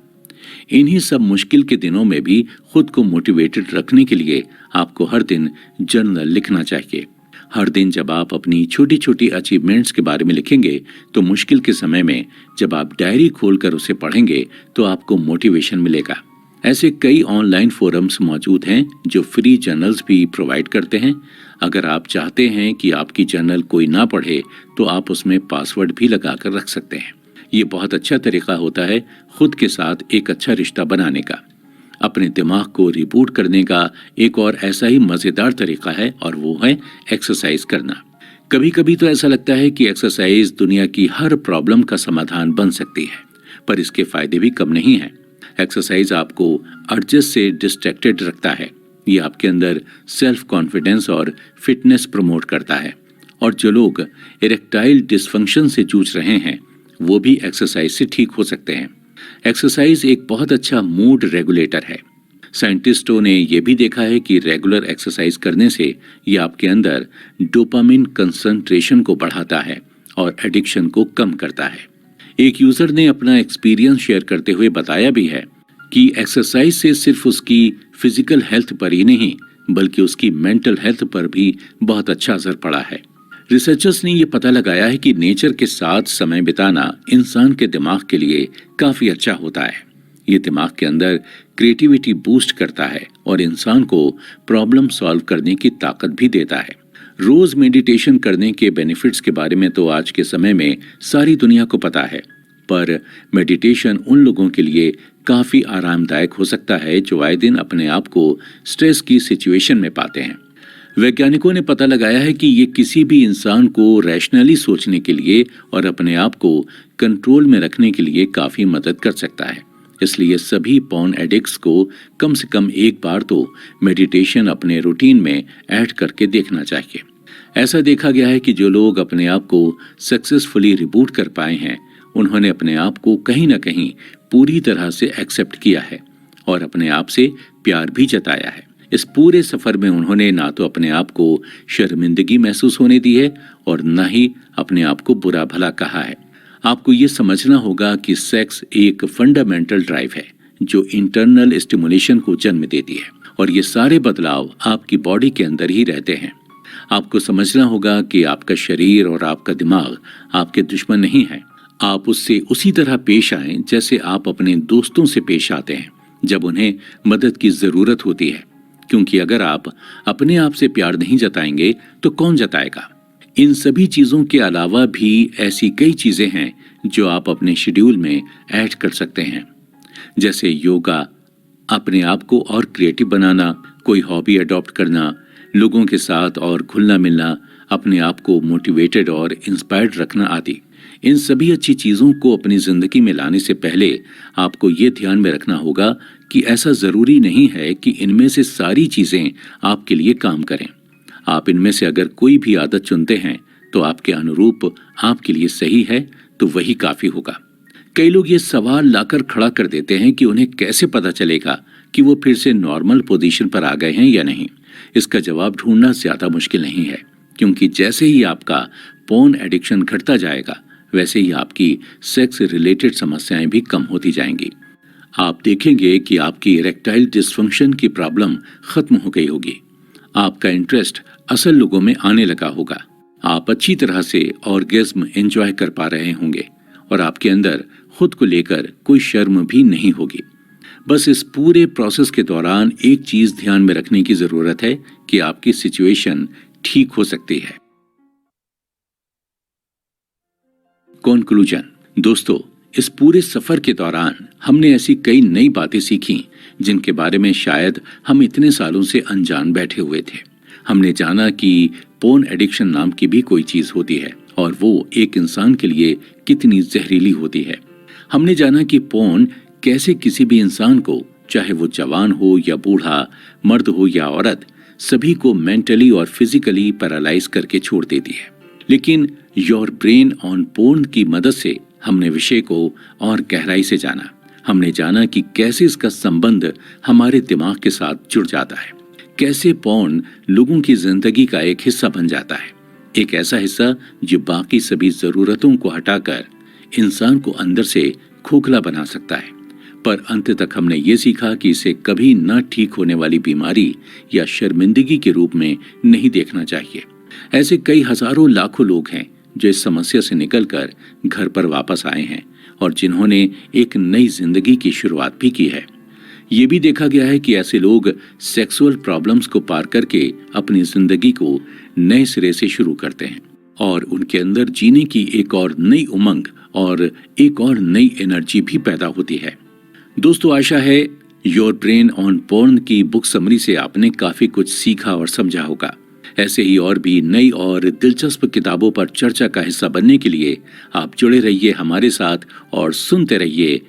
इन्हीं सब मुश्किल के दिनों में भी खुद को मोटिवेटेड रखने के लिए आपको हर दिन जर्नल लिखना चाहिए। हर दिन जब आप अपनी छोटी छोटी अचीवमेंट्स के बारे में लिखेंगे तो मुश्किल के समय में जब आप डायरी खोलकर उसे पढ़ेंगे तो आपको मोटिवेशन मिलेगा। ऐसे कई ऑनलाइन फोरम्स मौजूद हैं जो फ्री जर्नल्स भी प्रोवाइड करते हैं। अगर आप चाहते हैं कि आपकी जर्नल कोई ना पढ़े तो आप उसमें पासवर्ड भी लगाकर रख सकते हैं। ये बहुत अच्छा तरीका होता है खुद के साथ एक अच्छा रिश्ता बनाने का। अपने दिमाग को रिबूट करने का एक और ऐसा ही मजेदार तरीका है और वो है एक्सरसाइज करना। कभी कभी तो ऐसा लगता है कि एक्सरसाइज दुनिया की हर प्रॉब्लम का समाधान बन सकती है, पर इसके फायदे भी कम नहीं है। एक्सरसाइज आपको एडजस्ट से डिस्ट्रैक्टेड रखता है। ये आपके अंदर सेल्फ कॉन्फिडेंस और फिटनेस प्रमोट करता है। और जो लोग इरेक्टाइल डिसफंक्शन से जूझ रहे हैं वो भी एक्सरसाइज से ठीक हो सकते हैं। एक्सरसाइज एक बहुत अच्छा मूड रेगुलेटर है। साइंटिस्टों ने यह भी देखा है कि रेगुलर एक्सरसाइज करने से ये आपके अंदर डोपामिन कंसंट्रेशन को बढ़ाता है और एडिक्शन को कम करता है। एक यूजर ने अपना एक्सपीरियंस शेयर करते हुए बताया भी है कि एक्सरसाइज से सिर्फ उसकी फिजिकल हेल्थ पर ही नहीं बल्कि उसकी मेंटल हेल्थ पर भी बहुत अच्छा असर पड़ा है। रिसर्चर्स ने यह पता लगाया है कि नेचर के साथ समय बिताना इंसान के दिमाग के लिए काफी अच्छा होता है। ये दिमाग के अंदर क्रिएटिविटी बूस्ट करता है और इंसान को प्रॉब्लम सॉल्व करने की ताकत भी देता है। रोज मेडिटेशन करने के बेनिफिट्स के बारे में तो आज के समय में सारी दुनिया को पता है, पर मेडिटेशन उन लोगों के लिए काफी आरामदायक हो सकता है जो आए दिन अपने आप को स्ट्रेस की सिचुएशन में पाते हैं। वैज्ञानिकों ने पता लगाया है कि ये किसी भी इंसान को रैशनली सोचने के लिए और अपने आप को कंट्रोल में रखने के लिए काफी मदद कर सकता है। इसलिए सभी पॉर्न एडिक्ट्स को कम से कम एक बार तो मेडिटेशन अपने रूटीन में ऐड करके देखना चाहिए। ऐसा देखा गया है कि जो लोग अपने आप को सक्सेसफुली रिबूट कर पाए हैं, उन्होंने अपने आप को कहीं ना कहीं पूरी तरह से एक्सेप्ट किया है और अपने आप से प्यार भी जताया है। इस पूरे सफर में उन्होंने ना तो अपने आप को शर्मिंदगी महसूस होने दी है और न ही अपने आप को बुरा भला कहा है। आपको ये समझना होगा कि सेक्स एक फंडामेंटल ड्राइव है जो इंटरनल स्टिमुलेशन को जन्म देती है और ये सारे बदलाव आपकी बॉडी के अंदर ही रहते हैं। आपको समझना होगा कि आपका शरीर और आपका दिमाग आपके दुश्मन नहीं है। आप उससे उसी तरह पेश आएं जैसे आप अपने दोस्तों से पेश आते हैं जब उन्हें मदद की जरूरत होती है, क्योंकि अगर आप अपने आप से प्यार नहीं जताएंगे तो कौन जताएगा। इन सभी चीजों के अलावा भी ऐसी कई चीजें हैं जो आप अपने शेड्यूल में ऐड कर सकते हैं, जैसे योगा, अपने आप को और क्रिएटिव बनाना, कोई हॉबी अडॉप्ट करना, लोगों के साथ और घुलना मिलना, अपने आप को मोटिवेटेड और इंस्पायर्ड रखना आदि। इन सभी अच्छी चीजों को अपनी जिंदगी में लाने से पहले आपको ये ध्यान में रखना होगा कि ऐसा जरूरी नहीं है कि इनमें से सारी चीजें आपके लिए काम करें। आप इनमें से अगर कोई भी आदत चुनते हैं तो आपके अनुरूप आपके लिए सही है तो वही काफी होगा। कई लोग ये सवाल लाकर खड़ा कर देते हैं कि उन्हें कैसे पता चलेगा कि वो फिर से नॉर्मल पोजीशन पर आ गए हैं या नहीं। इसका जवाब ढूंढना ज्यादा मुश्किल नहीं है, क्योंकि जैसे ही आपका पोर्न एडिक्शन घटता जाएगा वैसे ही आपकी सेक्स रिलेटेड समस्याएं भी कम होती जाएंगी। आप देखेंगे कि आपकी इरेक्टाइल डिस्फंक्शन की प्रॉब्लम खत्म हो गई होगी। आपका इंटरेस्ट असल लोगों में आने लगा होगा। आप अच्छी तरह से ऑर्गेज्म एंजॉय कर पा रहे होंगे और आपके अंदर खुद को लेकर कोई शर्म भी नहीं होगी। बस इस पूरे प्रोसेस के दौरान एक चीज ध्यान में रखने की जरूरत है कि आपकी सिचुएशन ठीक हो सकती है। कंक्लूजन। दोस्तों, इस पूरे सफर के दौरान हमने ऐसी कई नई बातें सीखी जिनके बारे में शायद हम इतने सालों से अनजान बैठे हुए थे। हमने जाना कि पोर्न एडिक्शन नाम की भी कोई चीज होती है और वो एक इंसान के लिए कितनी जहरीली होती है। हमने जाना कि पोर्न कैसे किसी भी इंसान को, चाहे वो जवान हो या बूढ़ा, मर्द हो या औरत, सभी को मेंटली और फिजिकली पैरालाइज करके छोड़ देती है। लेकिन योर ब्रेन ऑन पोर्न की मदद से हमने विषय को और गहराई से जाना। हमने जाना कि कैसे इसका संबंध हमारे दिमाग के साथ जुड़ जाता है, कैसे पोर्न लोगों की जिंदगी का एक हिस्सा बन जाता है, एक ऐसा हिस्सा जो बाकी सभी जरूरतों को हटाकर इंसान को अंदर से खोखला बना सकता है। पर अंत तक हमने ये सीखा कि इसे कभी न ठीक होने वाली बीमारी या शर्मिंदगी के रूप में नहीं देखना चाहिए। ऐसे कई हजारों लाखों लोग हैं जो इस समस्या से निकलकर घर पर वापस आए हैं और जिन्होंने एक नई जिंदगी की शुरुआत भी की है। ये भी देखा गया है कि ऐसे लोग सेक्सुअल प्रॉब्लम्स को पार करके अपनी जिंदगी को नए सिरे से शुरू करते हैं और उनके अंदर जीने की एक और नई उमंग और एक और नई एनर्जी भी पैदा होती है। दोस्तों, आशा है योर ब्रेन ऑन पोर्न की बुक समरी से आपने काफी कुछ सीखा और समझा होगा। ऐसे ही और भी नई और दिलचस्प किताबों पर चर्चा का हिस्सा बनने के लिए आप जुड़े रहिए हमारे साथ और सुनते रहिए